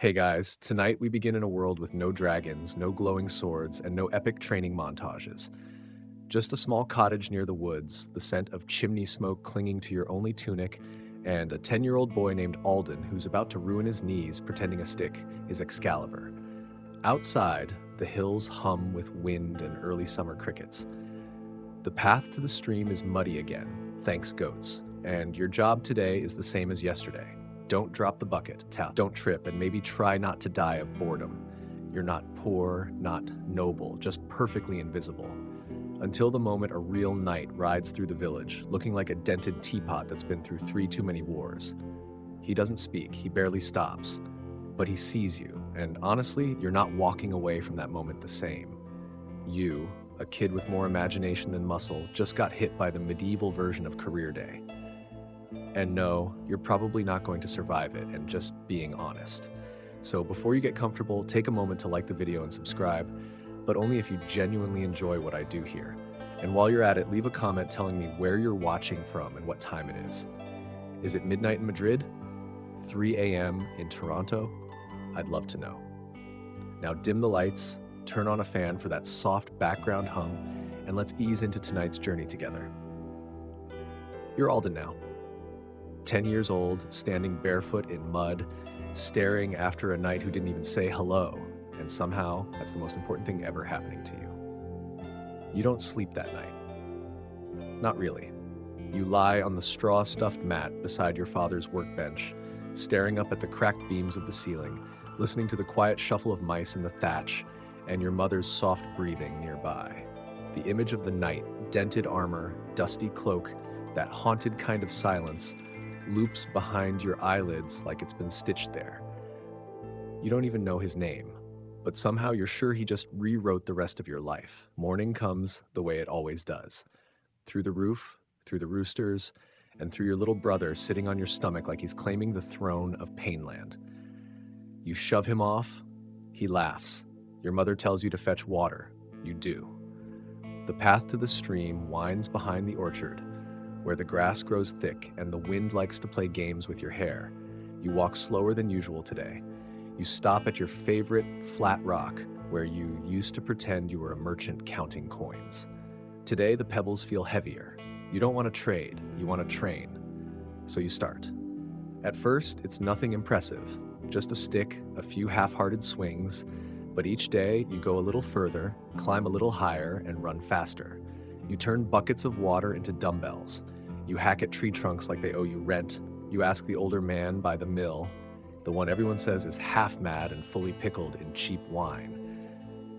Hey guys, tonight we begin in a world with no dragons, no glowing swords, and no epic training montages. Just a small cottage near the woods, the scent of chimney smoke clinging to your only tunic, and a 10-year-old boy named Alden who's about to ruin his knees pretending a stick is Excalibur. Outside, the hills hum with wind and early summer crickets. The path to the stream is muddy again, thanks goats, and your job today is the same as yesterday. Don't drop the bucket, don't trip, and maybe try not to die of boredom. You're not poor, not noble, just perfectly invisible. Until the moment a real knight rides through the village, looking like a dented teapot that's been through 3 too many wars. He doesn't speak, he barely stops, but he sees you, and honestly, you're not walking away from that moment the same. You, a kid with more imagination than muscle, just got hit by the medieval version of Career Day. And no, you're probably not going to survive it, and just being honest. So before you get comfortable, take a moment to like the video and subscribe, but only if you genuinely enjoy what I do here. And while you're at it, leave a comment telling me where you're watching from and what time it is. Is it midnight in Madrid? 3 a.m. in Toronto? I'd love to know. Now dim the lights, turn on a fan for that soft background hum, and let's ease into tonight's journey together. You're Alden now. 10 years old, standing barefoot in mud, staring after a knight who didn't even say hello, and somehow that's the most important thing ever happening to you. You don't sleep that night. Not really. You lie on the straw-stuffed mat beside your father's workbench, staring up at the cracked beams of the ceiling, listening to the quiet shuffle of mice in the thatch, and your mother's soft breathing nearby. The image of the knight, dented armor, dusty cloak, that haunted kind of silence, loops behind your eyelids like it's been stitched there. You don't even know his name, but somehow you're sure he just rewrote the rest of your life. Morning comes the way it always does. Through the roof, through the roosters, and through your little brother sitting on your stomach like he's claiming the throne of Painland. You shove him off, he laughs. Your mother tells you to fetch water. You do. The path to the stream winds behind the orchard, where the grass grows thick and the wind likes to play games with your hair. You walk slower than usual today. You stop at your favorite flat rock, where you used to pretend you were a merchant counting coins. Today, the pebbles feel heavier. You don't want to trade, you want to train. So you start. At first, it's nothing impressive. Just a stick, a few half-hearted swings, but each day you go a little further, climb a little higher, and run faster. You turn buckets of water into dumbbells. You hack at tree trunks like they owe you rent. You ask the older man by the mill, the one everyone says is half mad and fully pickled in cheap wine,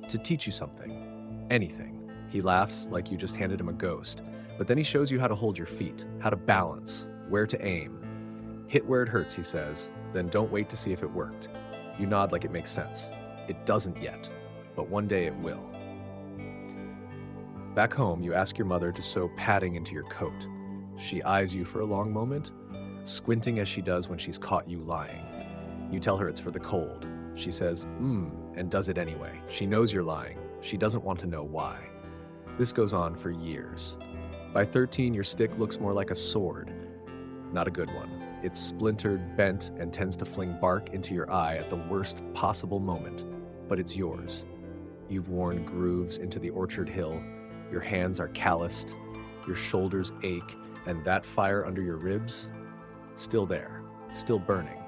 to teach you something. Anything. He laughs like you just handed him a ghost, but then he shows you how to hold your feet, how to balance, where to aim. Hit where it hurts, he says, then don't wait to see if it worked. You nod like it makes sense. It doesn't yet, but one day it will. Back home, you ask your mother to sew padding into your coat. She eyes you for a long moment, squinting as she does when she's caught you lying. You tell her it's for the cold. She says, and does it anyway. She knows you're lying. She doesn't want to know why. This goes on for years. By 13, your stick looks more like a sword. Not a good one. It's splintered, bent, and tends to fling bark into your eye at the worst possible moment. But it's yours. You've worn grooves into the orchard hill. Your hands are calloused. Your shoulders ache. And that fire under your ribs? Still there. Still burning.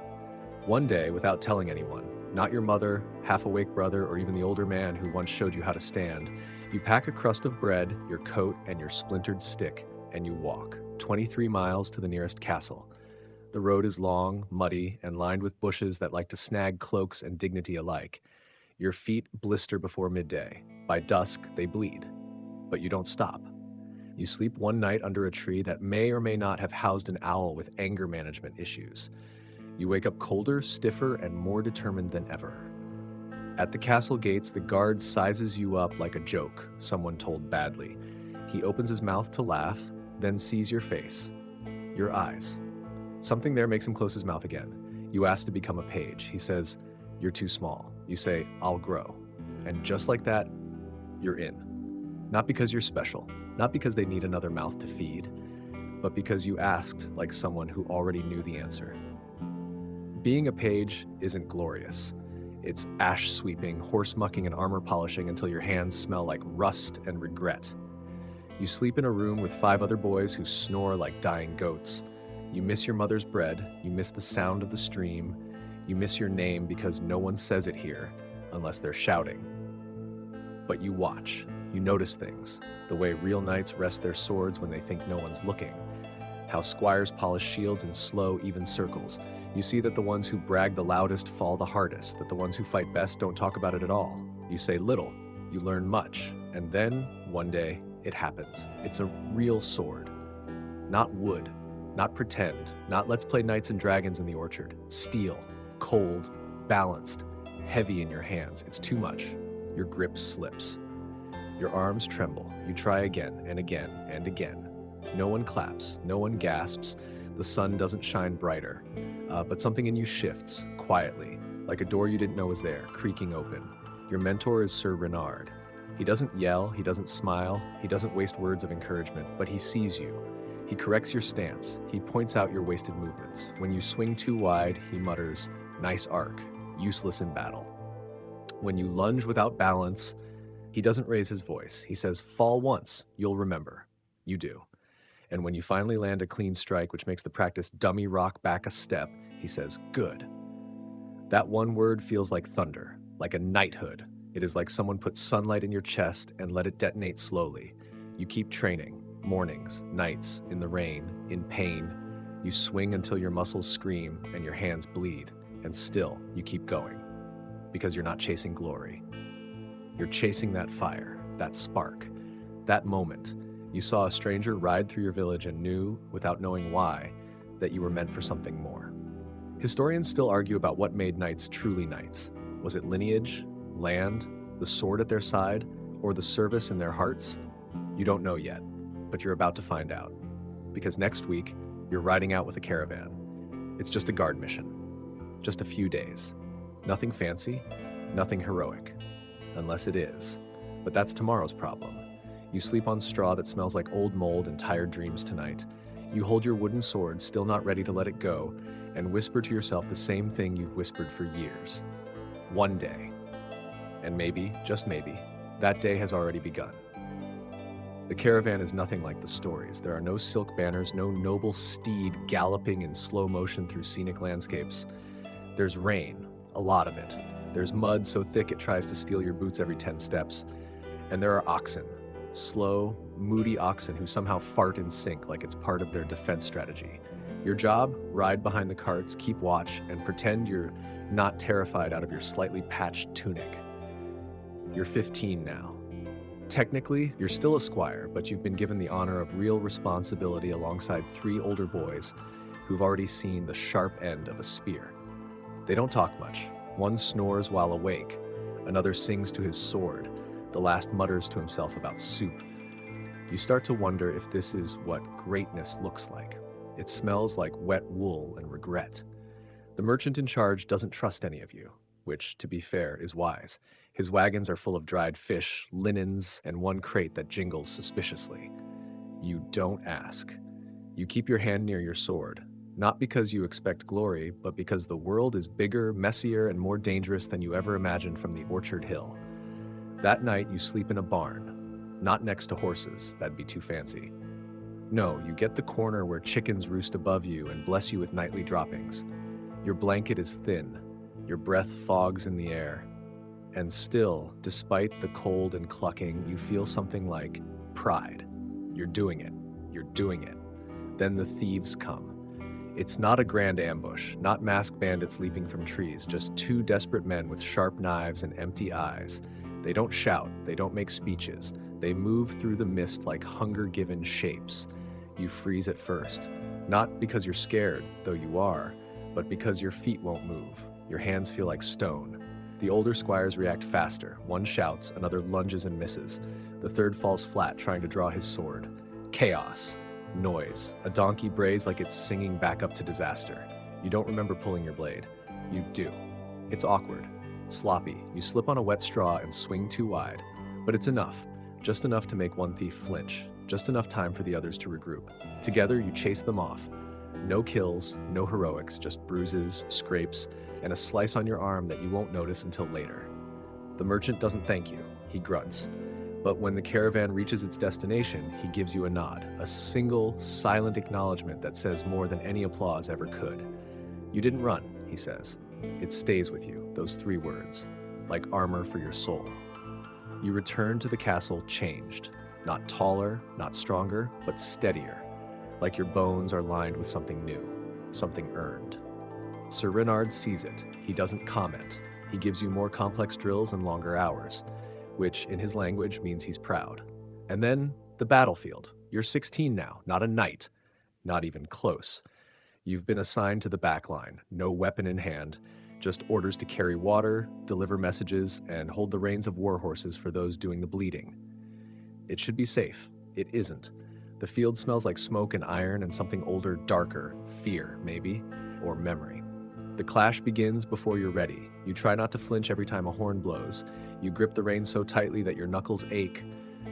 One day, without telling anyone, not your mother, half-awake brother, or even the older man who once showed you how to stand, you pack a crust of bread, your coat, and your splintered stick, and you walk 23 miles to the nearest castle. The road is long, muddy, and lined with bushes that like to snag cloaks and dignity alike. Your feet blister before midday. By dusk, they bleed. But you don't stop. You sleep one night under a tree that may or may not have housed an owl with anger management issues. You wake up colder, stiffer, and more determined than ever. At the castle gates, the guard sizes you up like a joke, someone told badly. He opens his mouth to laugh, then sees your face, your eyes. Something there makes him close his mouth again. You ask to become a page. He says, "You're too small." You say, "I'll grow." And just like that, you're in. Not because you're special, not because they need another mouth to feed, but because you asked like someone who already knew the answer. Being a page isn't glorious. It's ash sweeping, horse mucking, and armor polishing until your hands smell like rust and regret. You sleep in a room with 5 other boys who snore like dying goats. You miss your mother's bread, you miss the sound of the stream, you miss your name because no one says it here unless they're shouting. But you watch, you notice things, the way real knights rest their swords when they think no one's looking, how squires polish shields in slow, even circles. You see that the ones who brag the loudest fall the hardest, that the ones who fight best don't talk about it at all. You say little, you learn much, and then, one day, it happens. It's a real sword. Not wood, not pretend, not let's play knights and dragons in the orchard. Steel, cold, balanced, heavy in your hands. It's too much. Your grip slips. Your arms tremble. You try again and again and again. No one claps, no one gasps. The sun doesn't shine brighter, but something in you shifts, quietly, like a door you didn't know was there, creaking open. Your mentor is Sir Renard. He doesn't yell, he doesn't smile, he doesn't waste words of encouragement, but he sees you. He corrects your stance, he points out your wasted movements. When you swing too wide, he mutters, "Nice arc, useless in battle." When you lunge without balance, he doesn't raise his voice. He says, "Fall once, you'll remember." You do. And when you finally land a clean strike, which makes the practice dummy rock back a step, he says, "Good." That one word feels like thunder, like a knighthood. It is like someone put sunlight in your chest and let it detonate slowly. You keep training, mornings, nights, in the rain, in pain. You swing until your muscles scream and your hands bleed, and still you keep going, because you're not chasing glory. You're chasing that fire, that spark, that moment. You saw a stranger ride through your village and knew, without knowing why, that you were meant for something more. Historians still argue about what made knights truly knights. Was it lineage, land, the sword at their side, or the service in their hearts? You don't know yet, but you're about to find out. Because next week, you're riding out with a caravan. It's just a guard mission. Just a few days. Nothing fancy, nothing heroic. Unless it is. But that's tomorrow's problem. You sleep on straw that smells like old mold and tired dreams tonight. You hold your wooden sword, still not ready to let it go, and whisper to yourself the same thing you've whispered for years. One day. And maybe, just maybe, that day has already begun. The caravan is nothing like the stories. There are no silk banners, no noble steed galloping in slow motion through scenic landscapes. There's rain, a lot of it. There's mud so thick it tries to steal your boots every 10 steps. And there are oxen, slow, moody oxen who somehow fart in sync like it's part of their defense strategy. Your job? Ride behind the carts, keep watch, and pretend you're not terrified out of your slightly patched tunic. You're 15 now. Technically, you're still a squire, but you've been given the honor of real responsibility alongside 3 older boys who've already seen the sharp end of a spear. They don't talk much. One snores while awake, another sings to his sword, the last mutters to himself about soup. You start to wonder if this is what greatness looks like. It smells like wet wool and regret. The merchant in charge doesn't trust any of you, which, to be fair, is wise. His wagons are full of dried fish, linens, and one crate that jingles suspiciously. You don't ask. You keep your hand near your sword, not because you expect glory, but because the world is bigger, messier, and more dangerous than you ever imagined from the Orchard Hill. That night, you sleep in a barn, not next to horses, that'd be too fancy. No, you get the corner where chickens roost above you and bless you with nightly droppings. Your blanket is thin, your breath fogs in the air, and still, despite the cold and clucking, you feel something like pride. You're doing it. You're doing it. Then the thieves come. It's not a grand ambush, not masked bandits leaping from trees, just 2 desperate men with sharp knives and empty eyes. They don't shout, they don't make speeches. They move through the mist like hunger-given shapes. You freeze at first, not because you're scared, though you are, but because your feet won't move. Your hands feel like stone. The older squires react faster. One shouts, another lunges and misses. The third falls flat, trying to draw his sword. Chaos. Noise. A donkey brays like it's singing back up to disaster. You don't remember pulling your blade. You do. It's awkward. Sloppy. You slip on a wet straw and swing too wide. But it's enough. Just enough to make one thief flinch. Just enough time for the others to regroup. Together, you chase them off. No kills, no heroics, just bruises, scrapes, and a slice on your arm that you won't notice until later. The merchant doesn't thank you, he grunts. But when the caravan reaches its destination, he gives you a nod, a single, silent acknowledgement that says more than any applause ever could. You didn't run, he says. It stays with you, those 3 words, like armor for your soul. You return to the castle changed, not taller, not stronger, but steadier, like your bones are lined with something new, something earned. Sir Renard sees it. He doesn't comment. He gives you more complex drills and longer hours, which in his language means he's proud. And then the battlefield. You're 16 now, not a knight, not even close. You've been assigned to the back line, no weapon in hand, just orders to carry water, deliver messages, and hold the reins of war horses for those doing the bleeding. It should be safe. It isn't. The field smells like smoke and iron and something older, darker, fear, maybe, or memory. The clash begins before you're ready. You try not to flinch every time a horn blows. You grip the reins so tightly that your knuckles ache.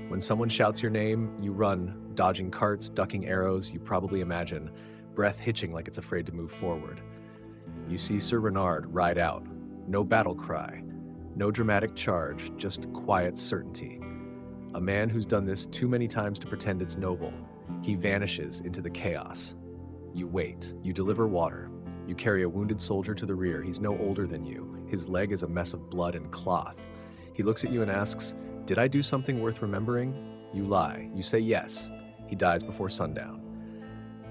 When someone shouts your name, you run, dodging carts, ducking arrows, you probably imagine, breath hitching like it's afraid to move forward. You see Sir Renard ride out. No battle cry, no dramatic charge, just quiet certainty. A man who's done this too many times to pretend it's noble. He vanishes into the chaos. You wait. You deliver water. You carry a wounded soldier to the rear. He's no older than you. His leg is a mess of blood and cloth. He looks at you and asks, "Did I do something worth remembering?" You lie. You say yes. He dies before sundown.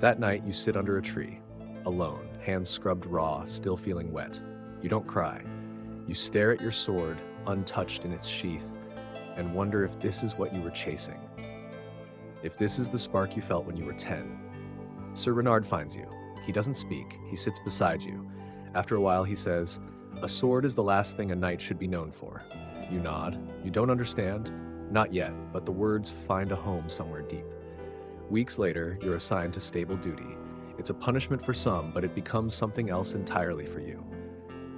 That night, you sit under a tree, alone, hands scrubbed raw, still feeling wet. You don't cry. You stare at your sword, untouched in its sheath, and wonder if this is what you were chasing. If this is the spark you felt when you were 10. Sir Renard finds you. He doesn't speak. He sits beside you. After a while, he says, "A sword is the last thing a knight should be known for." You nod. You don't understand? Not yet, but the words find a home somewhere deep. Weeks later, you're assigned to stable duty. It's a punishment for some, but it becomes something else entirely for you.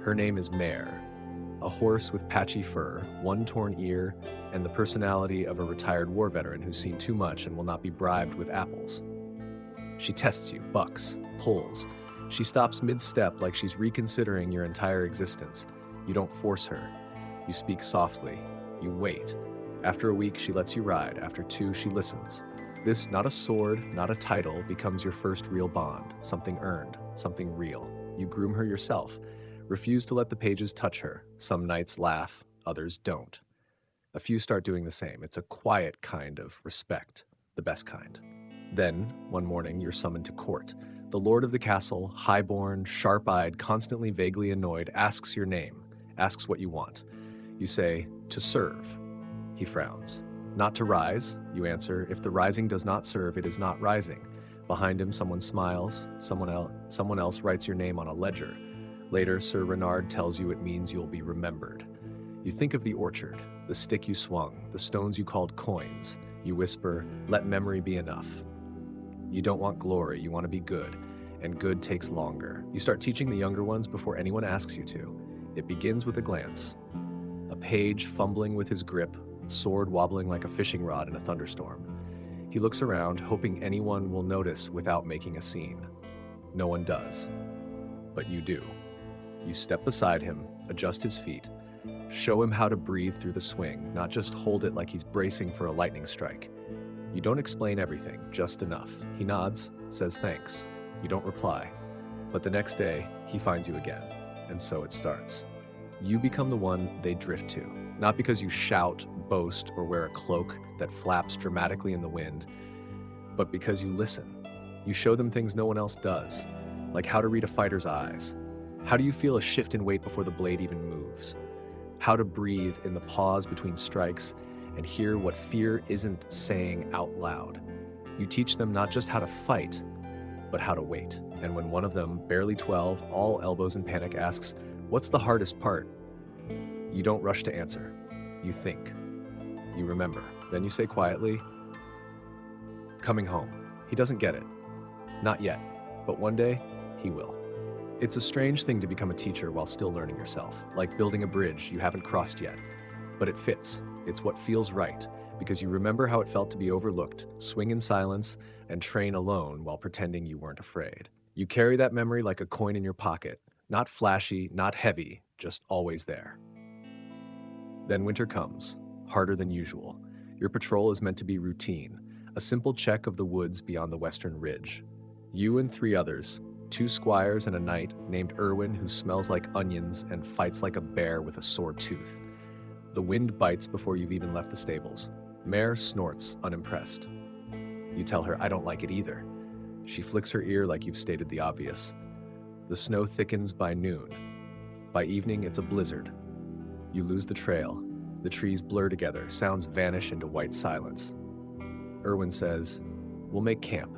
Her name is Mare, a horse with patchy fur, one torn ear, and the personality of a retired war veteran who's seen too much and will not be bribed with apples. She tests you, bucks, pulls. She stops mid-step like she's reconsidering your entire existence. You don't force her. You speak softly. You wait. After a week, she lets you ride. After 2, she listens. This, not a sword, not a title, becomes your first real bond, something earned, something real. You groom her yourself. Refuse to let the pages touch her. Some knights laugh, others don't. A few start doing the same. It's a quiet kind of respect, the best kind. Then, one morning, you're summoned to court. The lord of the castle, high-born, sharp-eyed, constantly vaguely annoyed, asks your name, asks what you want. You say, "To serve." He frowns. "Not to rise," you answer. "If the rising does not serve, it is not rising." Behind him, someone smiles. Someone else writes your name on a ledger. Later, Sir Renard tells you it means you'll be remembered. You think of the orchard, the stick you swung, the stones you called coins. You whisper, "Let memory be enough." You don't want glory, you want to be good, and good takes longer. You start teaching the younger ones before anyone asks you to. It begins with a glance. A page fumbling with his grip, sword wobbling like a fishing rod in a thunderstorm. He looks around, hoping anyone will notice without making a scene. No one does. But you do. You step beside him, adjust his feet, show him how to breathe through the swing, not just hold it like he's bracing for a lightning strike. You don't explain everything, just enough. He nods, says thanks. You don't reply. But the next day, he finds you again, and so it starts. You become the one they drift to, not because you shout, boast, or wear a cloak that flaps dramatically in the wind, but because you listen. You show them things no one else does, like how to read a fighter's eyes. How do you feel a shift in weight before the blade even moves? How to breathe in the pause between strikes and hear what fear isn't saying out loud. You teach them not just how to fight, but how to wait. And when one of them, barely 12, all elbows in panic, asks, "What's the hardest part?" You don't rush to answer. You think. You remember. Then you say quietly, "Coming home." He doesn't get it. Not yet. But one day, he will. It's a strange thing to become a teacher while still learning yourself, like building a bridge you haven't crossed yet. But it fits. It's what feels right, because you remember how it felt to be overlooked, swing in silence, and train alone while pretending you weren't afraid. You carry that memory like a coin in your pocket, not flashy, not heavy, just always there. Then winter comes, harder than usual. Your patrol is meant to be routine, a simple check of the woods beyond the western ridge. You and 3 others, 2 squires and a knight named Irwin who smells like onions and fights like a bear with a sore tooth. The wind bites before you've even left the stables. Mare snorts, unimpressed. You tell her, "I don't like it either." She flicks her ear like you've stated the obvious. The snow thickens by noon. By evening, it's a blizzard. You lose the trail. The trees blur together, sounds vanish into white silence. Irwin says, "We'll make camp."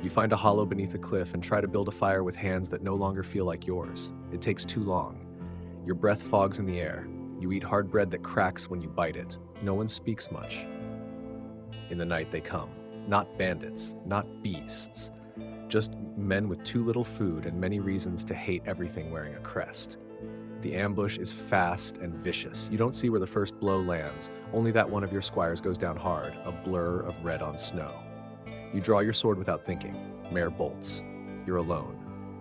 You find a hollow beneath a cliff and try to build a fire with hands that no longer feel like yours. It takes too long. Your breath fogs in the air. You eat hard bread that cracks when you bite it. No one speaks much. In the night they come. Not bandits, not beasts. Just men with too little food and many reasons to hate everything wearing a crest. The ambush is fast and vicious. You don't see where the first blow lands. Only that one of your squires goes down hard, a blur of red on snow. You draw your sword without thinking. Mare bolts. You're alone.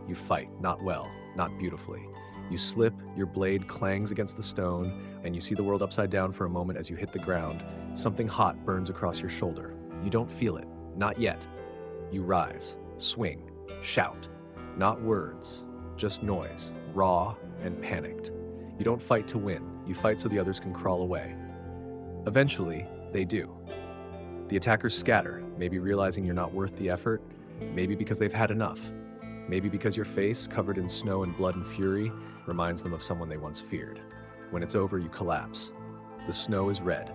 You fight, not well, not beautifully. You slip, your blade clangs against the stone, and you see the world upside down for a moment as you hit the ground. Something hot burns across your shoulder. You don't feel it, not yet. You rise, swing, shout. Not words, just noise, raw and panicked. You don't fight to win, you fight so the others can crawl away. Eventually, they do. The attackers scatter, maybe realizing you're not worth the effort, maybe because they've had enough, maybe because your face, covered in snow and blood and fury, reminds them of someone they once feared. When it's over, you collapse. The snow is red.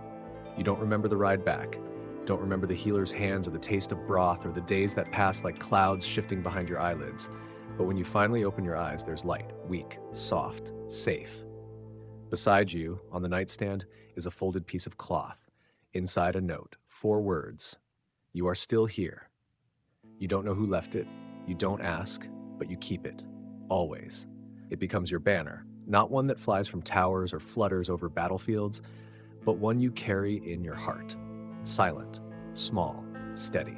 You don't remember the ride back, don't remember the healer's hands or the taste of broth or the days that pass like clouds shifting behind your eyelids. But when you finally open your eyes, there's light, weak, soft, safe. Beside you, on the nightstand, is a folded piece of cloth. Inside a note, 4 words. You are still here. You don't know who left it. You don't ask, but you keep it. Always. It becomes your banner, not one that flies from towers or flutters over battlefields, but one you carry in your heart. Silent, small, steady.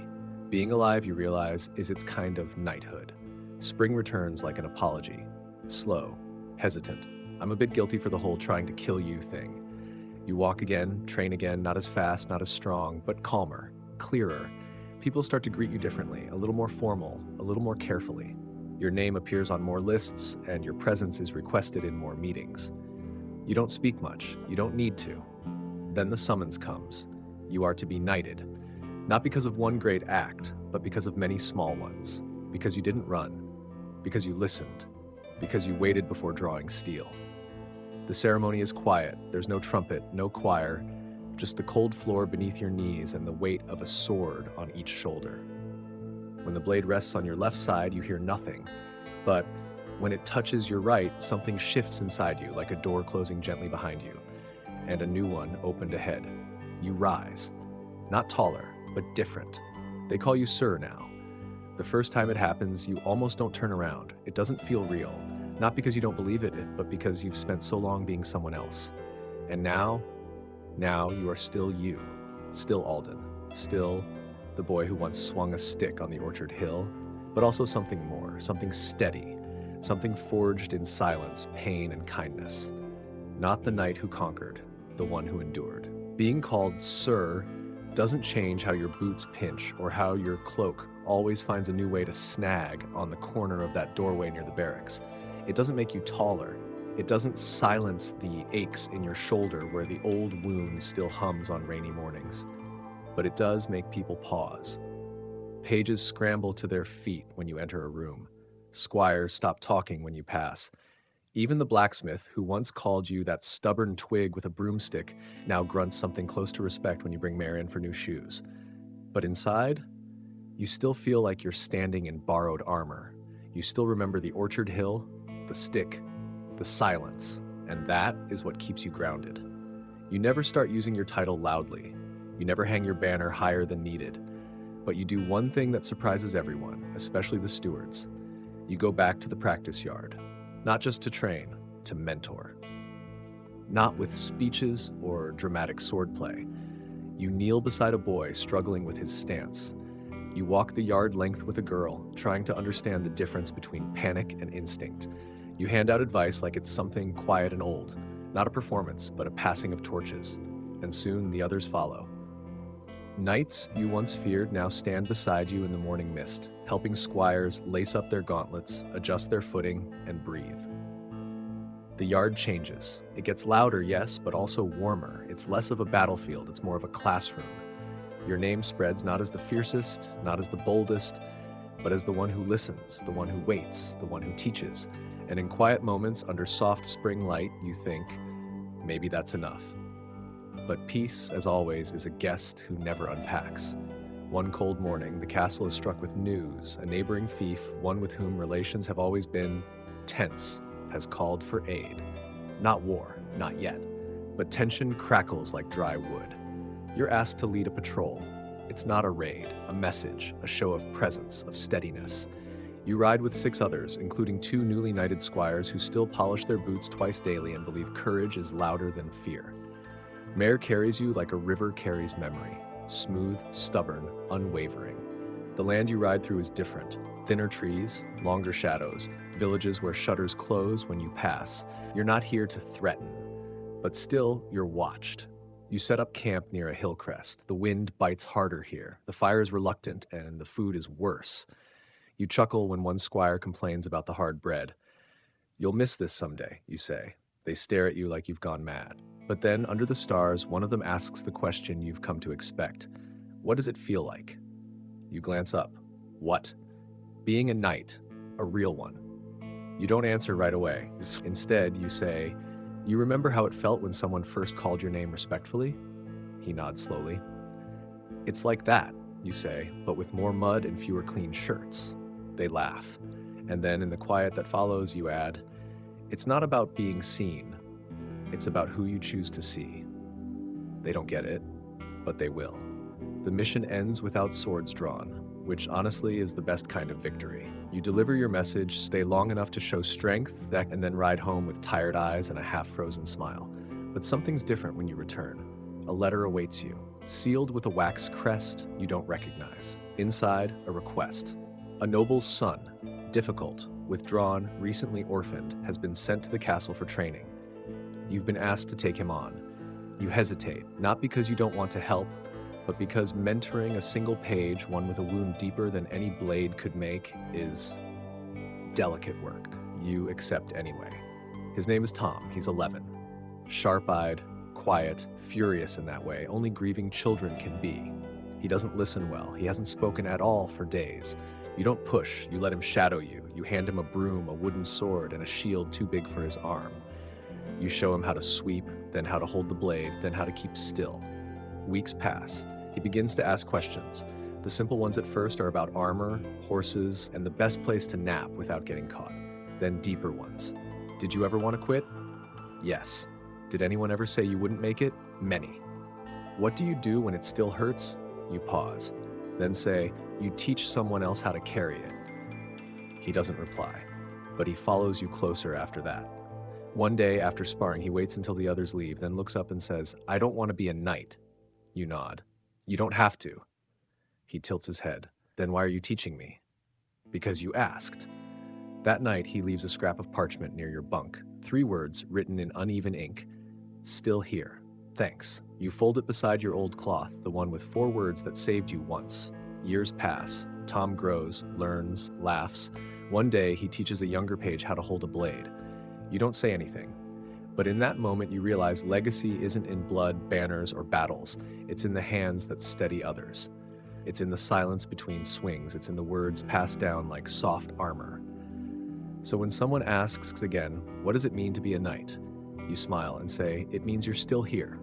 Being alive, you realize, is its kind of knighthood. Spring returns like an apology. Slow, hesitant. I'm a bit guilty for the whole trying to kill you thing. You walk again, train again, not as fast, not as strong, but calmer, clearer. People start to greet you differently, a little more formal, a little more carefully. Your name appears on more lists, and your presence is requested in more meetings. You don't speak much. You don't need to. Then the summons comes. You are to be knighted. Not because of one great act, but because of many small ones. Because you didn't run. Because you listened. Because you waited before drawing steel. The ceremony is quiet. There's no trumpet, no choir, just the cold floor beneath your knees and the weight of a sword on each shoulder. When the blade rests on your left side, you hear nothing. But when it touches your right, something shifts inside you, like a door closing gently behind you, and a new one opened ahead. You rise. Not taller, but different. They call you Sir now. The first time it happens, you almost don't turn around. It doesn't feel real. Not because you don't believe it, but because you've spent so long being someone else. And now you are still you. Still Alden. Still the boy who once swung a stick on the orchard hill, but also something more, something steady, something forged in silence, pain, and kindness. Not the knight who conquered, the one who endured. Being called Sir doesn't change how your boots pinch or how your cloak always finds a new way to snag on the corner of that doorway near the barracks. It doesn't make you taller. It doesn't silence the aches in your shoulder where the old wound still hums on rainy mornings. But it does make people pause. Pages scramble to their feet when you enter a room. Squires stop talking when you pass. Even the blacksmith, who once called you that stubborn twig with a broomstick, now grunts something close to respect when you bring Mare in for new shoes. But inside, you still feel like you're standing in borrowed armor. You still remember the orchard hill, the stick, the silence, and that is what keeps you grounded. You never start using your title loudly. You never hang your banner higher than needed. But you do one thing that surprises everyone, especially the stewards. You go back to the practice yard, not just to train, to mentor. Not with speeches or dramatic swordplay. You kneel beside a boy struggling with his stance. You walk the yard length with a girl, trying to understand the difference between panic and instinct. You hand out advice like it's something quiet and old, not a performance, but a passing of torches. And soon the others follow. Knights you once feared now stand beside you in the morning mist, helping squires lace up their gauntlets, adjust their footing, and breathe. The yard changes. It gets louder, yes, but also warmer. It's less of a battlefield, it's more of a classroom. Your name spreads not as the fiercest, not as the boldest, but as the one who listens, the one who waits, the one who teaches. And in quiet moments under soft spring light, you think, maybe that's enough. But peace, as always, is a guest who never unpacks. One cold morning, the castle is struck with news. A neighboring fief, one with whom relations have always been tense, has called for aid. Not war, not yet, but tension crackles like dry wood. You're asked to lead a patrol. It's not a raid, a message, a show of presence, of steadiness. You ride with 6 others, including 2 newly knighted squires who still polish their boots twice daily and believe courage is louder than fear. Mare carries you like a river carries memory, smooth, stubborn, unwavering. The land you ride through is different. Thinner trees, longer shadows, villages where shutters close when you pass. You're not here to threaten, but still you're watched. You set up camp near a hill crest. The wind bites harder here. The fire is reluctant and the food is worse. You chuckle when one squire complains about the hard bread. You'll miss this someday, you say. They stare at you like you've gone mad. But then, under the stars, one of them asks the question you've come to expect. What does it feel like? You glance up. What? Being a knight, a real one. You don't answer right away. Instead, you say, you remember how it felt when someone first called your name respectfully? He nods slowly. It's like that, you say, but with more mud and fewer clean shirts. They laugh. And then in the quiet that follows, you add, it's not about being seen. It's about who you choose to see. They don't get it, but they will. The mission ends without swords drawn, which honestly is the best kind of victory. You deliver your message, stay long enough to show strength, and then ride home with tired eyes and a half-frozen smile. But something's different when you return. A letter awaits you, sealed with a wax crest you don't recognize. Inside, a request. A noble's son, difficult, withdrawn, recently orphaned, has been sent to the castle for training. You've been asked to take him on. You hesitate, not because you don't want to help, but because mentoring a single page, one with a wound deeper than any blade could make, is delicate work. You accept anyway. His name is Tom. He's 11. Sharp-eyed, quiet, furious in that way only grieving children can be. He doesn't listen well. He hasn't spoken at all for days. You don't push. You let him shadow you. You hand him a broom, a wooden sword, and a shield too big for his arm. You show him how to sweep, then how to hold the blade, then how to keep still. Weeks pass. He begins to ask questions. The simple ones at first are about armor, horses, and the best place to nap without getting caught. Then deeper ones. Did you ever want to quit? Yes. Did anyone ever say you wouldn't make it? Many. What do you do when it still hurts? You pause. Then say, you teach someone else how to carry it. He doesn't reply, but he follows you closer after that. One day after sparring, he waits until the others leave, then looks up and says, I don't want to be a knight. You nod. You don't have to. He tilts his head. Then why are you teaching me? Because you asked. That night, he leaves a scrap of parchment near your bunk. 3 words written in uneven ink. Still here. Thanks. You fold it beside your old cloth, the one with 4 words that saved you once. Years pass. Tom grows, learns, laughs. One day, he teaches a younger page how to hold a blade. You don't say anything. But in that moment, you realize legacy isn't in blood, banners, or battles. It's in the hands that steady others. It's in the silence between swings. It's in the words passed down like soft armor. So when someone asks again, what does it mean to be a knight? You smile and say, it means you're still here.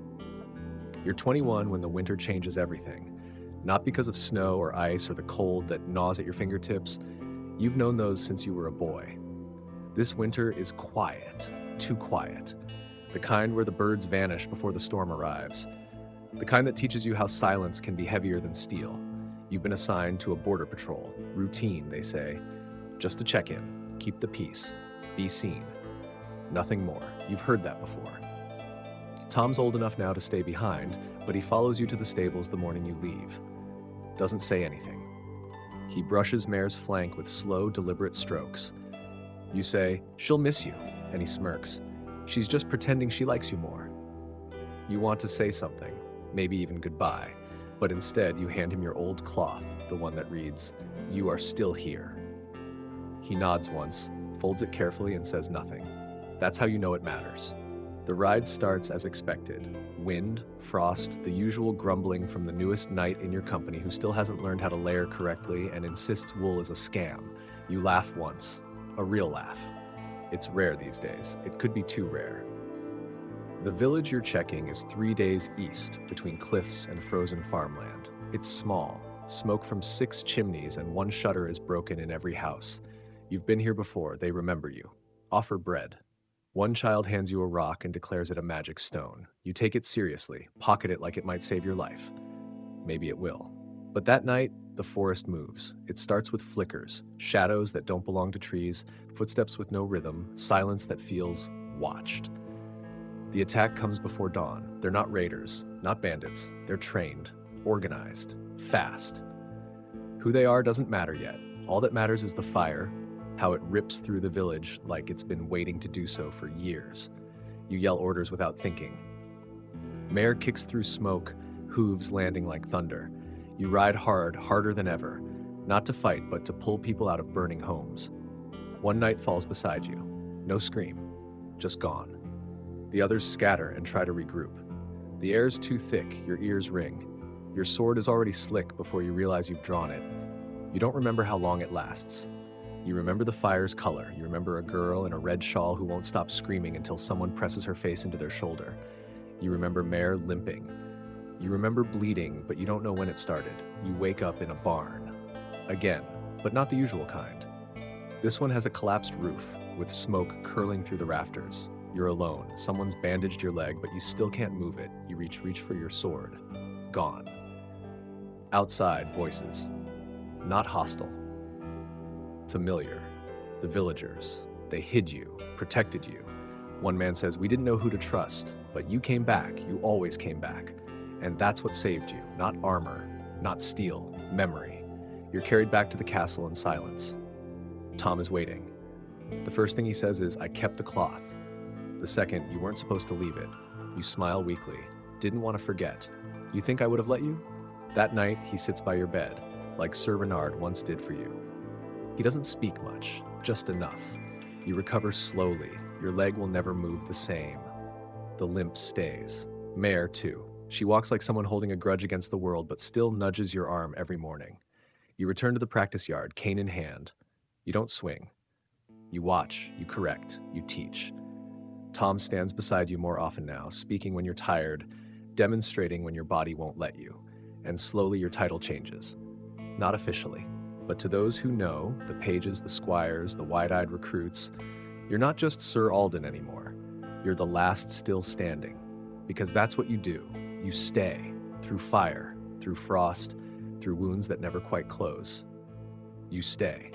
You're 21 when the winter changes everything. Not because of snow or ice or the cold that gnaws at your fingertips. You've known those since you were a boy. This winter is quiet, too quiet. The kind where the birds vanish before the storm arrives. The kind that teaches you how silence can be heavier than steel. You've been assigned to a border patrol. Routine, they say. Just to check in, keep the peace, be seen. Nothing more. You've heard that before. Tom's old enough now to stay behind, but he follows you to the stables the morning you leave. Doesn't say anything. He brushes Mare's flank with slow, deliberate strokes. You say, "She'll miss you," and he smirks. "She's just pretending she likes you more." You want to say something, maybe even goodbye, but instead you hand him your old cloth, the one that reads, "You are still here." He nods once, folds it carefully, and says nothing. That's how you know it matters. The ride starts as expected. Wind, frost, the usual grumbling from the newest knight in your company who still hasn't learned how to layer correctly and insists wool is a scam. You laugh once. A real laugh. It's rare these days. It could be too rare. The village you're checking is 3 days east, between cliffs and frozen farmland. It's small. Smoke from 6 chimneys and 1 shutter is broken in every house. You've been here before. They remember you. Offer bread. One child hands you a rock and declares it a magic stone. You take it seriously, pocket it like it might save your life. Maybe it will. But that night, the forest moves. It starts with flickers, shadows that don't belong to trees, footsteps with no rhythm, silence that feels watched. The attack comes before dawn. They're not raiders, not bandits. They're trained, organized, fast. Who they are doesn't matter yet. All that matters is the fire, how it rips through the village like it's been waiting to do so for years. You yell orders without thinking. Mare kicks through smoke, hooves landing like thunder. You ride hard, harder than ever, not to fight, but to pull people out of burning homes. One knight falls beside you. No scream, just gone. The others scatter and try to regroup. The air's too thick, your ears ring. Your sword is already slick before you realize you've drawn it. You don't remember how long it lasts. You remember the fire's color. You remember a girl in a red shawl who won't stop screaming until someone presses her face into their shoulder. You remember Mare limping. You remember bleeding, but you don't know when it started. You wake up in a barn. Again, but not the usual kind. This one has a collapsed roof, with smoke curling through the rafters. You're alone. Someone's bandaged your leg, but you still can't move it. You reach for your sword. Gone. Outside, voices. Not hostile. Familiar. The villagers. They hid you, protected you. One man says, "We didn't know who to trust, but you came back. You always came back. And that's what saved you. Not armor, not steel, memory." You're carried back to the castle in silence. Tom is waiting. The first thing he says is, "I kept the cloth." The second, "You weren't supposed to leave it." You smile weakly. "Didn't want to forget." "You think I would have let you?" That night, he sits by your bed, like Sir Bernard once did for you. He doesn't speak much, just enough. You recover slowly. Your leg will never move the same. The limp stays. Mare, too. She walks like someone holding a grudge against the world, but still nudges your arm every morning. You return to the practice yard, cane in hand. You don't swing. You watch, you correct, you teach. Tom stands beside you more often now, speaking when you're tired, demonstrating when your body won't let you. And slowly your title changes. Not officially. But to those who know, the pages, the squires, the wide-eyed recruits, you're not just Sir Alden anymore. You're the last still standing. Because that's what you do. You stay, through fire, through frost, through wounds that never quite close. You stay.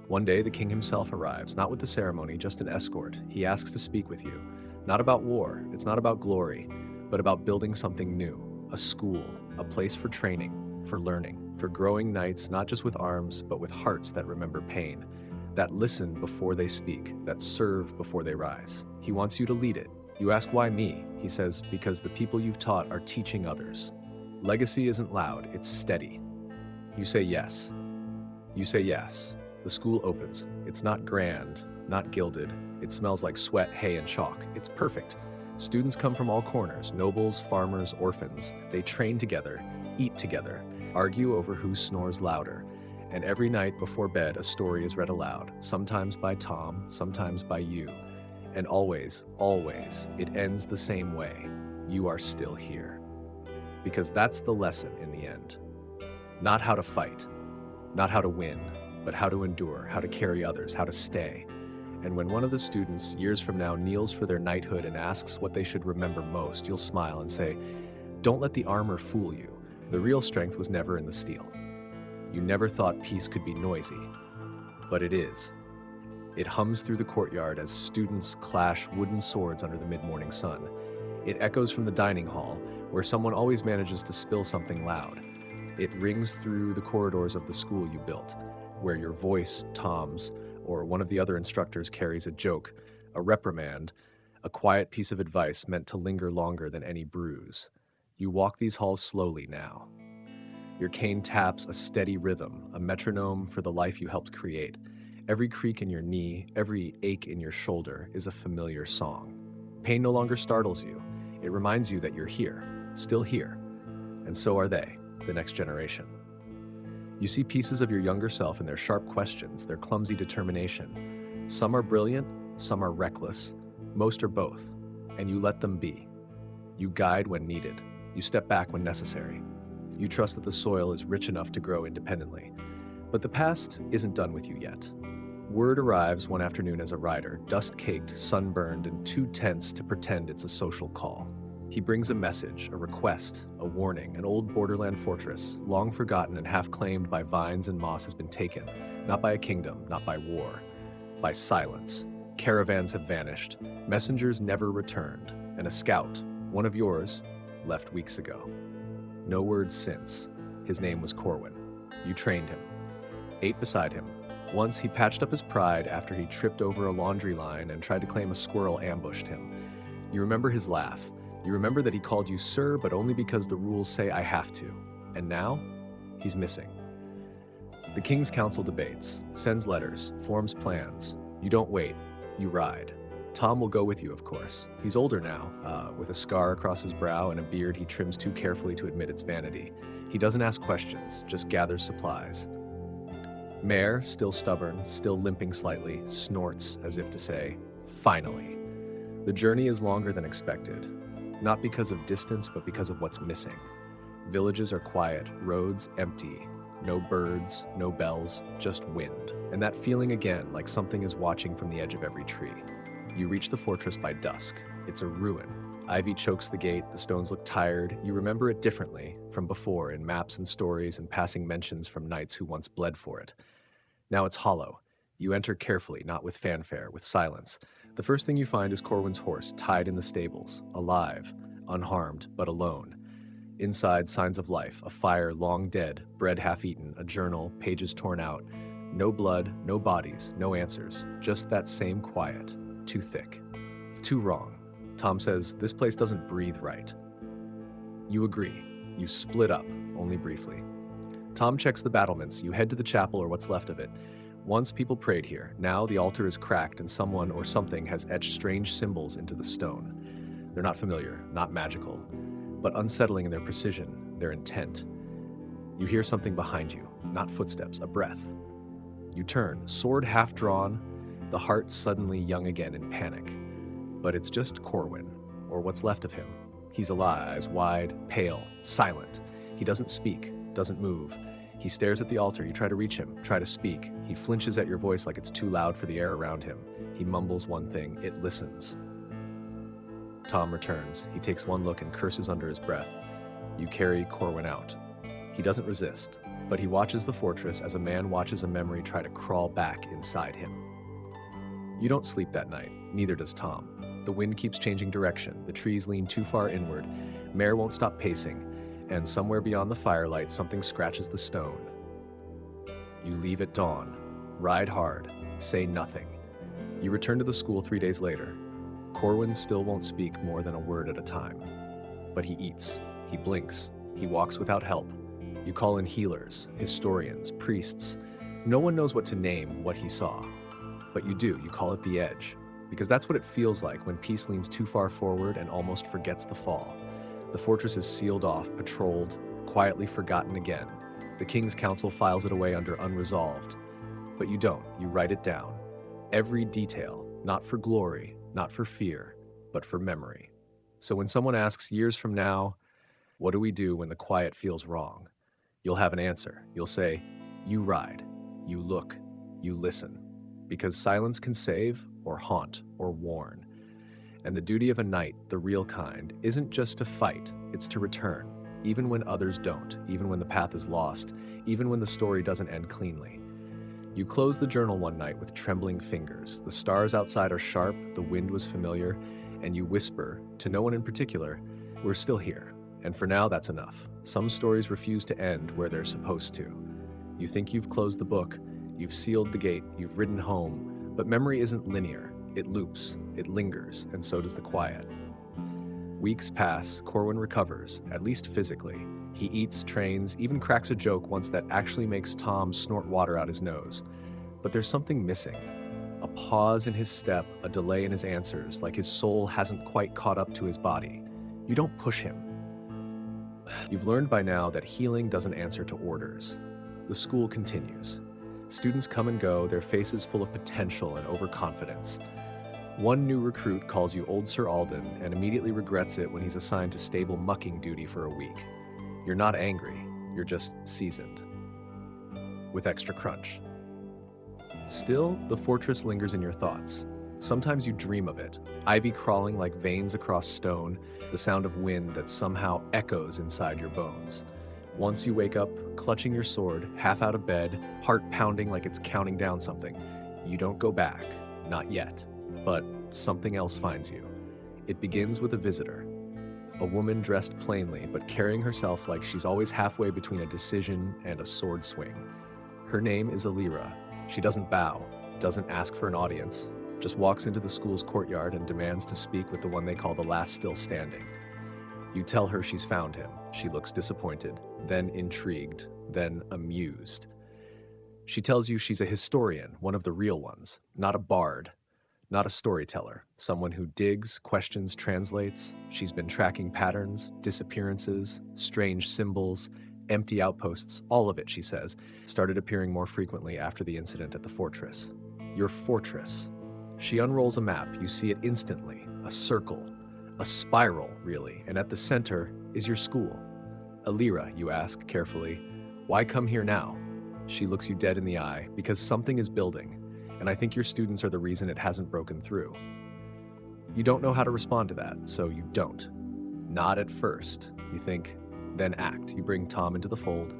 One day the king himself arrives, not with the ceremony, just an escort. He asks to speak with you. Not about war, it's not about glory, but about building something new. A school, a place for training, for learning. For growing knights, not just with arms, but with hearts that remember pain, that listen before they speak, that serve before they rise. He wants you to lead it. You ask, "Why me?" He says, "Because the people you've taught are teaching others." Legacy isn't loud, it's steady. You say yes. You say yes. The school opens. It's not grand, not gilded. It smells like sweat, hay, and chalk. It's perfect. Students come from all corners, nobles, farmers, orphans. They train together, eat together, argue over who snores louder. And every night before bed, a story is read aloud, sometimes by Tom, sometimes by you. And always, always, it ends the same way. You are still here. Because that's the lesson in the end. Not how to fight, not how to win, but how to endure, how to carry others, how to stay. And when one of the students, years from now, kneels for their knighthood and asks what they should remember most, you'll smile and say, "Don't let the armor fool you. The real strength was never in the steel." You never thought peace could be noisy, but it is. It hums through the courtyard as students clash wooden swords under the mid-morning sun. It echoes from the dining hall, where someone always manages to spill something loud. It rings through the corridors of the school you built, where your voice, Tom's, or one of the other instructors carries a joke, a reprimand, a quiet piece of advice meant to linger longer than any bruise. You walk these halls slowly now. Your cane taps a steady rhythm, a metronome for the life you helped create. Every creak in your knee, every ache in your shoulder is a familiar song. Pain no longer startles you. It reminds you that you're here, still here. And so are they, the next generation. You see pieces of your younger self in their sharp questions, their clumsy determination. Some are brilliant, some are reckless, most are both, and you let them be. You guide when needed. You step back when necessary. You trust that the soil is rich enough to grow independently. But the past isn't done with you yet. Word arrives one afternoon as a rider, dust-caked, sunburned, and too tense to pretend it's a social call. He brings a message, a request, a warning. An old borderland fortress, long forgotten and half-claimed by vines and moss, has been taken, not by a kingdom, not by war, by silence. Caravans have vanished, messengers never returned, and a scout, one of yours, left weeks ago. No word since. His name was Corwin. You trained him. Ate beside him. Once he patched up his pride after he tripped over a laundry line and tried to claim a squirrel ambushed him. You remember his laugh. You remember that he called you sir, but only because the rules say I have to. And now, he's missing. The King's Council debates, sends letters, forms plans. You don't wait, you ride. Tom will go with you, of course. He's older now, with a scar across his brow and a beard he trims too carefully to admit its vanity. He doesn't ask questions, just gathers supplies. Mare, still stubborn, still limping slightly, snorts as if to say, finally. The journey is longer than expected, not because of distance, but because of what's missing. Villages are quiet, roads empty, no birds, no bells, just wind. And that feeling again, like something is watching from the edge of every tree. You reach the fortress by dusk. It's a ruin. Ivy chokes the gate, the stones look tired. You remember it differently from before in maps and stories and passing mentions from knights who once bled for it. Now it's hollow. You enter carefully, not with fanfare, with silence. The first thing you find is Corwin's horse, tied in the stables, alive, unharmed, but alone. Inside, signs of life, a fire long dead, bread half-eaten, a journal, pages torn out. No blood, no bodies, no answers, just that same quiet. Too thick. Too wrong. Tom says, this place doesn't breathe right. You agree. You split up, only briefly. Tom checks the battlements. You head to the chapel or what's left of it. Once people prayed here. Now the altar is cracked and someone or something has etched strange symbols into the stone. They're not familiar, not magical, but unsettling in their precision, their intent. You hear something behind you, not footsteps, a breath. You turn, sword half drawn, the heart suddenly young again in panic. But it's just Corwin, or what's left of him. He's alive, eyes wide, pale, silent. He doesn't speak, doesn't move. He stares at the altar. You try to reach him, try to speak. He flinches at your voice like it's too loud for the air around him. He mumbles one thing. It listens. Tom returns. He takes one look and curses under his breath. You carry Corwin out. He doesn't resist, but he watches the fortress as a man watches a memory try to crawl back inside him. You don't sleep that night, neither does Tom. The wind keeps changing direction, the trees lean too far inward, Mare won't stop pacing, and somewhere beyond the firelight something scratches the stone. You leave at dawn, ride hard, say nothing. You return to the school 3 days later. Corwin still won't speak more than a word at a time. But he eats, he blinks, he walks without help. You call in healers, historians, priests. No one knows what to name what he saw. But you do, you call it the edge. Because that's what it feels like when peace leans too far forward and almost forgets the fall. The fortress is sealed off, patrolled, quietly forgotten again. The King's Council files it away under unresolved. But you don't, you write it down. Every detail, not for glory, not for fear, but for memory. So when someone asks years from now, what do we do when the quiet feels wrong? You'll have an answer. You'll say, you ride, you look, you listen. Because silence can save, or haunt, or warn. And the duty of a knight, the real kind, isn't just to fight, it's to return, even when others don't, even when the path is lost, even when the story doesn't end cleanly. You close the journal one night with trembling fingers. The stars outside are sharp, the wind was familiar, and you whisper, to no one in particular, we're still here, And for now, that's enough. Some stories refuse to end where they're supposed to. You think you've closed the book, you've sealed the gate, you've ridden home, but memory isn't linear. It loops, it lingers, and so does the quiet. Weeks pass, Corwin recovers, at least physically. He eats, trains, even cracks a joke once that actually makes Tom snort water out his nose. But there's something missing. A pause in his step, a delay in his answers, like his soul hasn't quite caught up to his body. You don't push him. You've learned by now that healing doesn't answer to orders. The school continues. Students come and go, their faces full of potential and overconfidence. One new recruit calls you Old Sir Alden and immediately regrets it when he's assigned to stable mucking duty for a week. You're not angry, you're just seasoned. With extra crunch. Still, the fortress lingers in your thoughts. Sometimes you dream of it, ivy crawling like veins across stone, the sound of wind that somehow echoes inside your bones. Once you wake up, clutching your sword, half out of bed, heart pounding like it's counting down something. You don't go back, not yet, but something else finds you. It begins with a visitor. A woman dressed plainly, but carrying herself like she's always halfway between a decision and a sword swing. Her name is Alira. She doesn't bow, doesn't ask for an audience, just walks into the school's courtyard and demands to speak with the one they call the last still standing. You tell her she's found him. She looks disappointed, then intrigued, then amused. She tells you she's a historian, one of the real ones, not a bard, not a storyteller, someone who digs, questions, translates. She's been tracking patterns, disappearances, strange symbols, empty outposts, all of it, she says, started appearing more frequently after the incident at the fortress. Your fortress. She unrolls a map. You see it instantly. A circle. A spiral, really, and at the center is your school. Alira, you ask carefully, why come here now? She looks you dead in the eye, because something is building, and I think your students are the reason it hasn't broken through. You don't know how to respond to that, so you don't. Not at first. You think, then act. You bring Tom into the fold.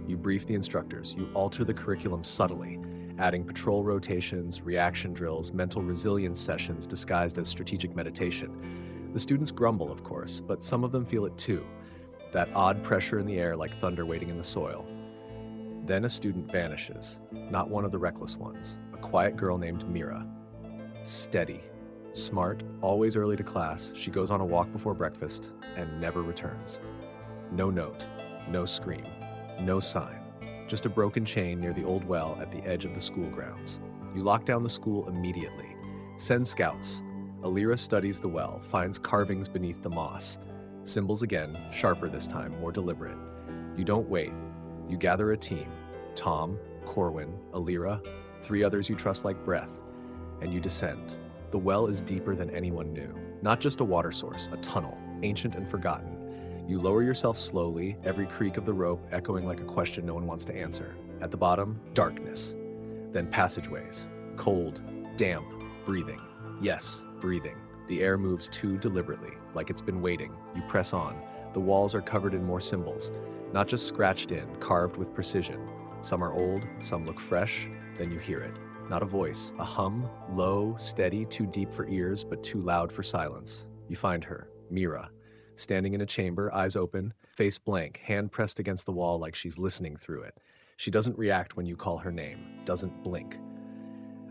You brief the instructors. You alter the curriculum subtly, adding patrol rotations, reaction drills, mental resilience sessions disguised as strategic meditation. The students grumble, of course, but some of them feel it too. That odd pressure in the air like thunder waiting in the soil. Then a student vanishes, not one of the reckless ones, a quiet girl named Mira. Steady, smart, always early to class, she goes on a walk before breakfast and never returns. No note, no scream, no sign. Just a broken chain near the old well at the edge of the school grounds. You lock down the school immediately. Send scouts. Alira studies the well, finds carvings beneath the moss. Symbols again, sharper this time, more deliberate. You don't wait. You gather a team. Tom, Corwin, Alira, 3 others you trust like breath. And you descend. The well is deeper than anyone knew. Not just a water source, a tunnel, ancient and forgotten. You lower yourself slowly, every creak of the rope echoing like a question no one wants to answer. At the bottom, darkness. Then passageways. Cold, damp, breathing. Yes, breathing. The air moves too deliberately, like it's been waiting. You press on. The walls are covered in more symbols. Not just scratched in, carved with precision. Some are old, some look fresh. Then you hear it. Not a voice, a hum, low, steady, too deep for ears, but too loud for silence. You find her, Mira. Standing in a chamber, eyes open, face blank, hand pressed against the wall like she's listening through it. She doesn't react when you call her name, doesn't blink.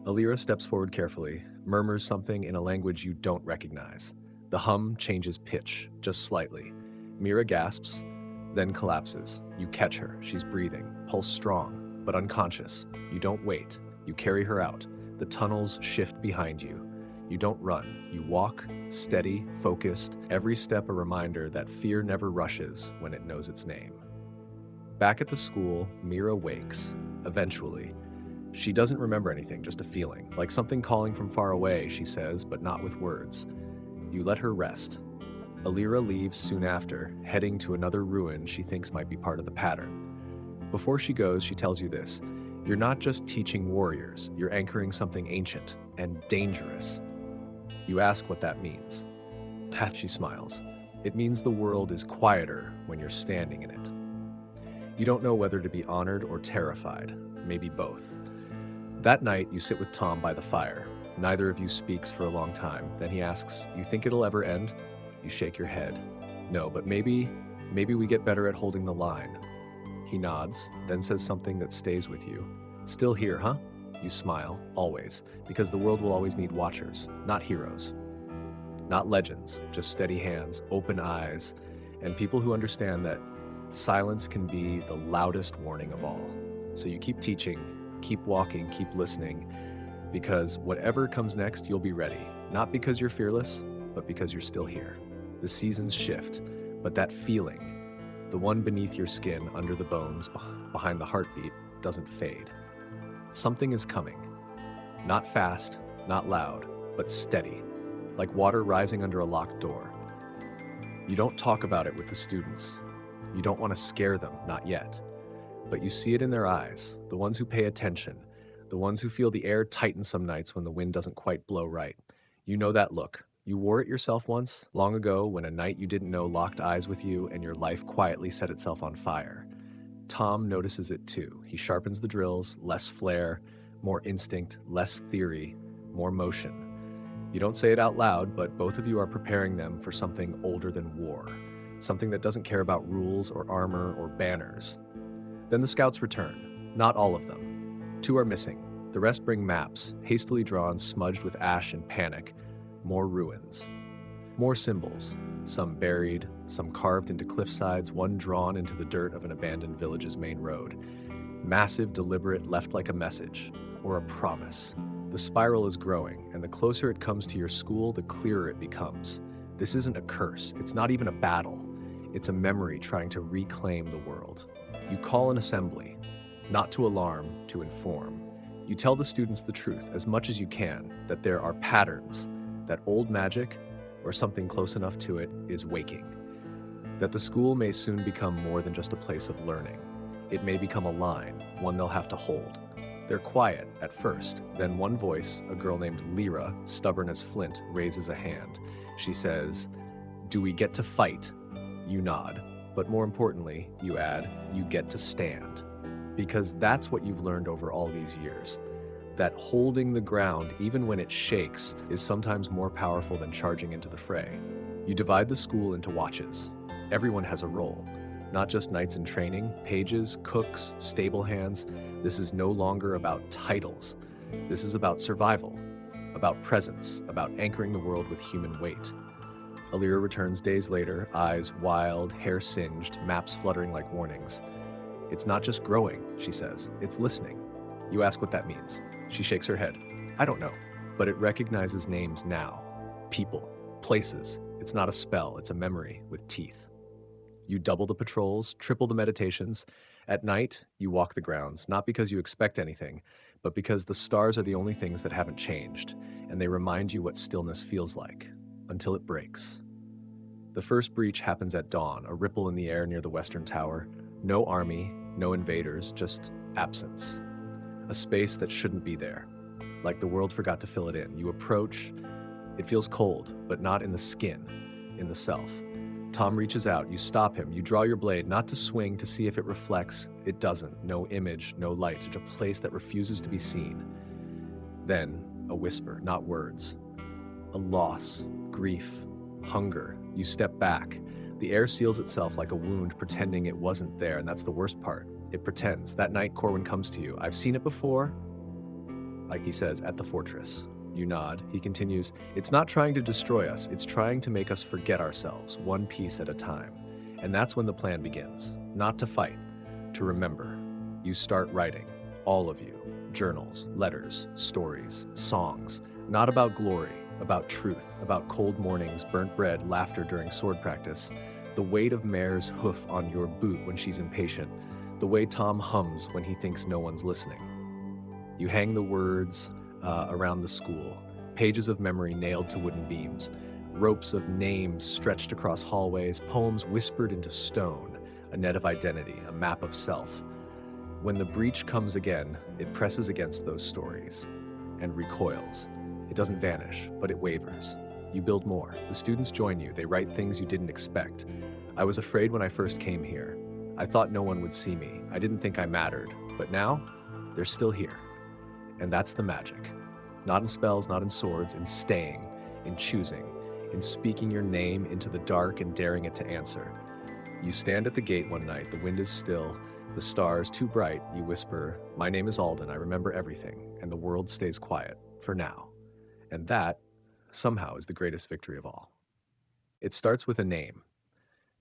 Alira steps forward carefully, murmurs something in a language you don't recognize. The hum changes pitch, just slightly. Mira gasps, then collapses. You catch her, she's breathing, pulse strong, but unconscious. You don't wait, you carry her out. The tunnels shift behind you. You don't run, you walk, steady, focused, every step a reminder that fear never rushes when it knows its name. Back at the school, Mira wakes, eventually. She doesn't remember anything, just a feeling, like something calling from far away, she says, but not with words. You let her rest. Alira leaves soon after, heading to another ruin she thinks might be part of the pattern. Before she goes, she tells you this. You're not just teaching warriors, you're anchoring something ancient and dangerous. You ask what that means. She smiles. It means the world is quieter when you're standing in it. You don't know whether to be honored or terrified, maybe both. That night, you sit with Tom by the fire. Neither of you speaks for a long time. Then he asks, you think it'll ever end? You shake your head. No, but maybe we get better at holding the line. He nods, then says something that stays with you. Still here, huh? You smile, always, because the world will always need watchers, not heroes. Not legends, just steady hands, open eyes, and people who understand that silence can be the loudest warning of all. So you keep teaching, keep walking, keep listening, because whatever comes next, you'll be ready. Not because you're fearless, but because you're still here. The seasons shift, but that feeling, the one beneath your skin, under the bones, behind the heartbeat, doesn't fade. Something is coming. Not fast, not loud, but steady, like water rising under a locked door. You don't talk about it with the students. You don't want to scare them, not yet. But you see it in their eyes, the ones who pay attention, the ones who feel the air tighten some nights when the wind doesn't quite blow right. You know that look. You wore it yourself once, long ago, when a night you didn't know locked eyes with you and your life quietly set itself on fire. Tom notices it too. He sharpens the drills, less flair, more instinct, less theory, more motion. You don't say it out loud, but both of you are preparing them for something older than war, something that doesn't care about rules or armor or banners. Then the scouts return. Not all of them. 2 are missing. The rest bring maps, hastily drawn, smudged with ash and panic. More ruins. More symbols. Some buried, some carved into cliff sides, one drawn into the dirt of an abandoned village's main road. Massive, deliberate, left like a message, or a promise. The spiral is growing, and the closer it comes to your school, the clearer it becomes. This isn't a curse. It's not even a battle. It's a memory trying to reclaim the world. You call an assembly, not to alarm, to inform. You tell the students the truth, as much as you can, that there are patterns, that old magic, or something close enough to it, is waking. That the school may soon become more than just a place of learning. It may become a line, one they'll have to hold. They're quiet at first, then one voice, a girl named Lyra, stubborn as flint, raises a hand. She says, "Do we get to fight?" You nod, but more importantly, you add, "You get to stand." Because that's what you've learned over all these years. That holding the ground, even when it shakes, is sometimes more powerful than charging into the fray. You divide the school into watches. Everyone has a role. Not just knights in training, pages, cooks, stable hands. This is no longer about titles. This is about survival, about presence, about anchoring the world with human weight. Alira returns days later, eyes wild, hair singed, maps fluttering like warnings. "It's not just growing," she says, "it's listening." You ask what that means. She shakes her head. "I don't know, but it recognizes names now. People, places. It's not a spell, it's a memory with teeth." You double the patrols, triple the meditations. At night, you walk the grounds, not because you expect anything, but because the stars are the only things that haven't changed, and they remind you what stillness feels like, until it breaks. The first breach happens at dawn, a ripple in the air near the western tower. No army, no invaders, just absence. A space that shouldn't be there, like the world forgot to fill it in. You approach, it feels cold, but not in the skin, in the self. Tom reaches out, you stop him, you draw your blade, not to swing, to see if it reflects. It doesn't. No image, no light, just a place that refuses to be seen. Then, a whisper, not words. A loss, grief, hunger. You step back. The air seals itself like a wound, pretending it wasn't there, and that's the worst part. It pretends. That night, Corwin comes to you. "I've seen it before," like he says, "at the fortress." You nod. He continues, "It's not trying to destroy us. It's trying to make us forget ourselves, one piece at a time." And that's when the plan begins. Not to fight, to remember. You start writing, all of you. Journals, letters, stories, songs. Not about glory, about truth, about cold mornings, burnt bread, laughter during sword practice. The weight of Mare's hoof on your boot when she's impatient. The way Tom hums when he thinks no one's listening. You hang the words around the school, pages of memory nailed to wooden beams, ropes of names stretched across hallways, poems whispered into stone, a net of identity, a map of self. When the breach comes again, it presses against those stories and recoils. It doesn't vanish, but it wavers. You build more. The students join you. They write things you didn't expect. "I was afraid when I first came here. I thought no one would see me. I didn't think I mattered. But now, they're still here." And that's the magic. Not in spells, not in swords, in staying, in choosing, in speaking your name into the dark and daring it to answer. You stand at the gate one night, the wind is still, the stars too bright, you whisper, "My name is Alden, I remember everything," and the world stays quiet, for now. And that, somehow, is the greatest victory of all. It starts with a name,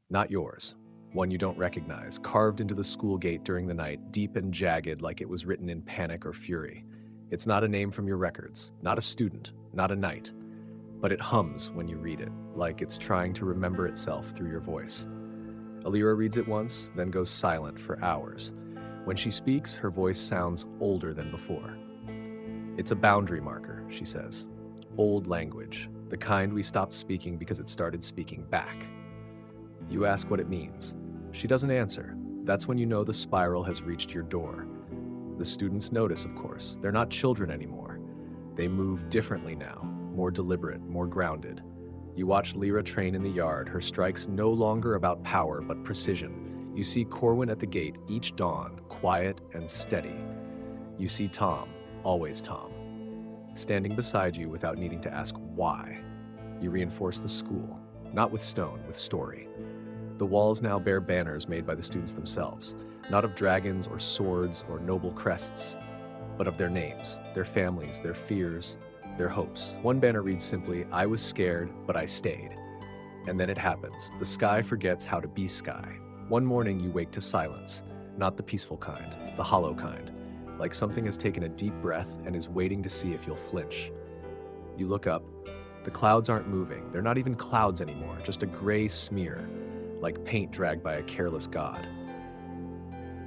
not yours, one you don't recognize, carved into the school gate during the night, deep and jagged like it was written in panic or fury. It's not a name from your records, not a student, not a knight, but it hums when you read it, like it's trying to remember itself through your voice. Alira reads it once, then goes silent for hours. When she speaks, her voice sounds older than before. "It's a boundary marker," she says. "Old language, the kind we stopped speaking because it started speaking back." You ask what it means. She doesn't answer. That's when you know the spiral has reached your door. The students notice, of course. They're not children anymore. They move differently now, more deliberate, more grounded. You watch Lyra train in the yard, her strikes no longer about power but precision. You see Corwin at the gate each dawn, quiet and steady. You see Tom, always Tom, standing beside you without needing to ask why. You reinforce the school, not with stone, with story. The walls now bear banners made by the students themselves, not of dragons or swords or noble crests, but of their names, their families, their fears, their hopes. One banner reads simply, "I was scared, but I stayed." And then it happens. The sky forgets how to be sky. One morning you wake to silence, not the peaceful kind, the hollow kind, like something has taken a deep breath and is waiting to see if you'll flinch. You look up. The clouds aren't moving. They're not even clouds anymore, just a gray smear, like paint dragged by a careless god.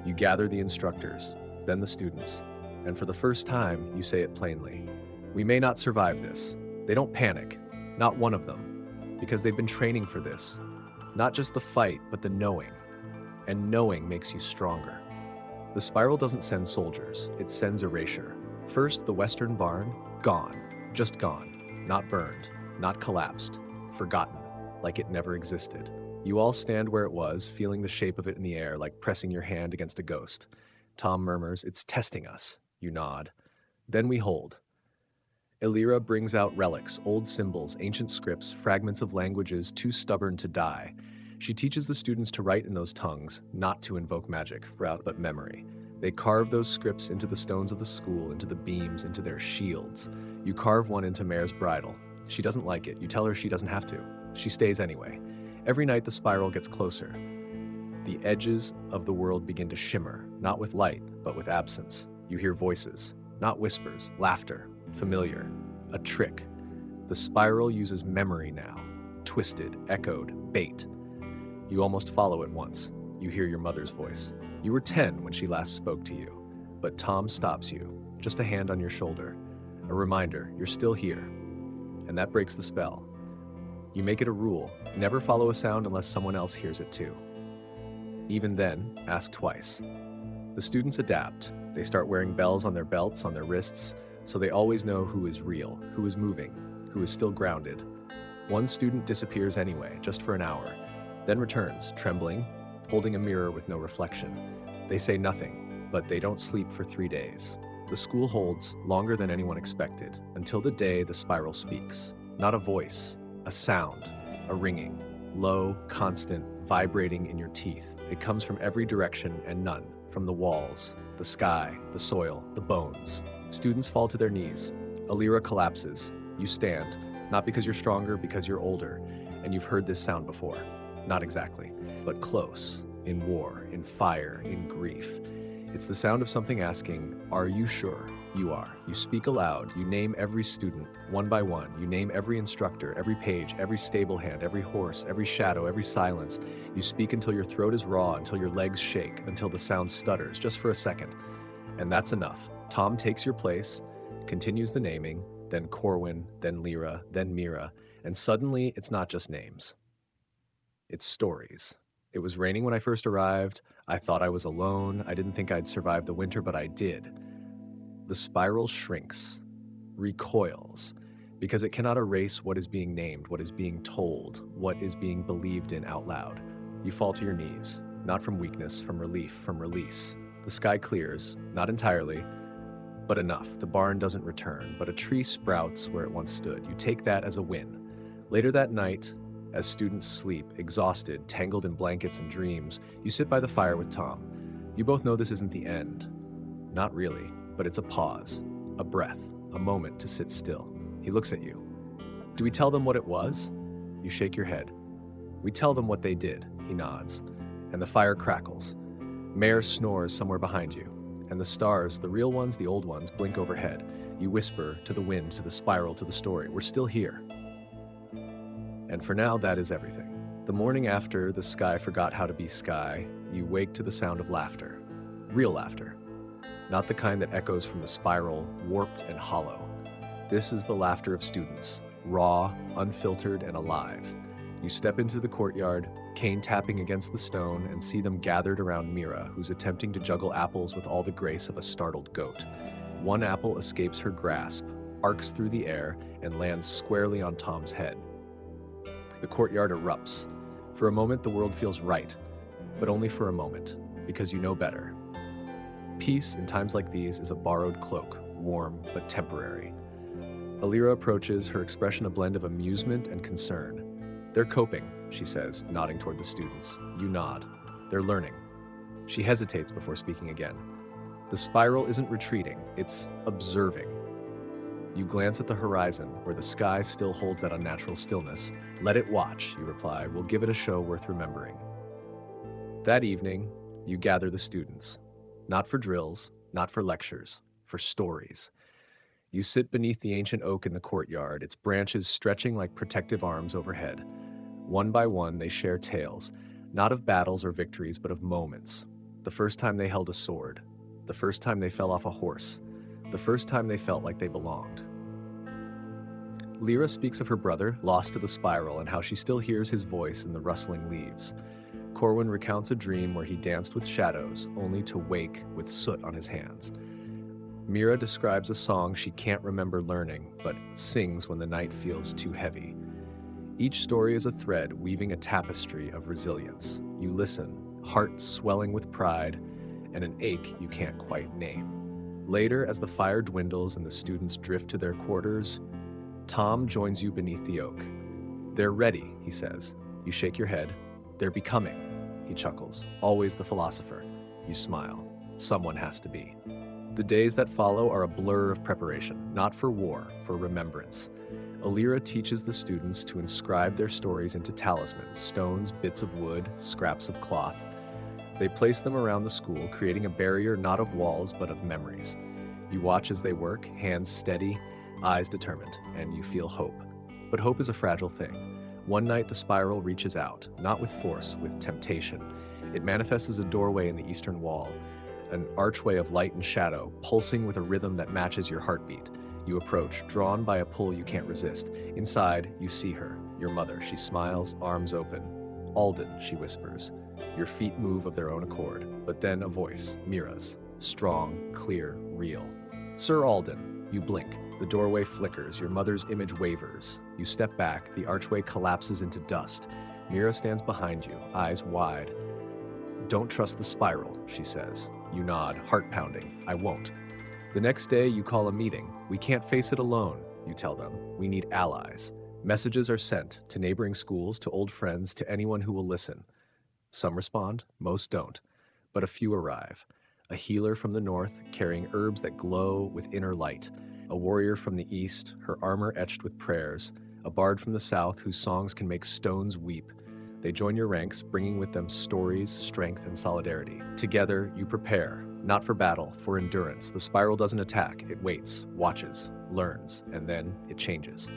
You gather the instructors, then the students, and for the first time, you say it plainly. "We may not survive this." They don't panic, not one of them, because they've been training for this. Not just the fight, but the knowing. And knowing makes you stronger. The spiral doesn't send soldiers, it sends erasure. First, the western barn, gone, just gone, not burned, not collapsed, forgotten, like it never existed. You all stand where it was, feeling the shape of it in the air, like pressing your hand against a ghost. Tom murmurs, "It's testing us." You nod. Then we hold. Alira brings out relics, old symbols, ancient scripts, fragments of languages too stubborn to die. She teaches the students to write in those tongues, not to invoke magic, but memory. They carve those scripts into the stones of the school, into the beams, into their shields. You carve one into Mare's bridle. She doesn't like it. You tell her she doesn't have to. She stays anyway. Every night the spiral gets closer. The edges of the world begin to shimmer, not with light, but with absence. You hear voices, not whispers, laughter, familiar, a trick. The spiral uses memory now, twisted, echoed, bait. You almost follow it once. You hear your mother's voice. You were 10 when she last spoke to you, but Tom stops you, just a hand on your shoulder, a reminder you're still here, and that breaks the spell. You make it a rule, never follow a sound unless someone else hears it too. Even then, ask twice. The students adapt. They start wearing bells on their belts, on their wrists, so they always know who is real, who is moving, who is still grounded. One student disappears anyway, just for an hour, then returns, trembling, holding a mirror with no reflection. They say nothing, but they don't sleep for 3 days. The school holds longer than anyone expected, until the day the spiral speaks. Not a voice, a sound, a ringing, low, constant, vibrating in your teeth. It comes from every direction and none, from the walls, the sky, the soil, the bones. Students fall to their knees. Alira collapses. You stand, not because you're stronger, because you're older, and you've heard this sound before. Not exactly, but close, in war, in fire, in grief. It's the sound of something asking, "Are you sure?" You are. You speak aloud. You name every student, one by one. You name every instructor, every page, every stable hand, every horse, every shadow, every silence. You speak until your throat is raw, until your legs shake, until the sound stutters, just for a second. And that's enough. Tom takes your place, continues the naming, then Corwin, then Lyra, then Mira, and suddenly it's not just names. It's stories. It was raining when I first arrived. I thought I was alone. I didn't think I'd survive the winter, but I did. The spiral shrinks, recoils, because it cannot erase what is being named, what is being told, what is being believed in out loud. You fall to your knees, not from weakness, from relief, from release. The sky clears, not entirely, but enough. The barn doesn't return, but a tree sprouts where it once stood. You take that as a win. Later that night, as students sleep, exhausted, tangled in blankets and dreams, you sit by the fire with Tom. You both know this isn't the end. Not really, but it's a pause, a breath, a moment to sit still. He looks at you. Do we tell them what it was? You shake your head. We tell them what they did, he nods. And the fire crackles. Mare snores somewhere behind you. And the stars, the real ones, the old ones, blink overhead. You whisper to the wind, to the spiral, to the story. We're still here. And for now, that is everything. The morning after the sky forgot how to be sky, you wake to the sound of laughter. Real laughter. Not the kind that echoes from the spiral, warped and hollow. This is the laughter of students, raw, unfiltered, and alive. You step into the courtyard, cane tapping against the stone, and see them gathered around Mira, who's attempting to juggle apples with all the grace of a startled goat. One apple escapes her grasp, arcs through the air, and lands squarely on Tom's head. The courtyard erupts. For a moment, the world feels right, but only for a moment, because you know better. Peace in times like these is a borrowed cloak, warm but temporary. Alira approaches, her expression a blend of amusement and concern. They're coping, she says, nodding toward the students. You nod. They're learning. She hesitates before speaking again. The spiral isn't retreating, it's observing. You glance at the horizon, where the sky still holds that unnatural stillness. Let it watch, you reply. We'll give it a show worth remembering. That evening, you gather the students. Not for drills, not for lectures, for stories. You sit beneath the ancient oak in the courtyard, its branches stretching like protective arms overhead. One by one, they share tales, not of battles or victories, but of moments. The first time they held a sword, the first time they fell off a horse, the first time they felt like they belonged. Lyra speaks of her brother, lost to the spiral, and how she still hears his voice in the rustling leaves. Corwin recounts a dream where he danced with shadows, only to wake with soot on his hands. Mira describes a song she can't remember learning, but sings when the night feels too heavy. Each story is a thread weaving a tapestry of resilience. You listen, heart swelling with pride, and an ache you can't quite name. Later, as the fire dwindles and the students drift to their quarters, Tom joins you beneath the oak. They're ready, he says. You shake your head. They're becoming, he chuckles. Always the philosopher. You smile. Someone has to be. The days that follow are a blur of preparation, not for war, for remembrance. Alira teaches the students to inscribe their stories into talismans, stones, bits of wood, scraps of cloth. They place them around the school, creating a barrier not of walls, but of memories. You watch as they work, hands steady, eyes determined, and you feel hope. But hope is a fragile thing. One night the spiral reaches out, not with force, with temptation. It manifests as a doorway in the eastern wall, an archway of light and shadow, pulsing with a rhythm that matches your heartbeat. You approach, drawn by a pull you can't resist. Inside, you see her, your mother. She smiles, arms open. Alden, she whispers. Your feet move of their own accord. But then a voice, Mira's. Strong, clear, real. Sir Alden, you blink. The doorway flickers, your mother's image wavers. You step back, the archway collapses into dust. Mira stands behind you, eyes wide. Don't trust the spiral, she says. You nod, heart pounding. I won't. The next day, you call a meeting. We can't face it alone, you tell them. We need allies. Messages are sent to neighboring schools, to old friends, to anyone who will listen. Some respond, most don't. But a few arrive. A healer from the north, carrying herbs that glow with inner light. A warrior from the east, her armor etched with prayers. A bard from the south, whose songs can make stones weep. They join your ranks, bringing with them stories, strength, and solidarity. Together, you prepare, not for battle, for endurance. The spiral doesn't attack, it waits, watches, learns, and then it changes.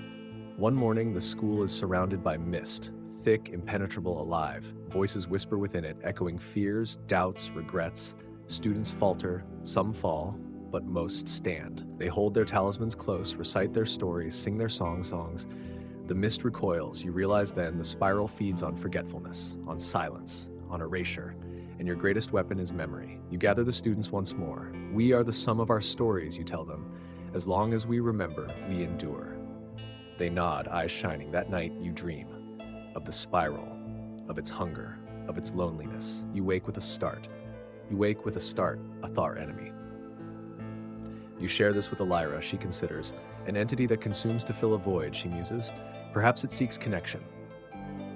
One morning, the school is surrounded by mist, thick, impenetrable, alive. Voices whisper within it, echoing fears, doubts, regrets. Students falter, some fall, but most stand. They hold their talismans close, recite their stories, sing their songs. The mist recoils. You realize then the spiral feeds on forgetfulness, on silence, on erasure, and your greatest weapon is memory. You gather the students once more. We are the sum of our stories, you tell them. As long as we remember, we endure. They nod, eyes shining. That night, you dream of the spiral, of its hunger, of its loneliness. You wake with a start. You wake with a start, a Thar enemy. You share this with Alira, she considers. An entity that consumes to fill a void, she muses. Perhaps it seeks connection.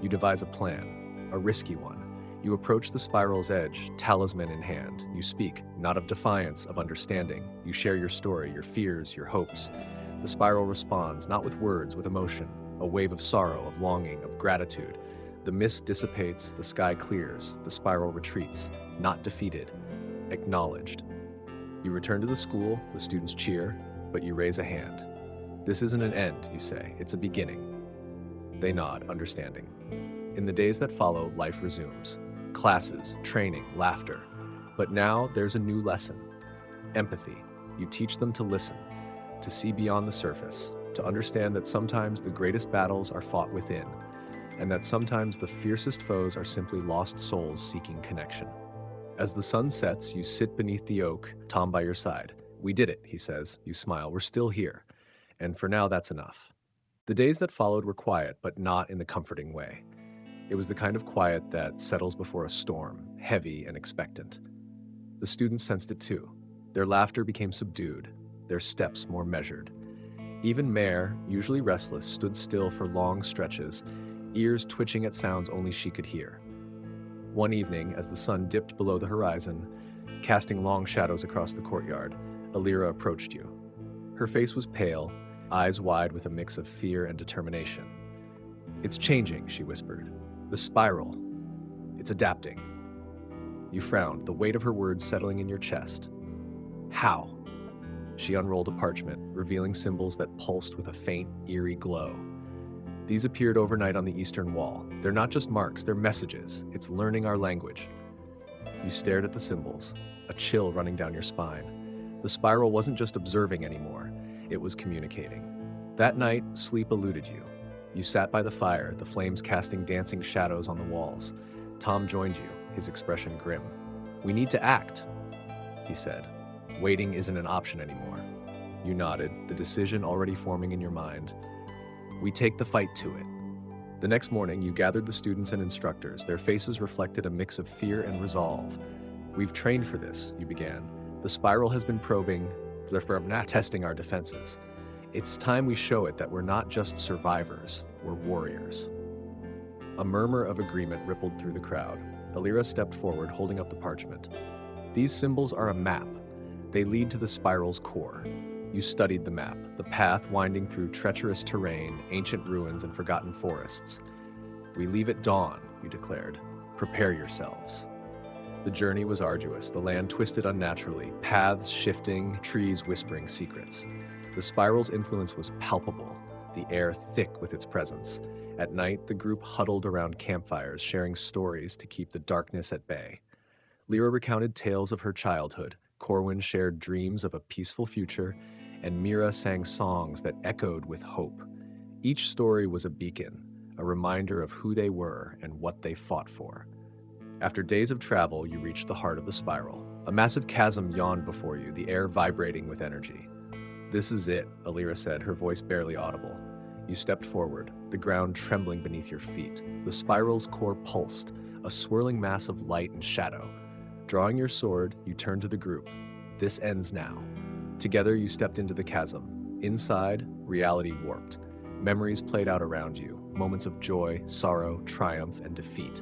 You devise a plan, a risky one. You approach the spiral's edge, talisman in hand. You speak, not of defiance, of understanding. You share your story, your fears, your hopes. The spiral responds, not with words, with emotion, a wave of sorrow, of longing, of gratitude. The mist dissipates, the sky clears, the spiral retreats, not defeated, acknowledged. You return to the school, the students cheer, but you raise a hand. This isn't an end, you say, it's a beginning. They nod, understanding. In the days that follow, life resumes. Classes, training, laughter. But now there's a new lesson. Empathy. You teach them to listen, to see beyond the surface, to understand that sometimes the greatest battles are fought within, and that sometimes the fiercest foes are simply lost souls seeking connection. As the sun sets, you sit beneath the oak, Tom by your side. We did it, he says. You smile. We're still here. And for now, that's enough. The days that followed were quiet, but not in the comforting way. It was the kind of quiet that settles before a storm, heavy and expectant. The students sensed it too. Their laughter became subdued, their steps more measured. Even Mare, usually restless, stood still for long stretches, ears twitching at sounds only she could hear. One evening, as the sun dipped below the horizon, casting long shadows across the courtyard, Alira approached you. Her face was pale, eyes wide with a mix of fear and determination. It's changing, she whispered. The spiral. It's adapting. You frowned, the weight of her words settling in your chest. How? She unrolled a parchment, revealing symbols that pulsed with a faint, eerie glow. These appeared overnight on the eastern wall. They're not just marks, they're messages. It's learning our language. You stared at the symbols, a chill running down your spine. The spiral wasn't just observing anymore, it was communicating. That night, sleep eluded you. You sat by the fire, the flames casting dancing shadows on the walls. Tom joined you, his expression grim. We need to act, he said. Waiting isn't an option anymore. You nodded, the decision already forming in your mind. We take the fight to it. The next morning, you gathered the students and instructors. Their faces reflected a mix of fear and resolve. We've trained for this, you began. The spiral has been probing, testing our defenses. It's time we show it that we're not just survivors, we're warriors. A murmur of agreement rippled through the crowd. Alira stepped forward, holding up the parchment. These symbols are a map. They lead to the spiral's core. You studied the map, the path winding through treacherous terrain, ancient ruins, and forgotten forests. We leave at dawn, you declared. Prepare yourselves. The journey was arduous, the land twisted unnaturally, paths shifting, trees whispering secrets. The spiral's influence was palpable, the air thick with its presence. At night, the group huddled around campfires, sharing stories to keep the darkness at bay. Lyra recounted tales of her childhood, Corwin shared dreams of a peaceful future, and Mira sang songs that echoed with hope. Each story was a beacon, a reminder of who they were and what they fought for. After days of travel, you reached the heart of the spiral. A massive chasm yawned before you, the air vibrating with energy. This is it, Alira said, her voice barely audible. You stepped forward, the ground trembling beneath your feet. The spiral's core pulsed, a swirling mass of light and shadow. Drawing your sword, you turned to the group. This ends now. Together, you stepped into the chasm. Inside, reality warped. Memories played out around you, moments of joy, sorrow, triumph, and defeat.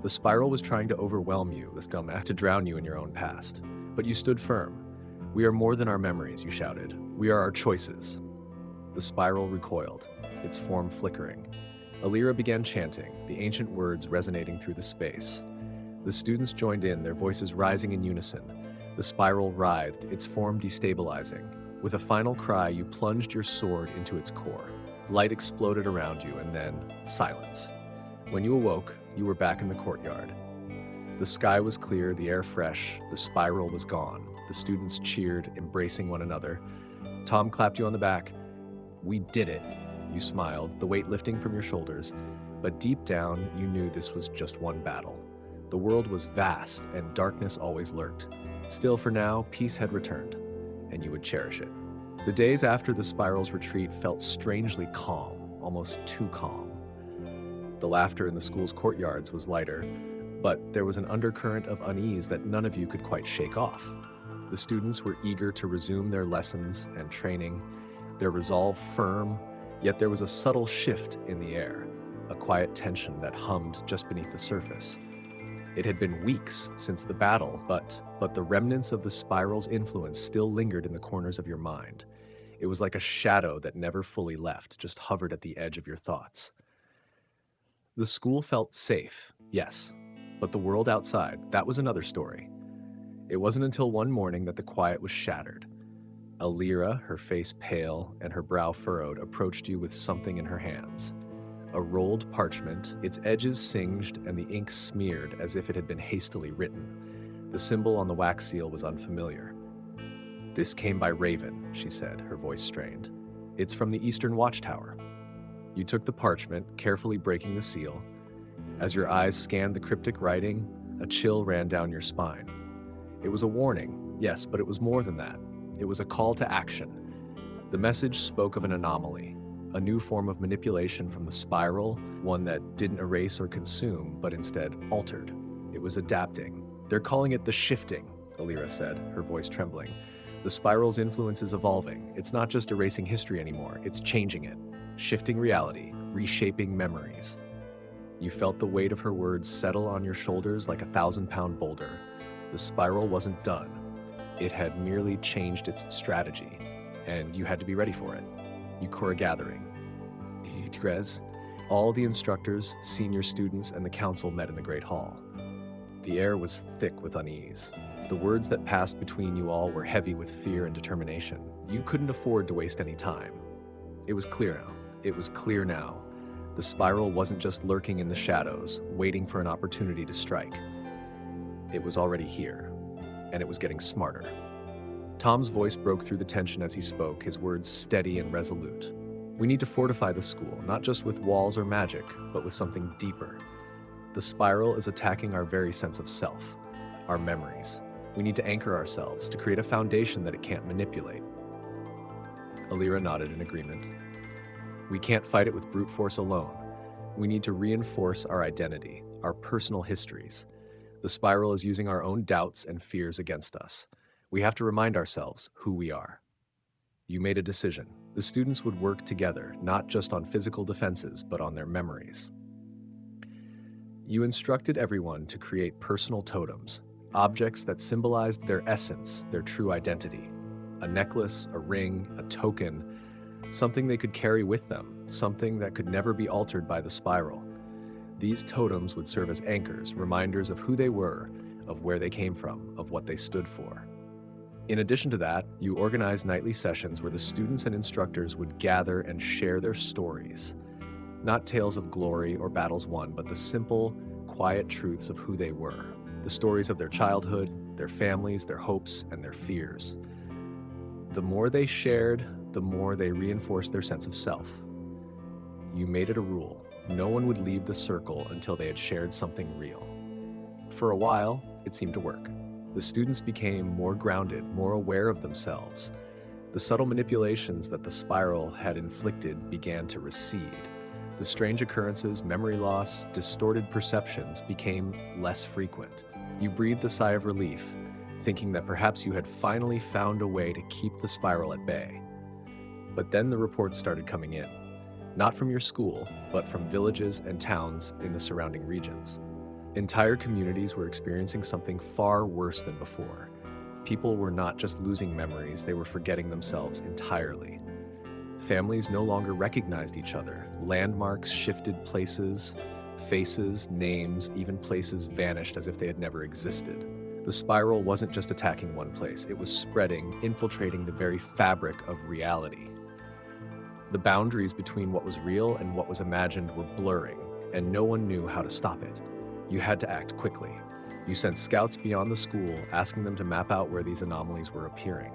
The spiral was trying to overwhelm you, to drown you in your own past. But you stood firm. We are more than our memories, you shouted. We are our choices. The spiral recoiled, its form flickering. Alira began chanting, the ancient words resonating through the space. The students joined in, their voices rising in unison. The spiral writhed, its form destabilizing. With a final cry, you plunged your sword into its core. Light exploded around you, and then silence. When you awoke, you were back in the courtyard. The sky was clear, the air fresh, the spiral was gone. The students cheered, embracing one another. Tom clapped you on the back. We did it. You smiled, the weight lifting from your shoulders. But deep down, you knew this was just one battle. The world was vast, and darkness always lurked. Still, for now, peace had returned, and you would cherish it. The days after the spiral's retreat felt strangely calm, almost too calm. The laughter in the school's courtyards was lighter, but there was an undercurrent of unease that none of you could quite shake off. The students were eager to resume their lessons and training, their resolve firm, Yet there was a subtle shift in the air, a quiet tension that hummed just beneath the surface. It had been weeks since the battle, but the remnants of the spiral's influence still lingered in the corners of your mind. It was like a shadow that never fully left, just hovered at the edge of your thoughts. The school felt safe, yes, but the world outside, that was another story. It wasn't until one morning that the quiet was shattered. Alira, her face pale and her brow furrowed, approached you with something in her hands. A rolled parchment, its edges singed and the ink smeared as if it had been hastily written. The symbol on the wax seal was unfamiliar. "This came by Raven," she said, her voice strained. "It's from the Eastern Watchtower." You took the parchment, carefully breaking the seal. As your eyes scanned the cryptic writing, a chill ran down your spine. It was a warning, yes, but it was more than that. It was a call to action. The message spoke of an anomaly, a new form of manipulation from the spiral, one that didn't erase or consume, but instead altered. It was adapting. "They're calling it the shifting," Alira said, her voice trembling. "The spiral's influence is evolving. It's not just erasing history anymore, it's changing it. Shifting reality, reshaping memories." You felt the weight of her words settle on your shoulders like a 1,000-pound boulder. The spiral wasn't done. It had merely changed its strategy, and you had to be ready for it. Ukora gathering. Grez. All the instructors, senior students, and the council met in the Great Hall. The air was thick with unease. The words that passed between you all were heavy with fear and determination. You couldn't afford to waste any time. It was clear now. It was clear now. The spiral wasn't just lurking in the shadows, waiting for an opportunity to strike. It was already here, and it was getting smarter. Tom's voice broke through the tension as he spoke, his words steady and resolute. "We need to fortify the school, not just with walls or magic, but with something deeper. The spiral is attacking our very sense of self, our memories. We need to anchor ourselves, to create a foundation that it can't manipulate." Alira nodded in agreement. "We can't fight it with brute force alone. We need to reinforce our identity, our personal histories. The spiral is using our own doubts and fears against us. We have to remind ourselves who we are." You made a decision. The students would work together, not just on physical defenses, but on their memories. You instructed everyone to create personal totems, objects that symbolized their essence, their true identity. A necklace, a ring, a token, something they could carry with them, something that could never be altered by the spiral. These totems would serve as anchors, reminders of who they were, of where they came from, of what they stood for. In addition to that, you organized nightly sessions where the students and instructors would gather and share their stories. Not tales of glory or battles won, but the simple, quiet truths of who they were. The stories of their childhood, their families, their hopes, and their fears. The more they shared, the more they reinforced their sense of self. You made it a rule. No one would leave the circle until they had shared something real. For a while, it seemed to work. The students became more grounded, more aware of themselves. The subtle manipulations that the spiral had inflicted began to recede. The strange occurrences, memory loss, distorted perceptions became less frequent. You breathed a sigh of relief, thinking that perhaps you had finally found a way to keep the spiral at bay. But then the reports started coming in. Not from your school, but from villages and towns in the surrounding regions. Entire communities were experiencing something far worse than before. People were not just losing memories, they were forgetting themselves entirely. Families no longer recognized each other. Landmarks shifted places, faces, names, even places vanished as if they had never existed. The spiral wasn't just attacking one place, it was spreading, infiltrating the very fabric of reality. The boundaries between what was real and what was imagined were blurring, and no one knew how to stop it. You had to act quickly. You sent scouts beyond the school, asking them to map out where these anomalies were appearing.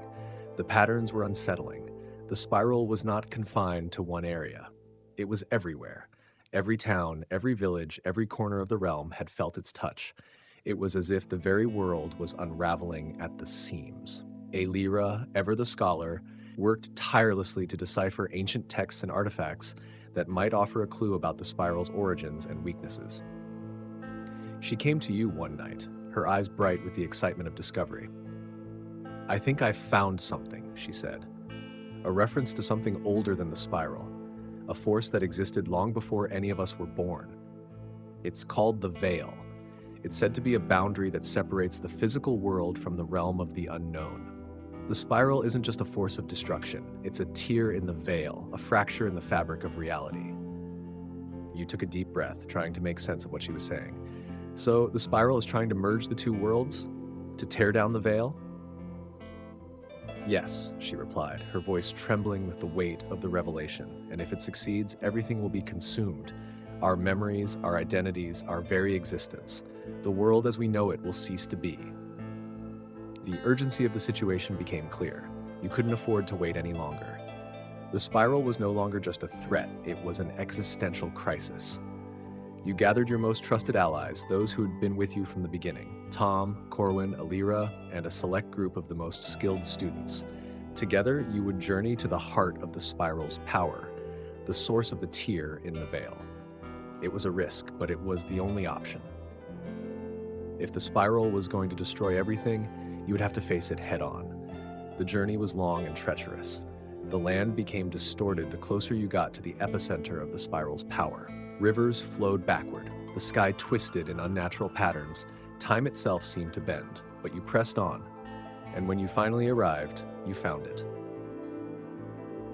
The patterns were unsettling. The spiral was not confined to one area. It was everywhere. Every town, every village, every corner of the realm had felt its touch. It was as if the very world was unraveling at the seams. Alira, ever the scholar, worked tirelessly to decipher ancient texts and artifacts that might offer a clue about the spiral's origins and weaknesses. She came to you one night, her eyes bright with the excitement of discovery. "I think I've found something," she said. A reference to something older than the spiral. a force that existed long before any of us were born. It's called the Veil. It's said to be a boundary that separates the physical world from the realm of the unknown. The spiral isn't just a force of destruction, it's a tear in the veil, a fracture in the fabric of reality. You took a deep breath, trying to make sense of what she was saying. So, the spiral is trying to merge the two worlds? To tear down the veil? Yes, she replied, her voice trembling with the weight of the revelation. And if it succeeds, everything will be consumed. Our memories, our identities, our very existence. The world as we know it will cease to be. The urgency of the situation became clear. You couldn't afford to wait any longer. The spiral was no longer just a threat, it was an existential crisis. You gathered your most trusted allies, those who had been with you from the beginning, Tom, Corwin, Alira, and a select group of the most skilled students. Together, you would journey to the heart of the spiral's power, the source of the tear in the veil. It was a risk, but it was the only option. If the spiral was going to destroy everything, you would have to face it head-on. The journey was long and treacherous. The land became distorted the closer you got to the epicenter of the spiral's power. Rivers flowed backward, the sky twisted in unnatural patterns, time itself seemed to bend, but you pressed on, and when you finally arrived, you found it.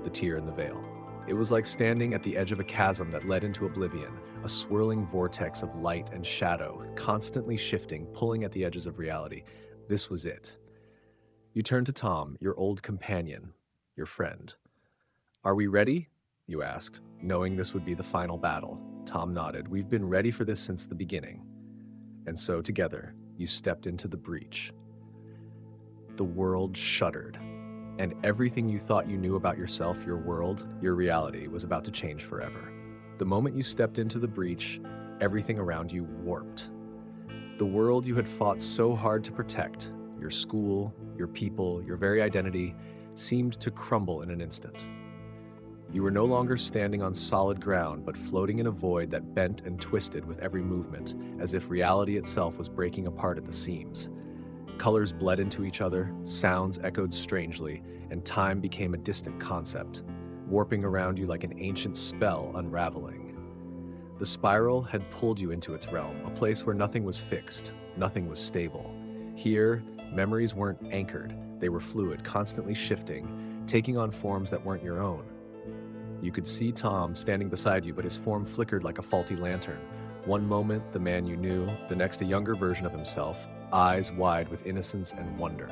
The tear in the veil. It was like standing at the edge of a chasm that led into oblivion, a swirling vortex of light and shadow, constantly shifting, pulling at the edges of reality. This was it. You turned to Tom, your old companion, your friend. "Are we ready?" you asked, knowing this would be the final battle. Tom nodded. "We've been ready for this since the beginning." And so, together, you stepped into the breach. The world shuddered, and everything you thought you knew about yourself, your world, your reality, was about to change forever. The moment you stepped into the breach, everything around you warped. The world you had fought so hard to protect, your school, your people, your very identity, seemed to crumble in an instant. You were no longer standing on solid ground, but floating in a void that bent and twisted with every movement, as if reality itself was breaking apart at the seams. Colors bled into each other, sounds echoed strangely, and time became a distant concept, warping around you like an ancient spell unraveling. The spiral had pulled you into its realm, a place where nothing was fixed, nothing was stable. Here, memories weren't anchored, they were fluid, constantly shifting, taking on forms that weren't your own. You could see Tom standing beside you, but his form flickered like a faulty lantern. One moment, the man you knew, the next, a younger version of himself, eyes wide with innocence and wonder.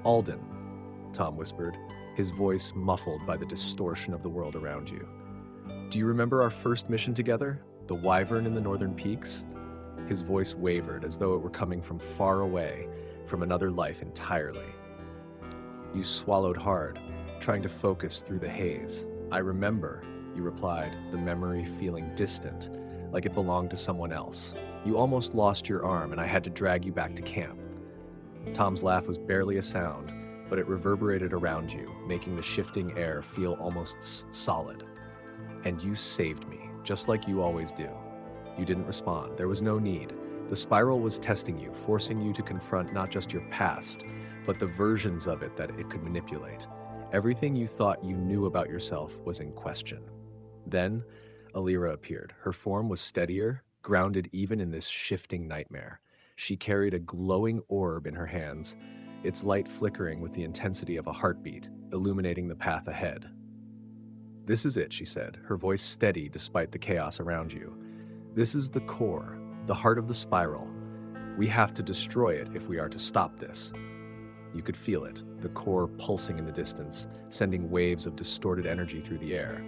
"Alden," Tom whispered, his voice muffled by the distortion of the world around you. "Do you remember our first mission together? The Wyvern in the Northern Peaks?" His voice wavered as though it were coming from far away, from another life entirely. You swallowed hard, trying to focus through the haze. "I remember," you replied, the memory feeling distant, like it belonged to someone else. "You almost lost your arm, and I had to drag you back to camp." Tom's laugh was barely a sound, but it reverberated around you, making the shifting air feel almost solid. "And you saved me, just like you always do." You didn't respond. There was no need. The spiral was testing you, forcing you to confront not just your past, but the versions of it that it could manipulate. Everything you thought you knew about yourself was in question. Then, Alira appeared. Her form was steadier, grounded even in this shifting nightmare. She carried a glowing orb in her hands, its light flickering with the intensity of a heartbeat, illuminating the path ahead. "This is it," she said, her voice steady despite the chaos around you. "This is the core, the heart of the spiral. We have to destroy it if we are to stop this." You could feel it, the core pulsing in the distance, sending waves of distorted energy through the air.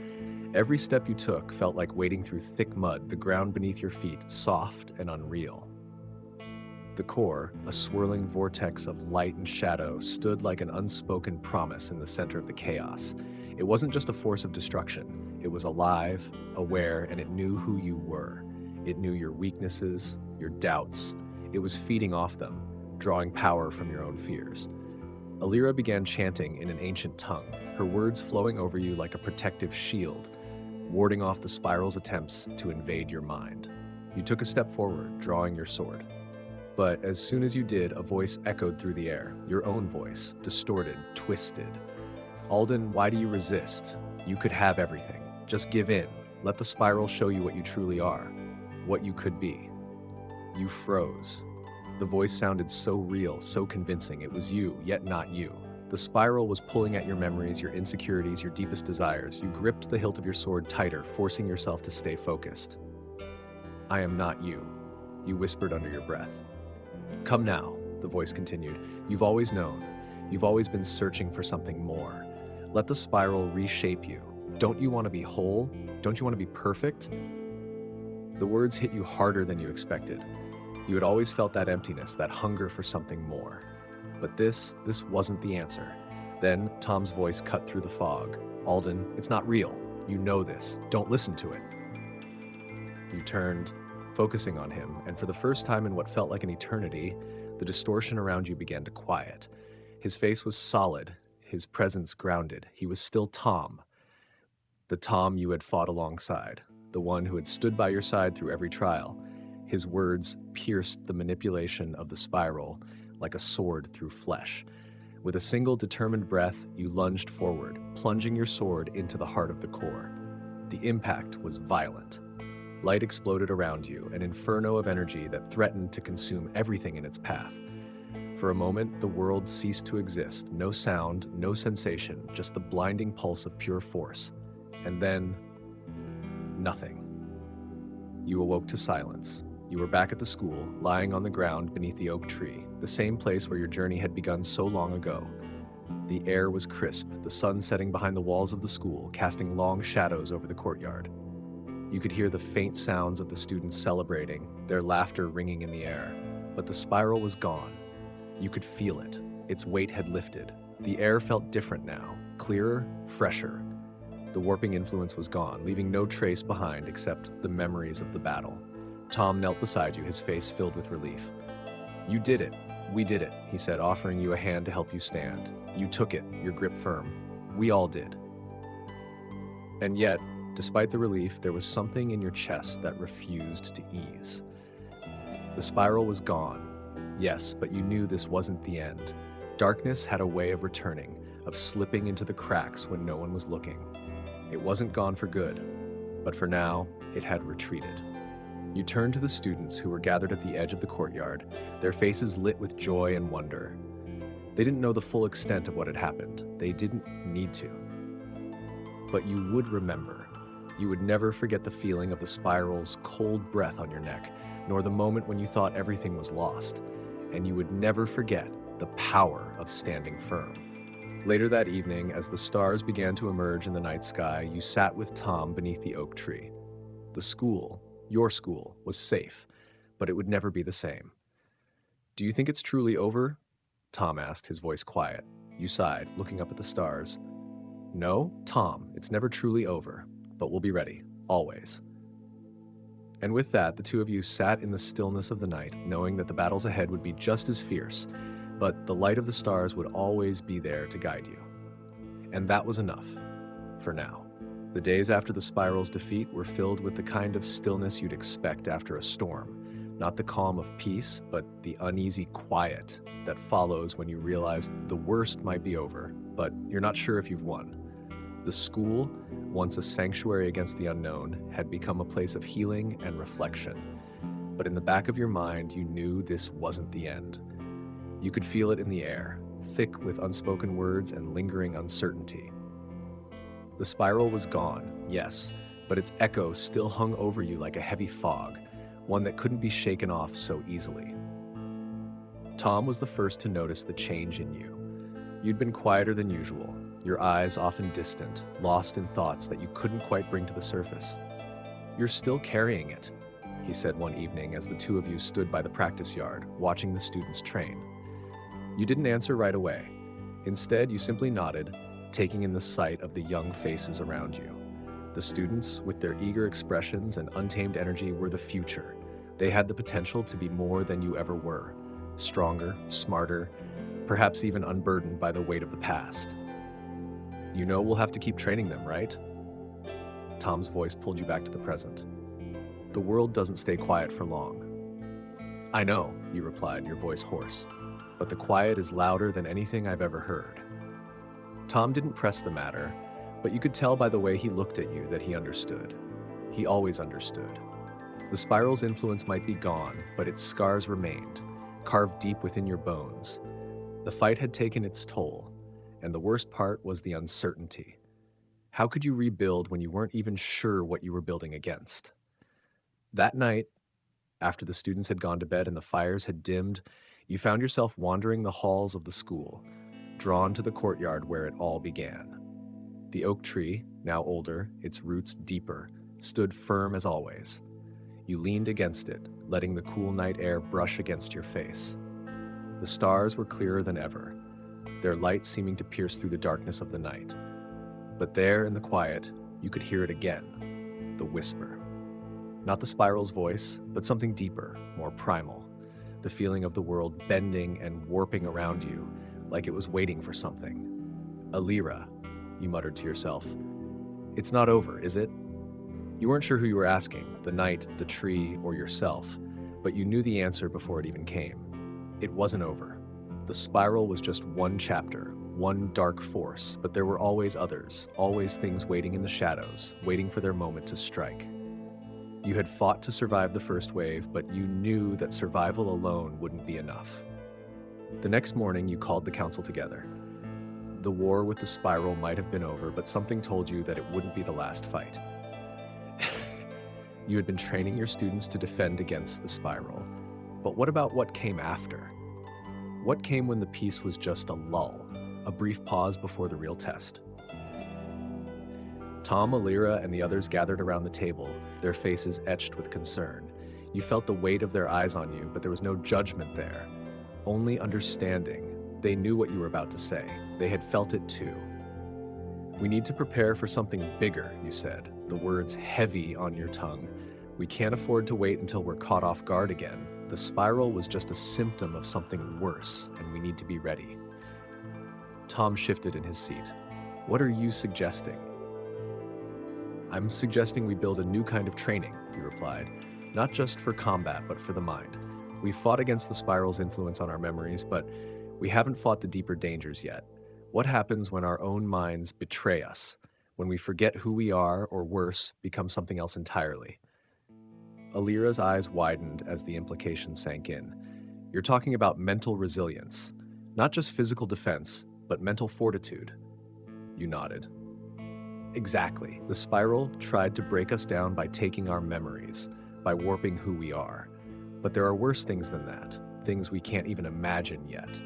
Every step you took felt like wading through thick mud, the ground beneath your feet soft and unreal. The core, a swirling vortex of light and shadow, stood like an unspoken promise in the center of the chaos. It wasn't just a force of destruction. It was alive, aware, and it knew who you were. It knew your weaknesses, your doubts. It was feeding off them, drawing power from your own fears. Alira began chanting in an ancient tongue, her words flowing over you like a protective shield, warding off the spiral's attempts to invade your mind. You took a step forward, drawing your sword. But as soon as you did, a voice echoed through the air, your own voice, distorted, twisted. "Alden, why do you resist? You could have everything. Just give in. Let the spiral show you what you truly are, what you could be. You froze. The voice sounded so real, so convincing. It was you, yet not you. The spiral was pulling at your memories, your insecurities, your deepest desires. You gripped the hilt of your sword tighter, forcing yourself to stay focused. I am not you, you whispered under your breath. Come now, the voice continued. You've always known. You've always been searching for something more. Let the spiral reshape you. Don't you want to be whole? Don't you want to be perfect? The words hit you harder than you expected. You had always felt that emptiness, that hunger for something more. But this wasn't the answer. Then Tom's voice cut through the fog. Alden, it's not real. You know this. Don't listen to it. You turned, focusing on him, and for the first time in what felt like an eternity, the distortion around you began to quiet. His face was solid, his presence grounded. He was still Tom, the Tom you had fought alongside, the one who had stood by your side through every trial. His words pierced the manipulation of the spiral like a sword through flesh. With a single determined breath, you lunged forward, plunging your sword into the heart of the core. The impact was violent. Light exploded around you, an inferno of energy that threatened to consume everything in its path. For a moment, the world ceased to exist. No sound, no sensation, just the blinding pulse of pure force. And then, nothing. You awoke to silence. You were back at the school, lying on the ground beneath the oak tree, the same place where your journey had begun so long ago. The air was crisp, the sun setting behind the walls of the school, casting long shadows over the courtyard. You could hear the faint sounds of the students celebrating, their laughter ringing in the air. But the spiral was gone. You could feel it. Its weight had lifted. The air felt different now, clearer, fresher. The warping influence was gone, leaving no trace behind except the memories of the battle. Tom knelt beside you, his face filled with relief. You did it. We did it, he said, offering you a hand to help you stand. You took it, your grip firm. We all did. And yet, despite the relief, there was something in your chest that refused to ease. The spiral was gone, yes, but you knew this wasn't the end. Darkness had a way of returning, of slipping into the cracks when no one was looking. It wasn't gone for good, but for now, it had retreated. You turned to the students who were gathered at the edge of the courtyard, their faces lit with joy and wonder. They didn't know the full extent of what had happened. They didn't need to. But you would remember. You would never forget the feeling of the spiral's cold breath on your neck, nor the moment when you thought everything was lost. And you would never forget the power of standing firm. Later that evening, as the stars began to emerge in the night sky, you sat with Tom beneath the oak tree. The school, your school, was safe, but it would never be the same. Do you think it's truly over? Tom asked, his voice quiet. You sighed, looking up at the stars. No, Tom, it's never truly over, but we'll be ready, always. And with that, the two of you sat in the stillness of the night, knowing that the battles ahead would be just as fierce, but the light of the stars would always be there to guide you. And that was enough, for now. The days after the spiral's defeat were filled with the kind of stillness you'd expect after a storm. Not the calm of peace, but the uneasy quiet that follows when you realize the worst might be over, but you're not sure if you've won. The school, once a sanctuary against the unknown, had become a place of healing and reflection. But in the back of your mind, you knew this wasn't the end. You could feel it in the air, thick with unspoken words and lingering uncertainty. The spiral was gone, yes, but its echo still hung over you like a heavy fog, one that couldn't be shaken off so easily. Tom was the first to notice the change in you. You'd been quieter than usual, your eyes often distant, lost in thoughts that you couldn't quite bring to the surface. You're still carrying it, he said one evening as the two of you stood by the practice yard, watching the students train. You didn't answer right away. Instead, you simply nodded, taking in the sight of the young faces around you. The students, with their eager expressions and untamed energy, were the future. They had the potential to be more than you ever were, stronger, smarter, perhaps even unburdened by the weight of the past. You know we'll have to keep training them, right? Tom's voice pulled you back to the present. The world doesn't stay quiet for long. I know, you replied, your voice hoarse, but the quiet is louder than anything I've ever heard. Tom didn't press the matter, But you could tell by the way he looked at you that he understood. He always understood. The spiral's influence might be gone, but its scars remained, carved deep within your bones. The fight had taken its toll, and the worst part was the uncertainty. How could you rebuild when you weren't even sure what you were building against? That night, after the students had gone to bed and the fires had dimmed, you found yourself wandering the halls of the school, drawn to the courtyard where it all began. The oak tree, now older, its roots deeper, stood firm as always. You leaned against it, letting the cool night air brush against your face. The stars were clearer than ever, their light seeming to pierce through the darkness of the night. But there in the quiet, you could hear it again, the whisper. Not the spiral's voice, but something deeper, more primal. The feeling of the world bending and warping around you, like it was waiting for something. Alira, you muttered to yourself. It's not over, is it? You weren't sure who you were asking, the night, the tree, or yourself, but you knew the answer before it even came. It wasn't over. The spiral was just one chapter, one dark force, but there were always others, always things waiting in the shadows, waiting for their moment to strike. You had fought to survive the first wave, but you knew that survival alone wouldn't be enough. The next morning, you called the council together. The war with the spiral might have been over, but something told you that it wouldn't be the last fight. You had been training your students to defend against the spiral. But what about what came after? What came when the peace was just a lull, a brief pause before the real test? Tom, Alira, and the others gathered around the table, their faces etched with concern. You felt the weight of their eyes on you, but there was no judgment there, only understanding. They knew what you were about to say. They had felt it too. We need to prepare for something bigger, you said, the words heavy on your tongue. We can't afford to wait until we're caught off guard again. The spiral was just a symptom of something worse, and we need to be ready. Tom shifted in his seat. What are you suggesting? I'm suggesting we build a new kind of training, he replied. Not just for combat, but for the mind. We've fought against the spiral's influence on our memories, but we haven't fought the deeper dangers yet. What happens when our own minds betray us? When we forget who we are, or worse, become something else entirely? Alira's eyes widened as the implication sank in. You're talking about mental resilience. Not just physical defense, but mental fortitude. You nodded. Exactly. The spiral tried to break us down by taking our memories, by warping who we are. But there are worse things than that, things we can't even imagine yet.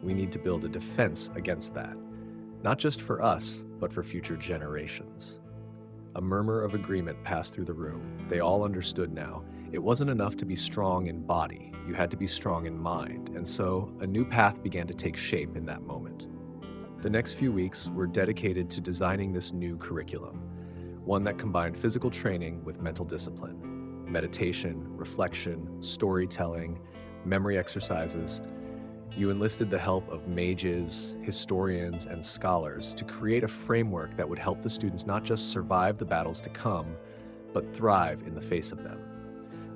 We need to build a defense against that, not just for us, but for future generations. A murmur of agreement passed through the room. They all understood now. It wasn't enough to be strong in body. You had to be strong in mind, and so a new path began to take shape in that moment. The next few weeks were dedicated to designing this new curriculum, one that combined physical training with mental discipline, meditation, reflection, storytelling, memory exercises. You enlisted the help of mages, historians, and scholars to create a framework that would help the students not just survive the battles to come, but thrive in the face of them.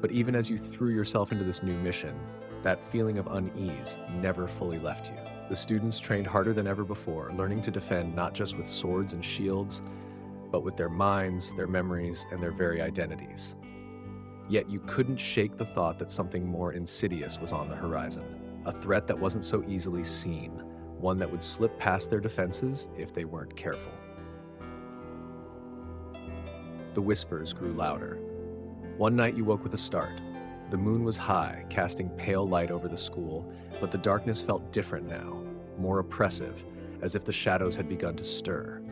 But even as you threw yourself into this new mission, that feeling of unease never fully left you. The students trained harder than ever before, learning to defend not just with swords and shields, but with their minds, their memories, and their very identities. Yet you couldn't shake the thought that something more insidious was on the horizon. A threat that wasn't so easily seen, one that would slip past their defenses if they weren't careful. The whispers grew louder. One night you woke with a start. The moon was high, casting pale light over the school, but the darkness felt different now, more oppressive, as if the shadows had begun to stir.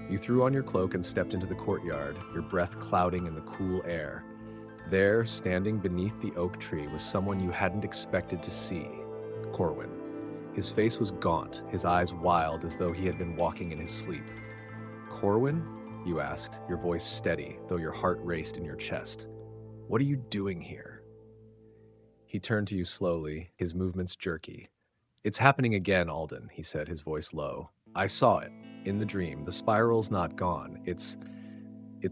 You threw on your cloak and stepped into the courtyard, your breath clouding in the cool air. There, standing beneath the oak tree, was someone you hadn't expected to see. Corwin. His face was gaunt, his eyes wild as though he had been walking in his sleep. Corwin? You asked, your voice steady, though your heart raced in your chest. What are you doing here? He turned to you slowly, his movements jerky. It's happening again, Alden, he said, his voice low. I saw it, in the dream. The spiral's not gone. It's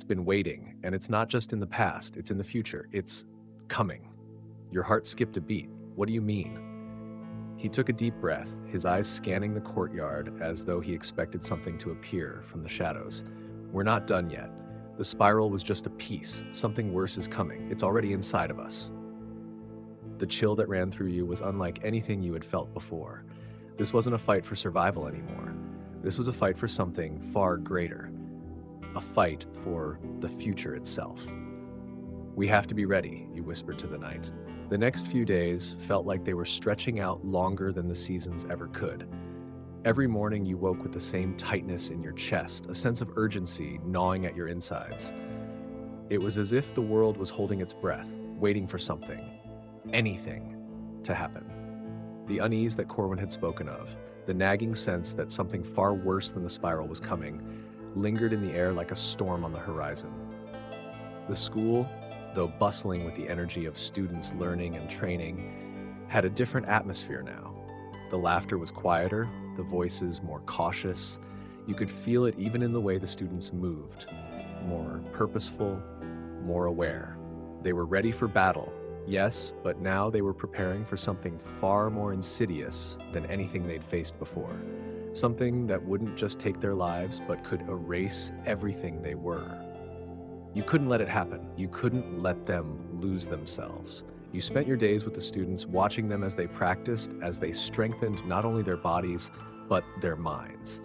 been waiting, and it's not just in the past, it's in the future. It's coming. Your heart skipped a beat. What do you mean? He took a deep breath, his eyes scanning the courtyard as though he expected something to appear from the shadows. We're not done yet. The spiral was just a piece. Something worse is coming. It's already inside of us. The chill that ran through you was unlike anything you had felt before. This wasn't a fight for survival anymore. This was a fight for something far greater. A fight for the future itself. We have to be ready, you whispered to the night. The next few days felt like they were stretching out longer than the seasons ever could. Every morning you woke with the same tightness in your chest, a sense of urgency gnawing at your insides. It was as if the world was holding its breath, waiting for something, anything, to happen. The unease that Corwin had spoken of, the nagging sense that something far worse than the spiral was coming, lingered in the air like a storm on the horizon. The school, though bustling with the energy of students learning and training, had a different atmosphere now. The laughter was quieter, the voices more cautious. You could feel it even in the way the students moved, more purposeful, more aware. They were ready for battle, yes, but now they were preparing for something far more insidious than anything they'd faced before. Something that wouldn't just take their lives, but could erase everything they were. You couldn't let it happen. You couldn't let them lose themselves. You spent your days with the students, watching them as they practiced, as they strengthened not only their bodies, but their minds.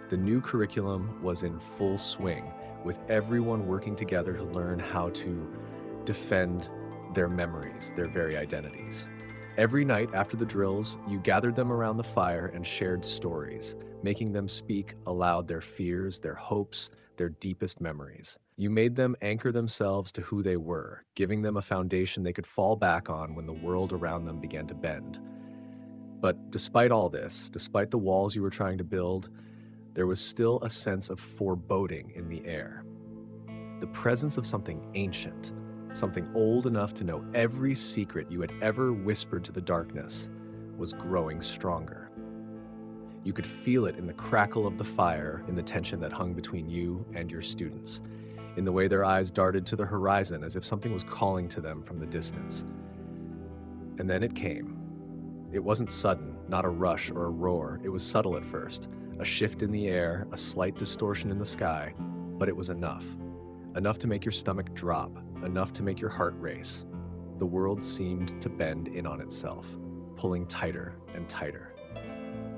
The new curriculum was in full swing, with everyone working together to learn how to defend their memories, their very identities. Every night after the drills, you gathered them around the fire and shared stories, making them speak aloud their fears, their hopes, their deepest memories. You made them anchor themselves to who they were, giving them a foundation they could fall back on when the world around them began to bend. But despite all this, despite the walls you were trying to build, there was still a sense of foreboding in the air. The presence of something ancient, something old enough to know every secret you had ever whispered to the darkness, was growing stronger. You could feel it in the crackle of the fire, in the tension that hung between you and your students, in the way their eyes darted to the horizon as if something was calling to them from the distance. And then it came. It wasn't sudden, not a rush or a roar. It was subtle at first, a shift in the air, a slight distortion in the sky, but it was enough. Enough to make your stomach drop, enough to make your heart race. The world seemed to bend in on itself, pulling tighter and tighter.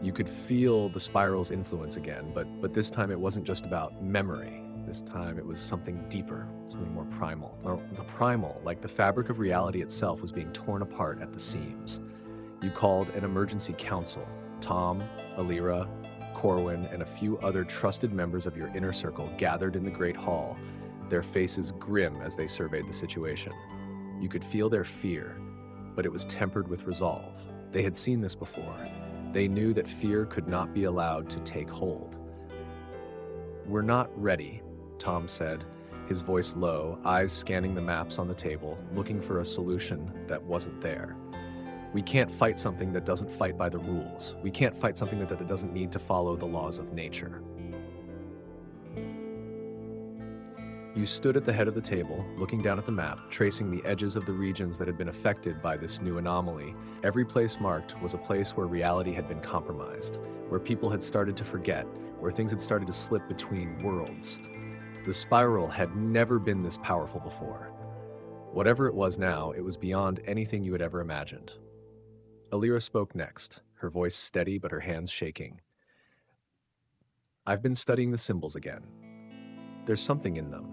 You could feel the spiral's influence again, but this time it wasn't just about memory. This time it was something deeper, something more primal. The primal, like the fabric of reality itself, was being torn apart at the seams. You called an emergency council. Tom, Alira, Corwin, and a few other trusted members of your inner circle gathered in the Great Hall, their faces grim as they surveyed the situation. You could feel their fear, but it was tempered with resolve. They had seen this before. They knew that fear could not be allowed to take hold. "We're not ready," Tom said, his voice low, eyes scanning the maps on the table, looking for a solution that wasn't there. "We can't fight something that doesn't fight by the rules. We can't fight something that doesn't need to follow the laws of nature." You stood at the head of the table, looking down at the map, tracing the edges of the regions that had been affected by this new anomaly. Every place marked was a place where reality had been compromised, where people had started to forget, where things had started to slip between worlds. The spiral had never been this powerful before. Whatever it was now, it was beyond anything you had ever imagined. Alira spoke next, her voice steady but her hands shaking. "I've been studying the symbols again. There's something in them.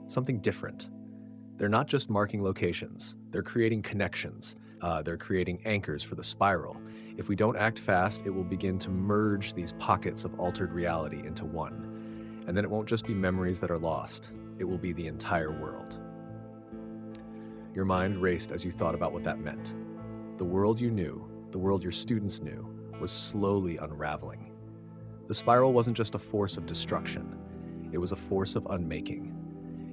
Something different. They're not just marking locations. They're creating connections. They're creating anchors for the spiral. If we don't act fast, it will begin to merge these pockets of altered reality into one. And then it won't just be memories that are lost. It will be the entire world." Your mind raced as you thought about what that meant. The world you knew, the world your students knew, was slowly unraveling. The spiral wasn't just a force of destruction. It was a force of unmaking.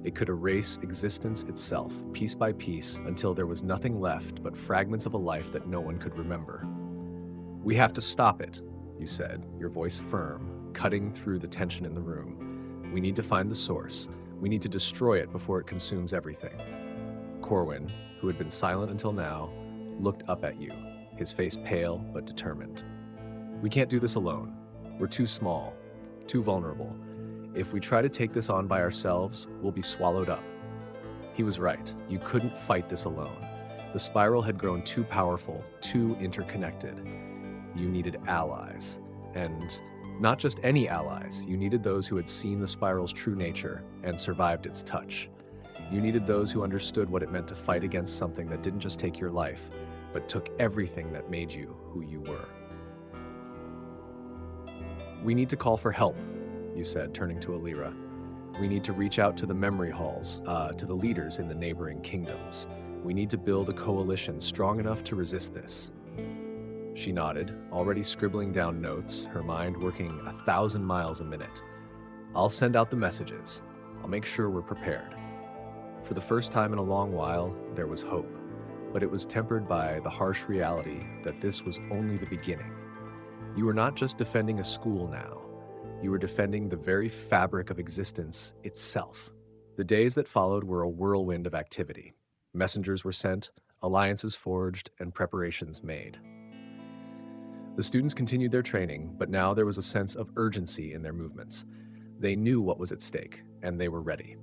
It could erase existence itself, piece by piece, until there was nothing left but fragments of a life that no one could remember. "We have to stop it," you said, your voice firm, cutting through the tension in the room. "We need to find the source. We need to destroy it before it consumes everything." Corwin, who had been silent until now, looked up at you. his face pale but determined. "We can't do this alone. We're too small, too vulnerable. If we try to take this on by ourselves, we'll be swallowed up." He was right. You couldn't fight this alone. The spiral had grown too powerful, too interconnected. You needed allies. And not just any allies. You needed those who had seen the spiral's true nature and survived its touch. You needed those who understood what it meant to fight against something that didn't just take your life, but took everything that made you who you were. "We need to call for help," you said, turning to Alira. "We need to reach out to the memory halls, to the leaders in the neighboring kingdoms. We need to build a coalition strong enough to resist this." She nodded, already scribbling down notes, her mind working 1,000 miles a minute. "I'll send out the messages. I'll make sure we're prepared." For the first time in a long while, there was hope, but it was tempered by the harsh reality that this was only the beginning. You were not just defending a school now. You were defending the very fabric of existence itself. The days that followed were a whirlwind of activity. Messengers were sent, alliances forged, and preparations made. The students continued their training, but now there was a sense of urgency in their movements. They knew what was at stake, and they were ready.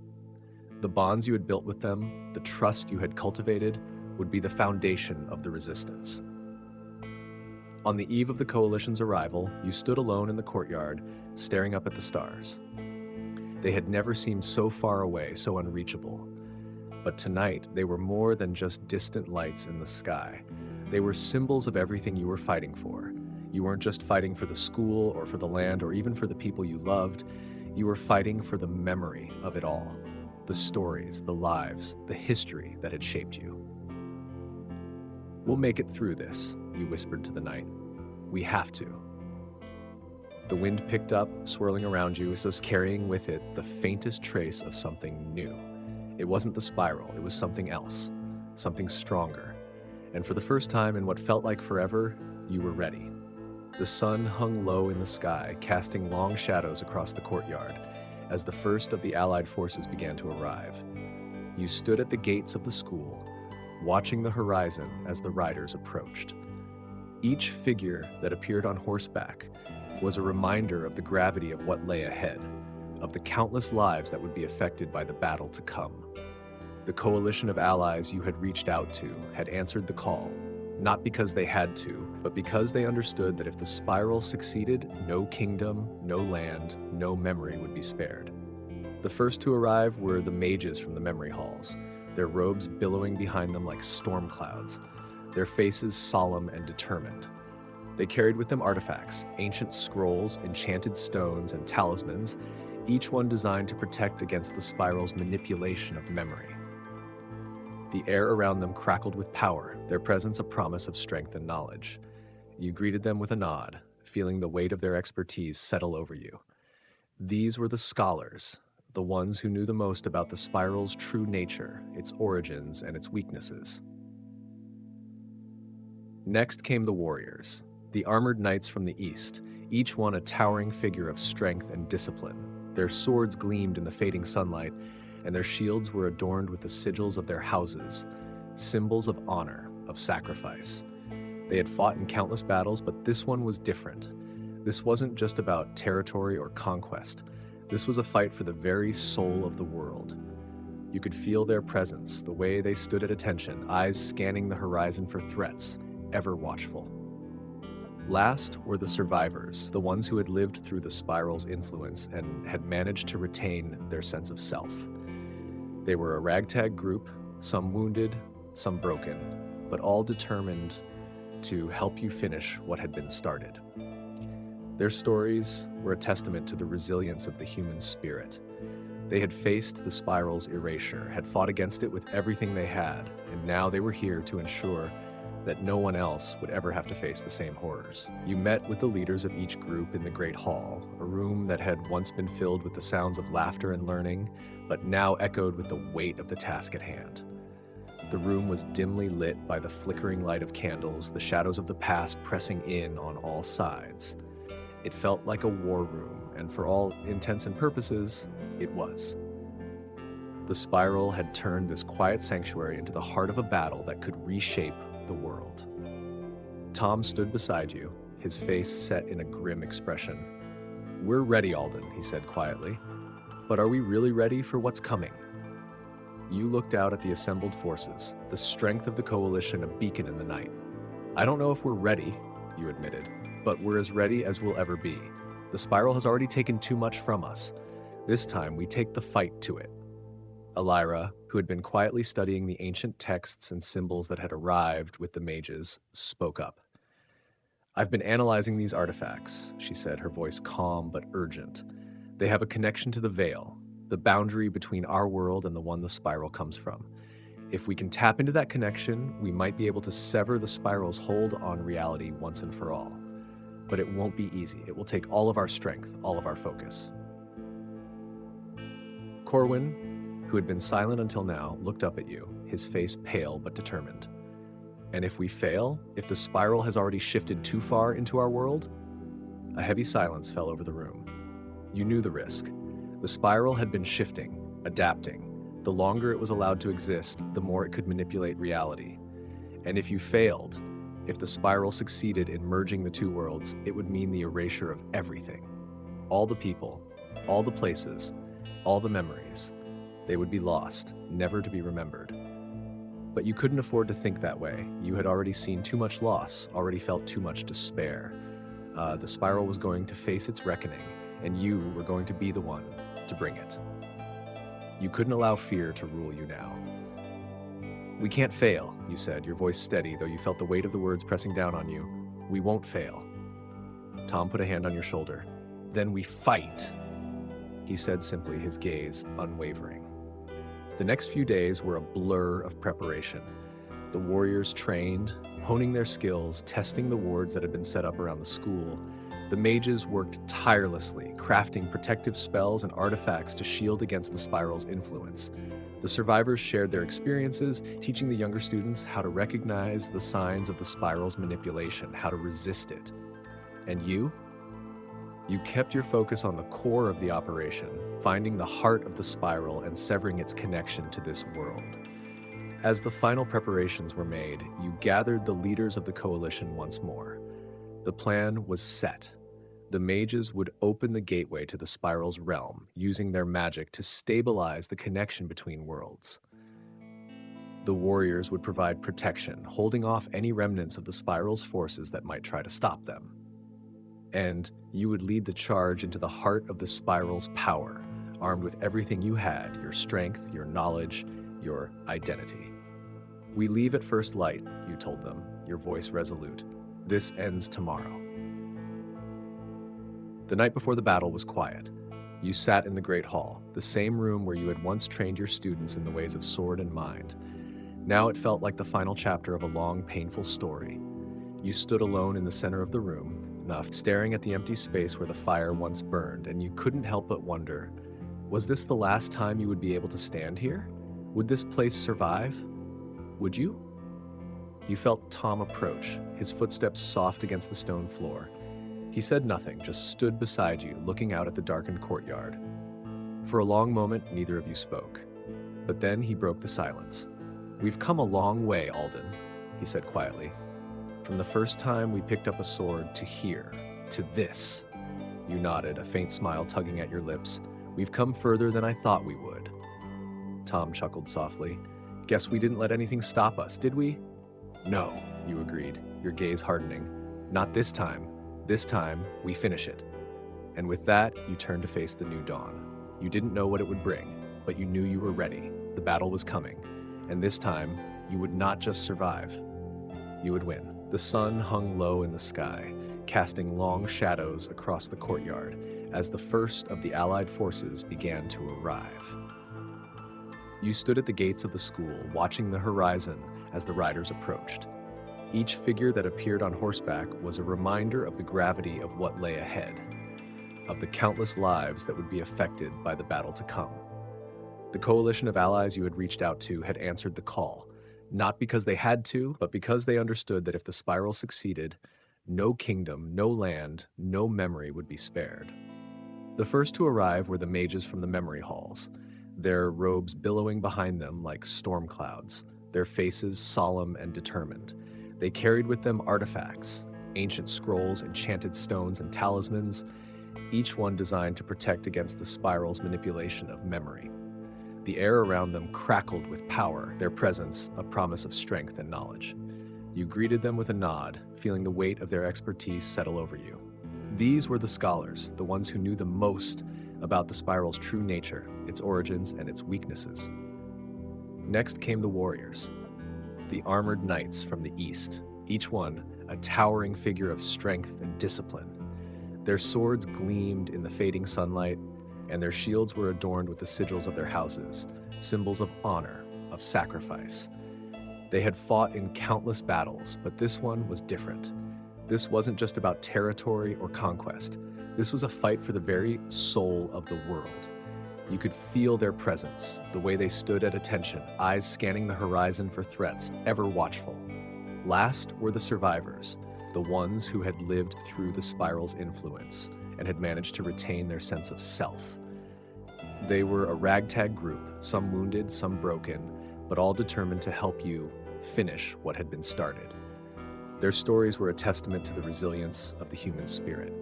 The bonds you had built with them, the trust you had cultivated, would be the foundation of the resistance. On the eve of the coalition's arrival, you stood alone in the courtyard, staring up at the stars. They had never seemed so far away, so unreachable. But tonight, they were more than just distant lights in the sky. They were symbols of everything you were fighting for. You weren't just fighting for the school or for the land or even for the people you loved. You were fighting for the memory of it all. The stories, the lives, the history that had shaped you. "We'll make it through this," you whispered to the night. "We have to." The wind picked up, swirling around you, as if carrying with it the faintest trace of something new. It wasn't the spiral, it was something else, something stronger. And for the first time in what felt like forever, you were ready. The sun hung low in the sky, casting long shadows across the courtyard, as the first of the Allied forces began to arrive. You stood at the gates of the school, watching the horizon as the riders approached. Each figure that appeared on horseback was a reminder of the gravity of what lay ahead, of the countless lives that would be affected by the battle to come. The coalition of allies you had reached out to had answered the call, not because they had to, but because they understood that if the spiral succeeded, no kingdom, no land, no memory would be spared. The first to arrive were the mages from the memory halls, their robes billowing behind them like storm clouds, their faces solemn and determined. They carried with them artifacts, ancient scrolls, enchanted stones, and talismans, each one designed to protect against the spiral's manipulation of memory. The air around them crackled with power, their presence a promise of strength and knowledge. You greeted them with a nod, feeling the weight of their expertise settle over you. These were the scholars, the ones who knew the most about the spiral's true nature, its origins, and its weaknesses. Next came the warriors, the armored knights from the east, each one a towering figure of strength and discipline. Their swords gleamed in the fading sunlight, and their shields were adorned with the sigils of their houses, symbols of honor, of sacrifice. They had fought in countless battles, but this one was different. This wasn't just about territory or conquest. This was a fight for the very soul of the world. You could feel their presence, the way they stood at attention, eyes scanning the horizon for threats, ever watchful. Last were the survivors, the ones who had lived through the spiral's influence and had managed to retain their sense of self. They were a ragtag group, some wounded, some broken, but all determined to help you finish what had been started. Their stories were a testament to the resilience of the human spirit. They had faced the spiral's erasure, had fought against it with everything they had, and now they were here to ensure that no one else would ever have to face the same horrors. You met with the leaders of each group in the Great Hall, a room that had once been filled with the sounds of laughter and learning, but now echoed with the weight of the task at hand. The room was dimly lit by the flickering light of candles, the shadows of the past pressing in on all sides. It felt like a war room, and for all intents and purposes, it was. The spiral had turned this quiet sanctuary into the heart of a battle that could reshape the world. Tom stood beside you, his face set in a grim expression. "We're ready, Alden," he said quietly. "But are we really ready for what's coming?" You looked out at the assembled forces, the strength of the coalition a beacon in the night. "I don't know if we're ready," you admitted, "but we're as ready as we'll ever be. The spiral has already taken too much from us. This time we take the fight to it." Elira, who had been quietly studying the ancient texts and symbols that had arrived with the mages, spoke up. "I've been analyzing these artifacts," she said, her voice calm but urgent. "They have a connection to the veil, the boundary between our world and the one the spiral comes from. If we can tap into that connection, we might be able to sever the spiral's hold on reality once and for all. But it won't be easy. It will take all of our strength, all of our focus." Corwin, who had been silent until now, looked up at you, his face pale but determined. "And if we fail, if the spiral has already shifted too far into our world?" A heavy silence fell over the room. You knew the risk. The spiral had been shifting, adapting. The longer it was allowed to exist, the more it could manipulate reality. And if you failed, if the spiral succeeded in merging the two worlds, it would mean the erasure of everything. All the people, all the places, all the memories. They would be lost, never to be remembered. But you couldn't afford to think that way. You had already seen too much loss, already felt too much despair. The spiral was going to face its reckoning, and you were going to be the one to bring it. You couldn't allow fear to rule you now. "We can't fail," you said, your voice steady, though you felt the weight of the words pressing down on you. "We won't fail." Tom put a hand on your shoulder. "Then we fight," he said simply, his gaze unwavering. The next few days were a blur of preparation. The warriors trained, honing their skills, testing the wards that had been set up around the school. The mages worked tirelessly, crafting protective spells and artifacts to shield against the spiral's influence. The survivors shared their experiences, teaching the younger students how to recognize the signs of the spiral's manipulation, how to resist it. And you? You kept your focus on the core of the operation, finding the heart of the spiral and severing its connection to this world. As the final preparations were made, you gathered the leaders of the coalition once more. The plan was set. The mages would open the gateway to the spiral's realm, using their magic to stabilize the connection between worlds. The warriors would provide protection, holding off any remnants of the spiral's forces that might try to stop them. And you would lead the charge into the heart of the spiral's power, armed with everything you had, your strength, your knowledge, your identity. "We leave at first light," you told them, your voice resolute. "This ends tomorrow." The night before the battle was quiet. You sat in the Great Hall, the same room where you had once trained your students in the ways of sword and mind. Now it felt like the final chapter of a long, painful story. You stood alone in the center of the room, staring at the empty space where the fire once burned, and you couldn't help but wonder, was this the last time you would be able to stand here? Would this place survive? Would you? You felt Tom approach, his footsteps soft against the stone floor. He said nothing, just stood beside you, looking out at the darkened courtyard. For a long moment, neither of you spoke. But then he broke the silence. "We've come a long way, Alden," he said quietly. "From the first time we picked up a sword to here, to this." You nodded, a faint smile tugging at your lips. "We've come further than I thought we would." Tom chuckled softly. "Guess we didn't let anything stop us, did we?" "No," you agreed, your gaze hardening. "Not this time. This time, we finish it." And with that, you turned to face the new dawn. You didn't know what it would bring, but you knew you were ready. The battle was coming. And this time, you would not just survive. You would win. The sun hung low in the sky, casting long shadows across the courtyard as the first of the Allied forces began to arrive. You stood at the gates of the school, watching the horizon as the riders approached. Each figure that appeared on horseback was a reminder of the gravity of what lay ahead, of the countless lives that would be affected by the battle to come. The coalition of allies you had reached out to had answered the call, not because they had to, but because they understood that if the spiral succeeded, no kingdom, no land, no memory would be spared. The first to arrive were the mages from the memory halls, their robes billowing behind them like storm clouds, their faces solemn and determined. They carried with them artifacts, ancient scrolls, enchanted stones, and talismans, each one designed to protect against the spiral's manipulation of memory. The air around them crackled with power, their presence a promise of strength and knowledge. You greeted them with a nod, feeling the weight of their expertise settle over you. These were the scholars, the ones who knew the most about the spiral's true nature, its origins, and its weaknesses. Next came the warriors, the armored knights from the east, each one a towering figure of strength and discipline. Their swords gleamed in the fading sunlight, and their shields were adorned with the sigils of their houses, symbols of honor, of sacrifice. They had fought in countless battles, but this one was different. This wasn't just about territory or conquest. This was a fight for the very soul of the world. You could feel their presence, the way they stood at attention, eyes scanning the horizon for threats, ever watchful. Last were the survivors, the ones who had lived through the spiral's influence and had managed to retain their sense of self. They were a ragtag group, some wounded, some broken, but all determined to help you finish what had been started. Their stories were a testament to the resilience of the human spirit.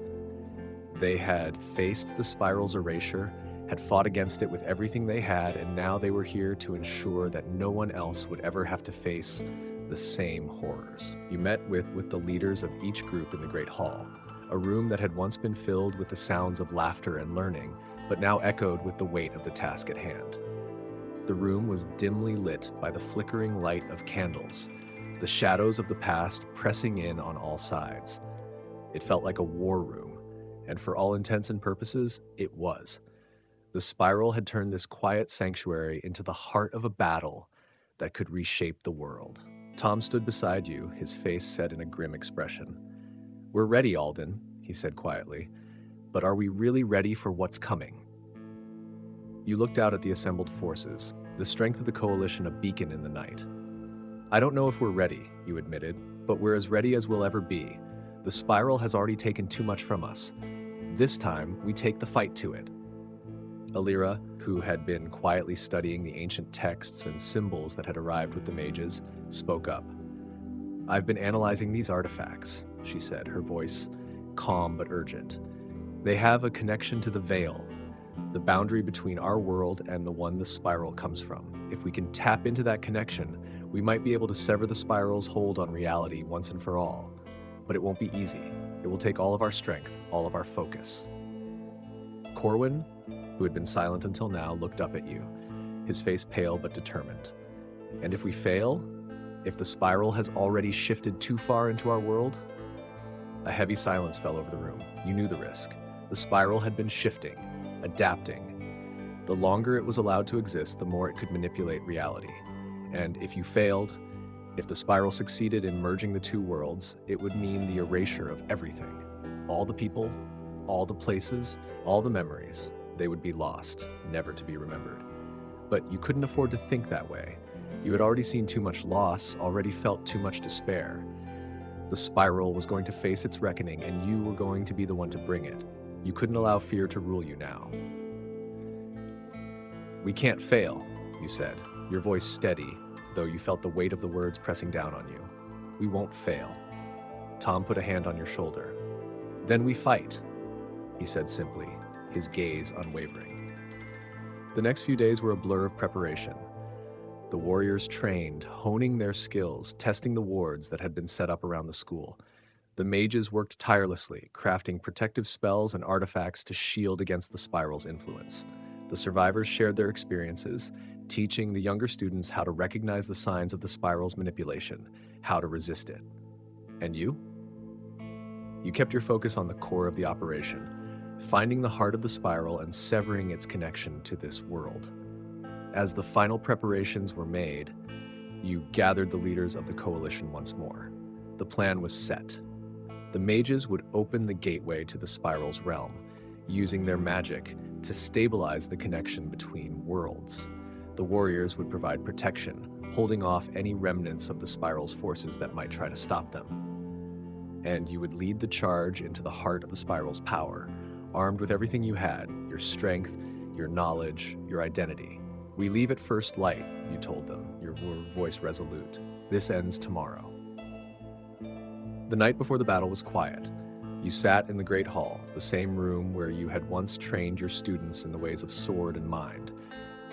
They had faced the spiral's erasure, had fought against it with everything they had, and now they were here to ensure that no one else would ever have to face the same horrors. You met with the leaders of each group in the Great Hall, a room that had once been filled with the sounds of laughter and learning, but now echoed with the weight of the task at hand. The room was dimly lit by the flickering light of candles, the shadows of the past pressing in on all sides. It felt like a war room, and for all intents and purposes, it was. The spiral had turned this quiet sanctuary into the heart of a battle that could reshape the world. Tom stood beside you, his face set in a grim expression. "We're ready, Alden," he said quietly, "but are we really ready for what's coming?" You looked out at the assembled forces, the strength of the coalition a beacon in the night. "I don't know if we're ready," you admitted, "but we're as ready as we'll ever be. The spiral has already taken too much from us. This time, we take the fight to it." Alira, who had been quietly studying the ancient texts and symbols that had arrived with the mages, spoke up. "I've been analyzing these artifacts," she said, her voice calm but urgent. "They have a connection to the veil, the boundary between our world and the one the spiral comes from. If we can tap into that connection, we might be able to sever the spiral's hold on reality once and for all. But it won't be easy. It will take all of our strength, all of our focus." Corwin, who had been silent until now, looked up at you, his face pale but determined. "And if we fail? If the spiral has already shifted too far into our world?" A heavy silence fell over the room. You knew the risk. The spiral had been shifting, adapting. The longer it was allowed to exist, the more it could manipulate reality. And if you failed, if the spiral succeeded in merging the two worlds, it would mean the erasure of everything. All the people, all the places, all the memories. They would be lost, never to be remembered. But you couldn't afford to think that way. You had already seen too much loss, already felt too much despair. The spiral was going to face its reckoning, and you were going to be the one to bring it. You couldn't allow fear to rule you now. "We can't fail," you said, your voice steady, though you felt the weight of the words pressing down on you. "We won't fail." Tom put a hand on your shoulder. "Then we fight," he said simply, his gaze unwavering. The next few days were a blur of preparation. The warriors trained, honing their skills, testing the wards that had been set up around the school. The mages worked tirelessly, crafting protective spells and artifacts to shield against the spiral's influence. The survivors shared their experiences, teaching the younger students how to recognize the signs of the spiral's manipulation, how to resist it. And you? You kept your focus on the core of the operation, finding the heart of the spiral and severing its connection to this world. As the final preparations were made, you gathered the leaders of the coalition once more. The plan was set. The mages would open the gateway to the spiral's realm, using their magic to stabilize the connection between worlds. The warriors would provide protection, holding off any remnants of the spiral's forces that might try to stop them. And you would lead the charge into the heart of the spiral's power, armed with everything you had, your strength, your knowledge, your identity. "We leave at first light," you told them, your voice resolute. "This ends tomorrow." The night before the battle was quiet. You sat in the Great Hall, the same room where you had once trained your students in the ways of sword and mind.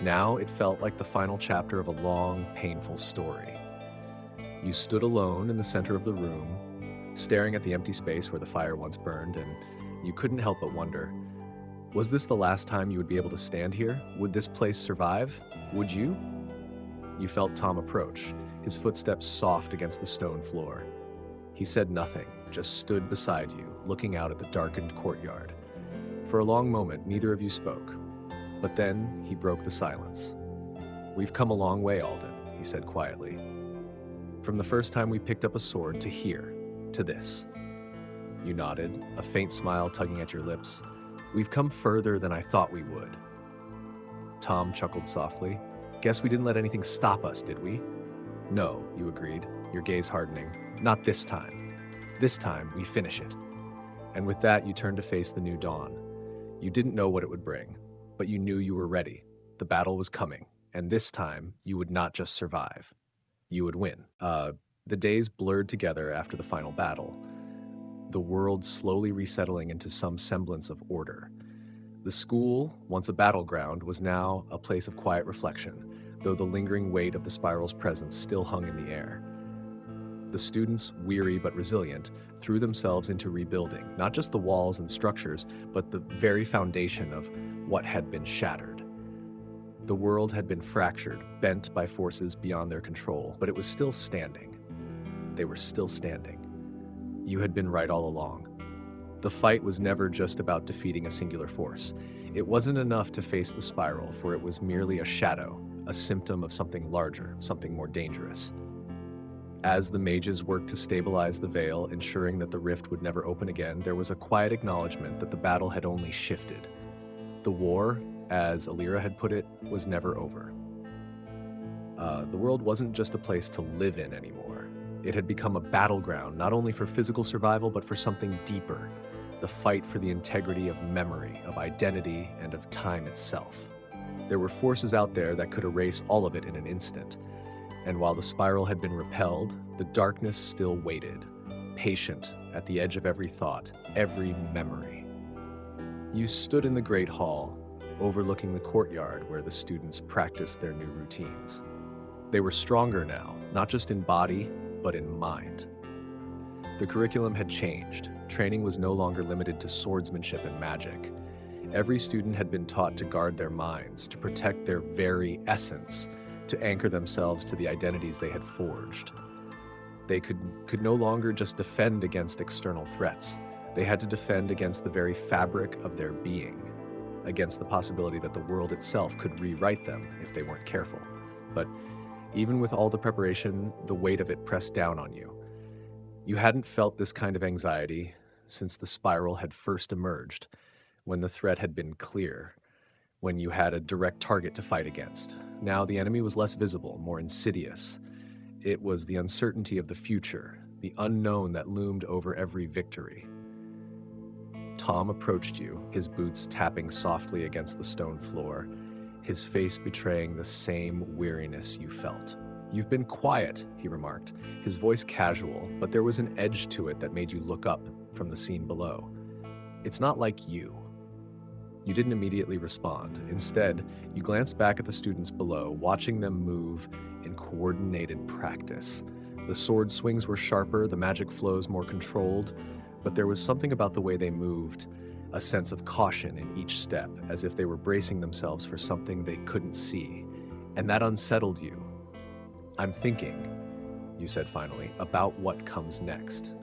Now it felt like the final chapter of a long, painful story. You stood alone in the center of the room, staring at the empty space where the fire once burned, and you couldn't help but wonder, was this the last time you would be able to stand here? Would this place survive? Would you? You felt Tom approach, his footsteps soft against the stone floor. He said nothing, just stood beside you, looking out at the darkened courtyard. For a long moment, neither of you spoke. But then he broke the silence. "We've come a long way, Alden," he said quietly. "From the first time we picked up a sword to here, to this." You nodded, a faint smile tugging at your lips. "We've come further than I thought we would." Tom chuckled softly. "Guess we didn't let anything stop us, did we?" "No," you agreed, your gaze hardening. "Not this time. This time, we finish it." And with that, you turned to face the new dawn. You didn't know what it would bring, but you knew you were ready. The battle was coming, and this time, you would not just survive. You would win. The days blurred together after the final battle, the world slowly resettling into some semblance of order. The school, once a battleground, was now a place of quiet reflection, though the lingering weight of the spiral's presence still hung in the air. The students, weary but resilient, threw themselves into rebuilding, not just the walls and structures, but the very foundation of what had been shattered. The world had been fractured, bent by forces beyond their control, but it was still standing. They were still standing. You had been right all along. The fight was never just about defeating a singular force. It wasn't enough to face the spiral, for it was merely a shadow, a symptom of something larger, something more dangerous. As the mages worked to stabilize the veil, ensuring that the rift would never open again, there was a quiet acknowledgement that the battle had only shifted. The war, as Alira had put it, was never over. The world wasn't just a place to live in anymore. It had become a battleground, not only for physical survival, but for something deeper, the fight for the integrity of memory, of identity, and of time itself. There were forces out there that could erase all of it in an instant. And while the spiral had been repelled, the darkness still waited, patient at the edge of every thought, every memory. You stood in the Great Hall, overlooking the courtyard where the students practiced their new routines. They were stronger now, not just in body, but in mind. The curriculum had changed. Training was no longer limited to swordsmanship and magic. Every student had been taught to guard their minds, to protect their very essence, to anchor themselves to the identities they had forged. They could no longer just defend against external threats. They had to defend against the very fabric of their being, against the possibility that the world itself could rewrite them if they weren't careful. But even with all the preparation, the weight of it pressed down on you. You hadn't felt this kind of anxiety since the spiral had first emerged, when the threat had been clear, when you had a direct target to fight against. Now the enemy was less visible, more insidious. It was the uncertainty of the future, the unknown that loomed over every victory. Tom approached you, his boots tapping softly against the stone floor, his face betraying the same weariness you felt. "You've been quiet," he remarked, his voice casual, but there was an edge to it that made you look up from the scene below. "It's not like you." You didn't immediately respond. Instead, you glanced back at the students below, watching them move in coordinated practice. The sword swings were sharper, the magic flows more controlled, but there was something about the way they moved, a sense of caution in each step, as if they were bracing themselves for something they couldn't see. And that unsettled you. "I'm thinking," you said finally, "about what comes next."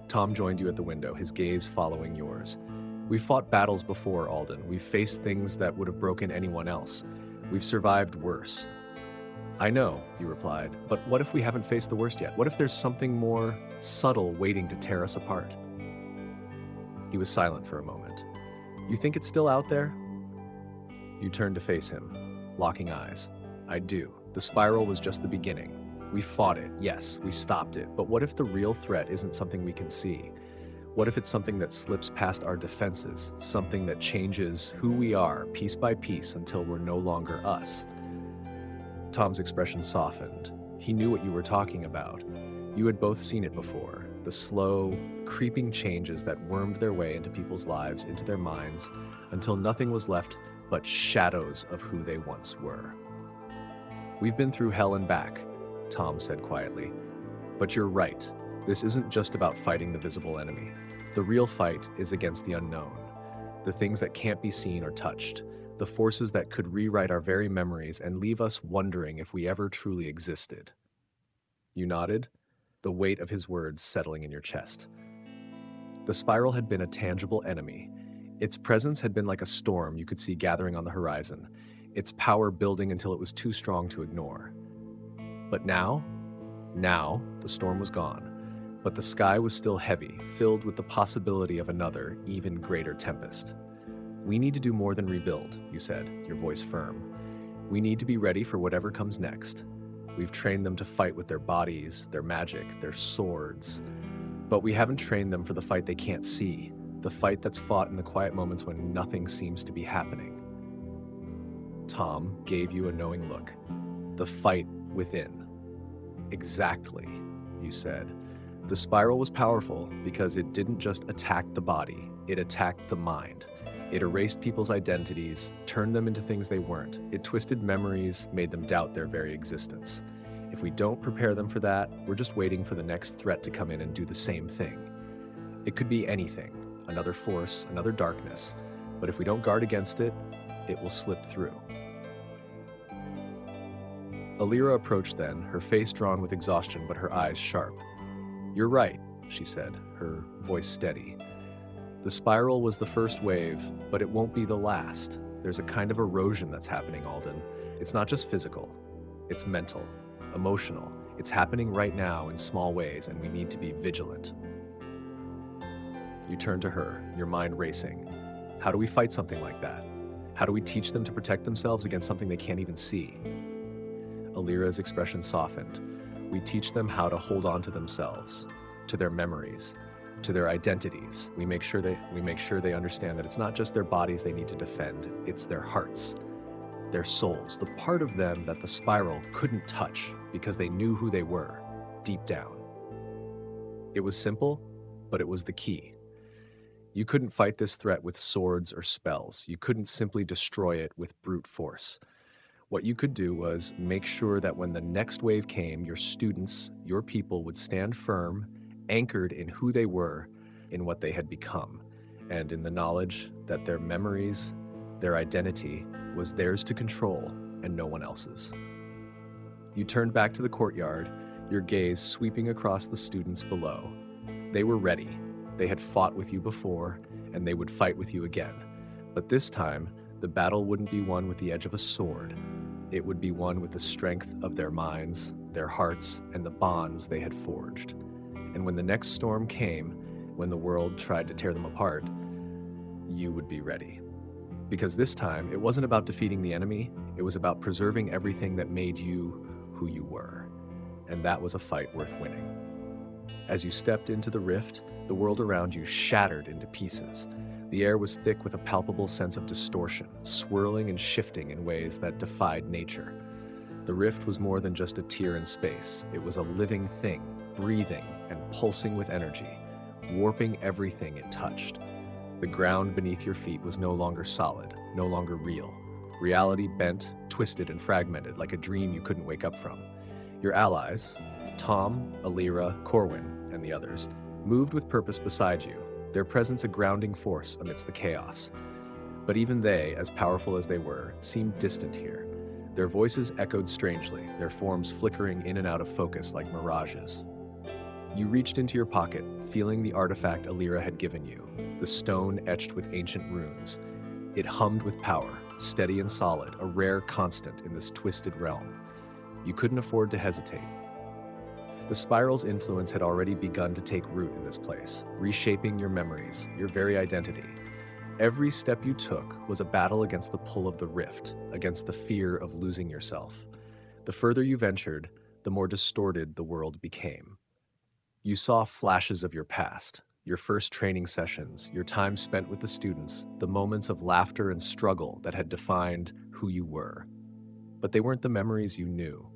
Tom joined you at the window, his gaze following yours. "We've fought battles before, Alden. We've faced things that would have broken anyone else. We've survived worse." "I know," you replied, "but what if we haven't faced the worst yet? What if there's something more subtle waiting to tear us apart?" He was silent for a moment. "You think it's still out there?" You turned to face him, locking eyes. "I do. The spiral was just the beginning. We fought it, yes, we stopped it, but what if the real threat isn't something we can see? What if it's something that slips past our defenses, something that changes who we are piece by piece until we're no longer us?" Tom's expression softened. He knew what you were talking about. You had both seen it before. the slow, creeping changes that wormed their way into people's lives, into their minds, until nothing was left but shadows of who they once were. "We've been through hell and back," Tom said quietly. "But you're right. This isn't just about fighting the visible enemy. The real fight is against the unknown, the things that can't be seen or touched, the forces that could rewrite our very memories and leave us wondering if we ever truly existed." You nodded, the weight of his words settling in your chest. The spiral had been a tangible enemy. Its presence had been like a storm you could see gathering on the horizon, its power building until it was too strong to ignore. But now, the storm was gone. But the sky was still heavy, filled with the possibility of another, even greater tempest. "We need to do more than rebuild," you said, your voice firm. "We need to be ready for whatever comes next. We've trained them to fight with their bodies, their magic, their swords. But we haven't trained them for the fight they can't see, the fight that's fought in the quiet moments when nothing seems to be happening." Tom gave you a knowing look. "The fight within." "Exactly," you said. "The spiral was powerful because it didn't just attack the body, it attacked the mind. It erased people's identities, turned them into things they weren't. It twisted memories, made them doubt their very existence. If we don't prepare them for that, we're just waiting for the next threat to come in and do the same thing. It could be anything, another force, another darkness, but if we don't guard against it, it will slip through." Alira approached then, her face drawn with exhaustion but her eyes sharp. "You're right," she said, her voice steady. "The spiral was the first wave, but it won't be the last. There's a kind of erosion that's happening, Alden. It's not just physical. It's mental, emotional. It's happening right now in small ways, and we need to be vigilant." You turned to her, your mind racing. How do we fight something like that? How do we teach them to protect themselves against something they can't even see? Alira's expression softened. "We teach them how to hold on to themselves, to their memories, to their identities. We make sure they understand that it's not just their bodies they need to defend, it's their hearts, their souls, the part of them that the spiral couldn't touch because they knew who they were, deep down." It was simple, but it was the key. You couldn't fight this threat with swords or spells. You couldn't simply destroy it with brute force. What you could do was make sure that when the next wave came, your students, your people would stand firm, anchored in who they were, in what they had become, and in the knowledge that their memories, their identity, was theirs to control and no one else's. You turned back to the courtyard, your gaze sweeping across the students below. They were ready. They had fought with you before, and they would fight with you again. But this time, the battle wouldn't be won with the edge of a sword. It would be won with the strength of their minds, their hearts, and the bonds they had forged. And when the next storm came, when the world tried to tear them apart, you would be ready. Because this time, it wasn't about defeating the enemy, it was about preserving everything that made you who you were. And that was a fight worth winning. As you stepped into the rift, the world around you shattered into pieces. The air was thick with a palpable sense of distortion, swirling and shifting in ways that defied nature. The rift was more than just a tear in space. It was a living thing, breathing and pulsing with energy, warping everything it touched. The ground beneath your feet was no longer solid, no longer real. Reality bent, twisted, and fragmented like a dream you couldn't wake up from. Your allies, Tom, Alira, Corwin, and the others, moved with purpose beside you, their presence a grounding force amidst the chaos. But even they, as powerful as they were, seemed distant here. Their voices echoed strangely, their forms flickering in and out of focus like mirages. You reached into your pocket, feeling the artifact Alira had given you, the stone etched with ancient runes. It hummed with power, steady and solid, a rare constant in this twisted realm. You couldn't afford to hesitate. The spiral's influence had already begun to take root in this place, reshaping your memories, your very identity. Every step you took was a battle against the pull of the rift, against the fear of losing yourself. The further you ventured, the more distorted the world became. You saw flashes of your past, your first training sessions, your time spent with the students, the moments of laughter and struggle that had defined who you were. But they weren't the memories you knew.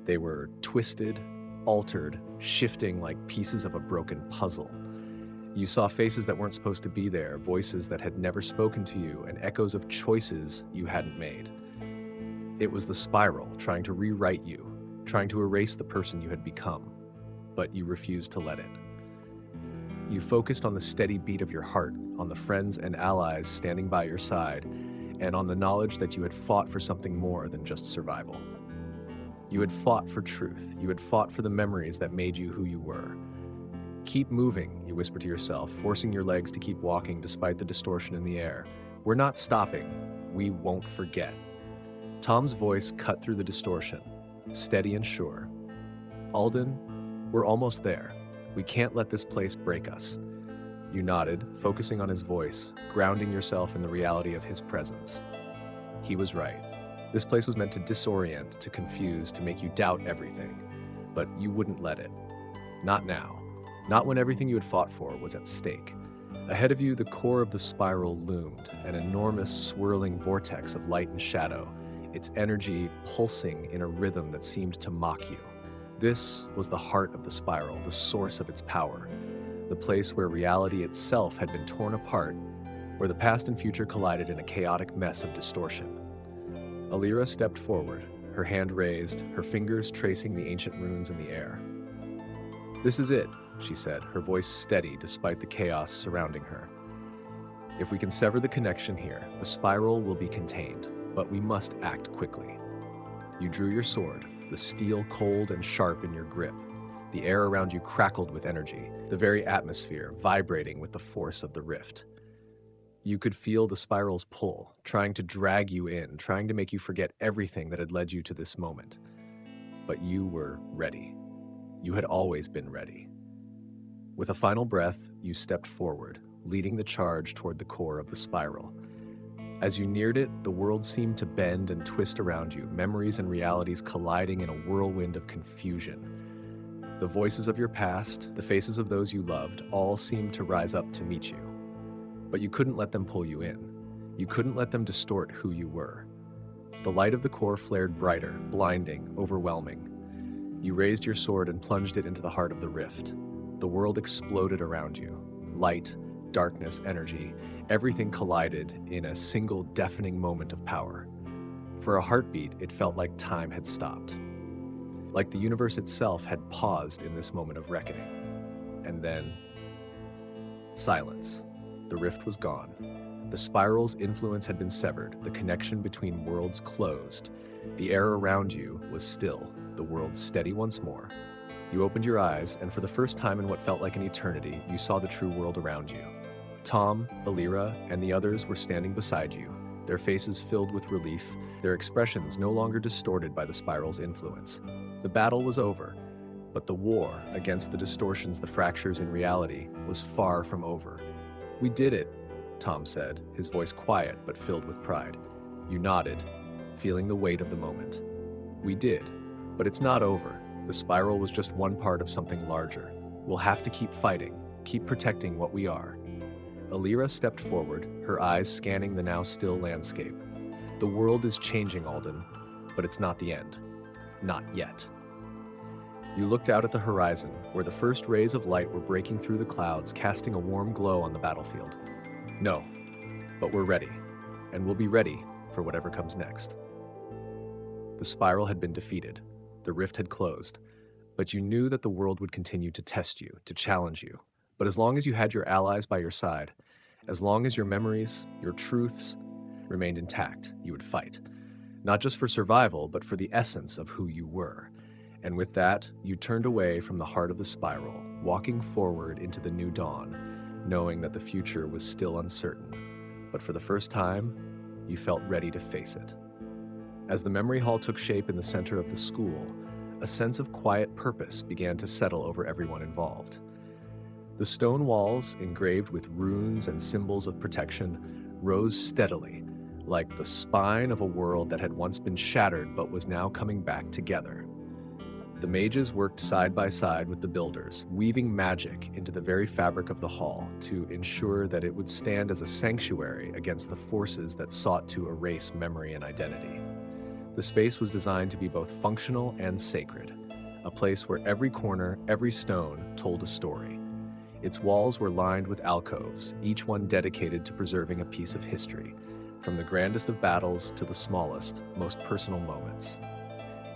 They were twisted, altered, shifting like pieces of a broken puzzle. You saw faces that weren't supposed to be there, voices that had never spoken to you, and echoes of choices you hadn't made. It was the spiral, trying to rewrite you, trying to erase the person you had become, but you refused to let it. You focused on the steady beat of your heart, on the friends and allies standing by your side, and on the knowledge that you had fought for something more than just survival. You had fought for truth. You had fought for the memories that made you who you were. Keep moving, you whisper to yourself, forcing your legs to keep walking despite the distortion in the air. We're not stopping. We won't forget. Tom's voice cut through the distortion, steady and sure. Alden, we're almost there. We can't let this place break us. You nodded, focusing on his voice, grounding yourself in the reality of his presence. He was right. This place was meant to disorient, to confuse, to make you doubt everything. But you wouldn't let it. Not now. Not when everything you had fought for was at stake. Ahead of you, the core of the spiral loomed, an enormous swirling vortex of light and shadow, its energy pulsing in a rhythm that seemed to mock you. This was the heart of the spiral, the source of its power, the place where reality itself had been torn apart, where the past and future collided in a chaotic mess of distortion. Alira stepped forward, her hand raised, her fingers tracing the ancient runes in the air. "This is it," she said, her voice steady despite the chaos surrounding her. "If we can sever the connection here, the spiral will be contained, but we must act quickly." You drew your sword, the steel cold and sharp in your grip. The air around you crackled with energy, the very atmosphere vibrating with the force of the rift. You could feel the spiral's pull, trying to drag you in, trying to make you forget everything that had led you to this moment. But you were ready. You had always been ready. With a final breath, you stepped forward, leading the charge toward the core of the spiral. As you neared it, the world seemed to bend and twist around you, memories and realities colliding in a whirlwind of confusion. The voices of your past, the faces of those you loved, all seemed to rise up to meet you. But you couldn't let them pull you in. You couldn't let them distort who you were. The light of the core flared brighter, blinding, overwhelming. You raised your sword and plunged it into the heart of the rift. The world exploded around you. Light, darkness, energy, everything collided in a single deafening moment of power. For a heartbeat, it felt like time had stopped. Like the universe itself had paused in this moment of reckoning. And then, silence. The rift was gone. The spiral's influence had been severed, the connection between worlds closed. The air around you was still, the world steady once more. You opened your eyes, and for the first time in what felt like an eternity, you saw the true world around you. Tom, Alira, and the others were standing beside you, their faces filled with relief, their expressions no longer distorted by the spiral's influence. The battle was over, but the war against the distortions, the fractures in reality, was far from over. "We did it," Tom said, his voice quiet but filled with pride. You nodded, feeling the weight of the moment. "We did, but it's not over. The spiral was just one part of something larger. We'll have to keep fighting, keep protecting what we are." Alira stepped forward, her eyes scanning the now still landscape. "The world is changing, Alden, but it's not the end. Not yet." You looked out at the horizon, where the first rays of light were breaking through the clouds, casting a warm glow on the battlefield. "No, but we're ready, and we'll be ready for whatever comes next." The spiral had been defeated. The rift had closed, but you knew that the world would continue to test you, to challenge you. But as long as you had your allies by your side, as long as your memories, your truths remained intact, you would fight. Not just for survival, but for the essence of who you were. And with that, you turned away from the heart of the spiral, walking forward into the new dawn, knowing that the future was still uncertain. But for the first time, you felt ready to face it. As the memory hall took shape in the center of the school, a sense of quiet purpose began to settle over everyone involved. The stone walls, engraved with runes and symbols of protection, rose steadily, like the spine of a world that had once been shattered but was now coming back together. The mages worked side by side with the builders, weaving magic into the very fabric of the hall to ensure that it would stand as a sanctuary against the forces that sought to erase memory and identity. The space was designed to be both functional and sacred, a place where every corner, every stone told a story. Its walls were lined with alcoves, each one dedicated to preserving a piece of history, from the grandest of battles to the smallest, most personal moments.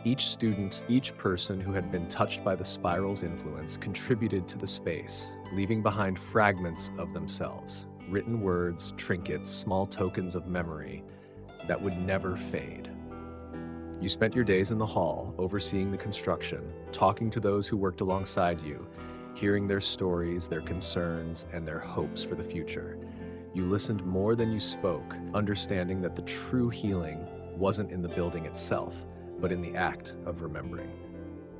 Each student, each person who had been touched by the spiral's influence contributed to the space, leaving behind fragments of themselves, written words, trinkets, small tokens of memory that would never fade. You spent your days in the hall, overseeing the construction, talking to those who worked alongside you, hearing their stories, their concerns, and their hopes for the future. You listened more than you spoke, understanding that the true healing wasn't in the building itself, but in the act of remembering.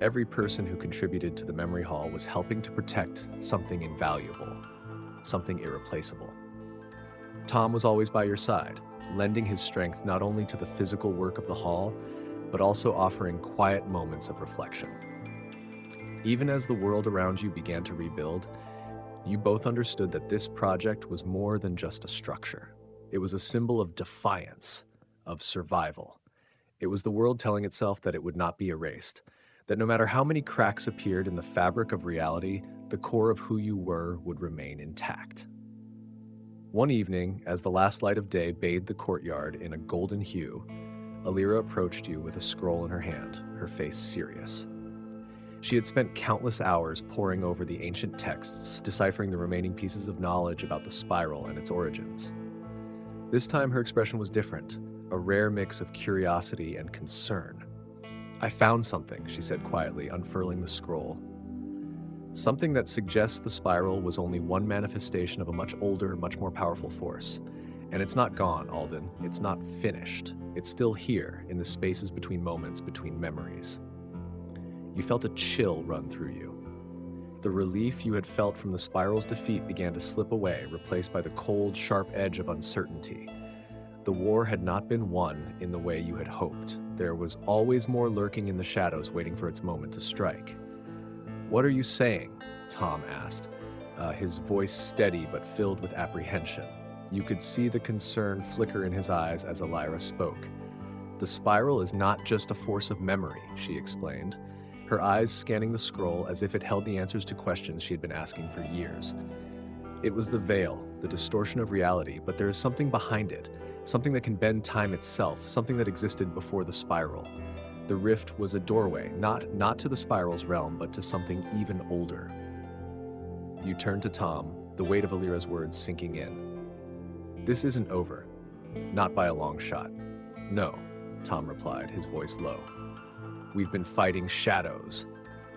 Every person who contributed to the memory hall was helping to protect something invaluable, something irreplaceable. Tom was always by your side, lending his strength not only to the physical work of the hall, but also offering quiet moments of reflection. Even as the world around you began to rebuild, you both understood that this project was more than just a structure. It was a symbol of defiance, of survival. It was the world telling itself that it would not be erased, that no matter how many cracks appeared in the fabric of reality, the core of who you were would remain intact. One evening, as the last light of day bathed the courtyard in a golden hue, Alira approached you with a scroll in her hand, her face serious. She had spent countless hours poring over the ancient texts, deciphering the remaining pieces of knowledge about the spiral and its origins. This time her expression was different, a rare mix of curiosity and concern. "I found something," she said quietly, unfurling the scroll. "Something that suggests the spiral was only one manifestation of a much older, much more powerful force. And it's not gone, Alden. It's not finished. It's still here, in the spaces between moments, between memories." You felt a chill run through you. The relief you had felt from the spiral's defeat began to slip away, replaced by the cold, sharp edge of uncertainty. The war had not been won in the way you had hoped. There was always more lurking in the shadows, waiting for its moment to strike. "What are you saying?" Tom asked, his voice steady but filled with apprehension. You could see the concern flicker in his eyes as Alira spoke. "The spiral is not just a force of memory," she explained, her eyes scanning the scroll as if it held the answers to questions she had been asking for years. "It was the veil, the distortion of reality, but there is something behind it, something that can bend time itself, something that existed before the spiral. The rift was a doorway, not to the spiral's realm, but to something even older." You turned to Tom, the weight of Alira's words sinking in. "This isn't over. Not by a long shot." "No," Tom replied, his voice low. "We've been fighting shadows,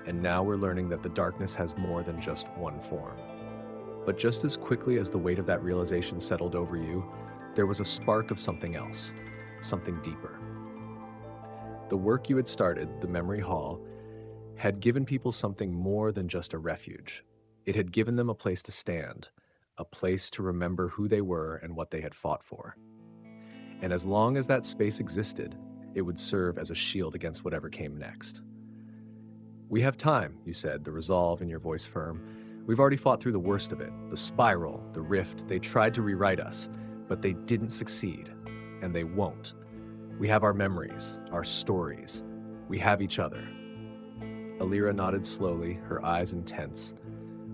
and now we're learning that the darkness has more than just one form." But just as quickly as the weight of that realization settled over you, there was a spark of something else, something deeper. The work you had started, the Memory Hall, had given people something more than just a refuge. It had given them a place to stand, a place to remember who they were and what they had fought for. And as long as that space existed, it would serve as a shield against whatever came next. "We have time," you said, the resolve in your voice firm. "We've already fought through the worst of it. The spiral, the rift, they tried to rewrite us, but they didn't succeed, and they won't. We have our memories, our stories. We have each other." Alira nodded slowly, her eyes intense.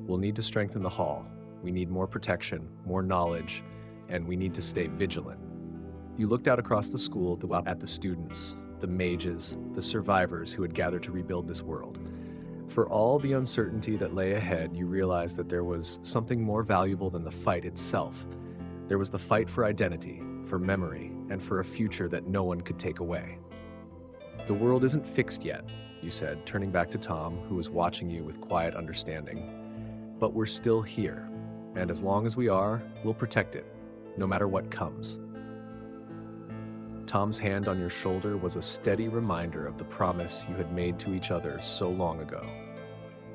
"We'll need to strengthen the hall. We need more protection, more knowledge, and we need to stay vigilant." You looked out across the school at the students, the mages, the survivors who had gathered to rebuild this world. For all the uncertainty that lay ahead, you realized that there was something more valuable than the fight itself. There was the fight for identity, for memory, and for a future that no one could take away. "The world isn't fixed yet," you said, turning back to Tom, who was watching you with quiet understanding. "But we're still here, and as long as we are, we'll protect it, no matter what comes." Tom's hand on your shoulder was a steady reminder of the promise you had made to each other so long ago.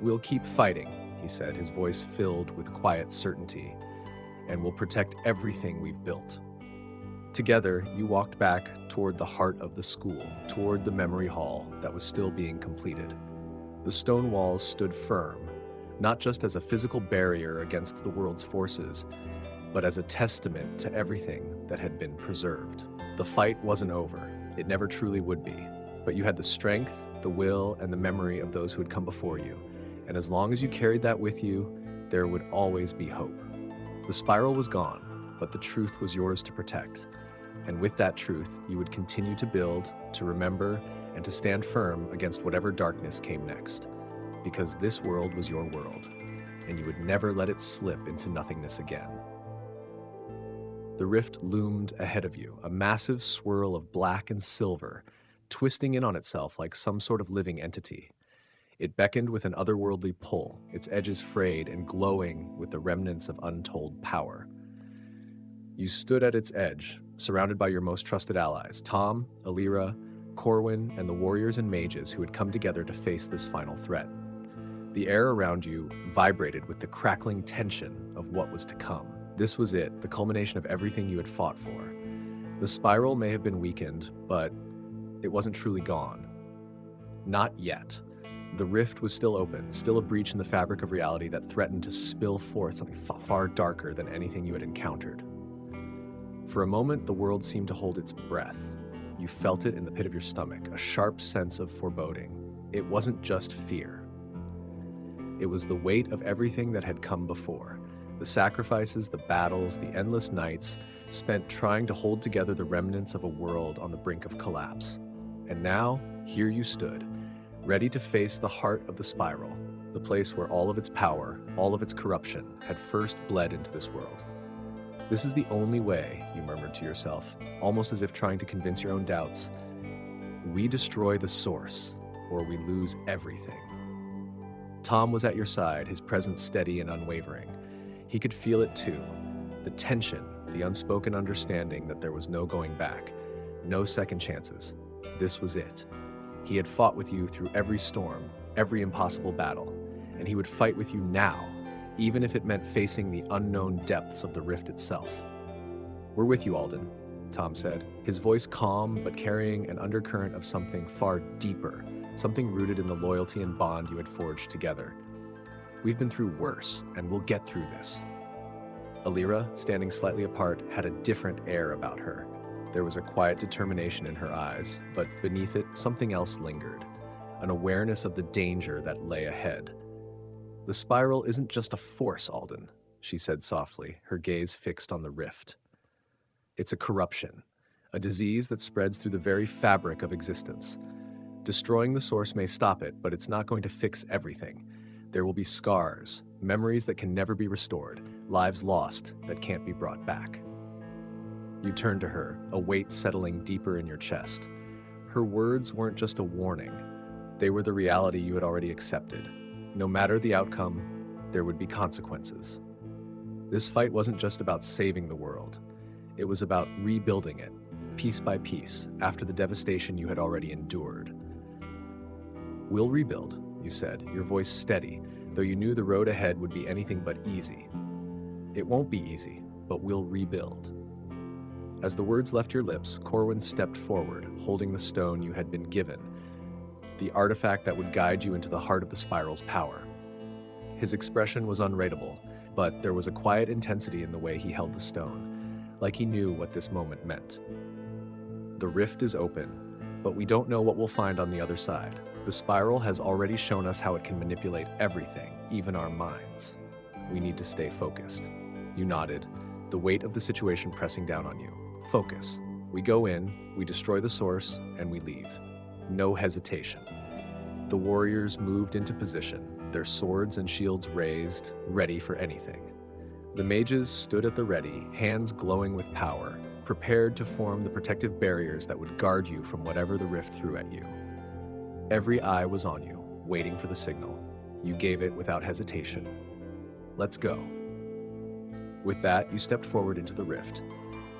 "We'll keep fighting," he said, his voice filled with quiet certainty, "and we'll protect everything we've built." Together, you walked back toward the heart of the school, toward the memory hall that was still being completed. The stone walls stood firm, not just as a physical barrier against the world's forces, but as a testament to everything that had been preserved. The fight wasn't over. It never truly would be. But you had the strength, the will, and the memory of those who had come before you. And as long as you carried that with you, there would always be hope. The spiral was gone, but the truth was yours to protect. And with that truth, you would continue to build, to remember, and to stand firm against whatever darkness came next. Because this world was your world, and you would never let it slip into nothingness again. The rift loomed ahead of you, a massive swirl of black and silver, twisting in on itself like some sort of living entity. It beckoned with an otherworldly pull, its edges frayed and glowing with the remnants of untold power. You stood at its edge, surrounded by your most trusted allies, Tom, Alira, Corwin, and the warriors and mages who had come together to face this final threat. The air around you vibrated with the crackling tension of what was to come. This was it, the culmination of everything you had fought for. The spiral may have been weakened, but it wasn't truly gone. Not yet. The rift was still open, still a breach in the fabric of reality that threatened to spill forth something far darker than anything you had encountered. For a moment, the world seemed to hold its breath. You felt it in the pit of your stomach, a sharp sense of foreboding. It wasn't just fear. It was the weight of everything that had come before. The sacrifices, the battles, the endless nights spent trying to hold together the remnants of a world on the brink of collapse. And now, here you stood, ready to face the heart of the spiral, the place where all of its power, all of its corruption, had first bled into this world. This is the only way, you murmured to yourself, almost as if trying to convince your own doubts. We destroy the source, or we lose everything. Tom was at your side, his presence steady and unwavering. He could feel it too, the tension, the unspoken understanding that there was no going back, no second chances. This was it. He had fought with you through every storm, every impossible battle, and he would fight with you now, even if it meant facing the unknown depths of the rift itself. We're with you, Alden, Tom said, his voice calm but carrying an undercurrent of something far deeper, something rooted in the loyalty and bond you had forged together. We've been through worse, and we'll get through this. Alira, standing slightly apart, had a different air about her. There was a quiet determination in her eyes, but beneath it, something else lingered, an awareness of the danger that lay ahead. The spiral isn't just a force, Alden, she said softly, her gaze fixed on the rift. It's a corruption, a disease that spreads through the very fabric of existence. Destroying the source may stop it, but it's not going to fix everything. There will be scars, memories that can never be restored, lives lost that can't be brought back. You turned to her, a weight settling deeper in your chest. Her words weren't just a warning. They were the reality you had already accepted. No matter the outcome, there would be consequences. This fight wasn't just about saving the world. It was about rebuilding it, piece by piece, after the devastation you had already endured. We'll rebuild, you said, your voice steady, though you knew the road ahead would be anything but easy. It won't be easy, but we'll rebuild. As the words left your lips, Corwin stepped forward, holding the stone you had been given, the artifact that would guide you into the heart of the spiral's power. His expression was unreadable, but there was a quiet intensity in the way he held the stone, like he knew what this moment meant. The rift is open, but we don't know what we'll find on the other side. The spiral has already shown us how it can manipulate everything, even our minds. We need to stay focused. You nodded, the weight of the situation pressing down on you. Focus. We go in, we destroy the source, and we leave. No hesitation. The warriors moved into position, their swords and shields raised, ready for anything. The mages stood at the ready, hands glowing with power, prepared to form the protective barriers that would guard you from whatever the rift threw at you. Every eye was on you, waiting for the signal. You gave it without hesitation. Let's go. With that, you stepped forward into the rift.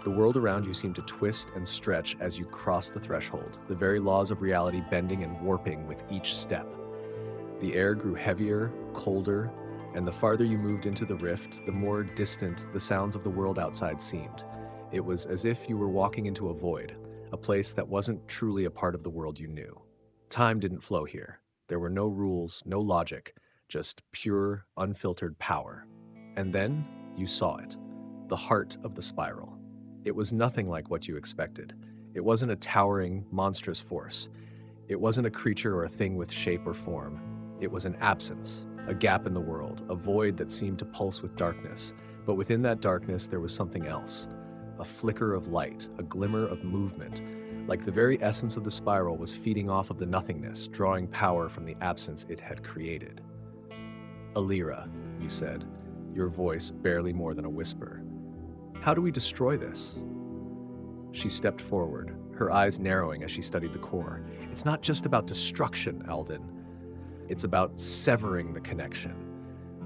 The world around you seemed to twist and stretch as you crossed the threshold, the very laws of reality bending and warping with each step. The air grew heavier, colder, and the farther you moved into the rift, the more distant the sounds of the world outside seemed. It was as if you were walking into a void, a place that wasn't truly a part of the world you knew. Time didn't flow here. There were no rules, no logic, just pure, unfiltered power. And then you saw it, the heart of the spiral. It was nothing like what you expected. It wasn't a towering, monstrous force. It wasn't a creature or a thing with shape or form. It was an absence, a gap in the world, a void that seemed to pulse with darkness. But within that darkness, there was something else. A flicker of light, a glimmer of movement. Like the very essence of the spiral was feeding off of the nothingness, drawing power from the absence it had created. "Alira," you said, your voice barely more than a whisper. "How do we destroy this?" She stepped forward, her eyes narrowing as she studied the core. "It's not just about destruction, Alden. It's about severing the connection.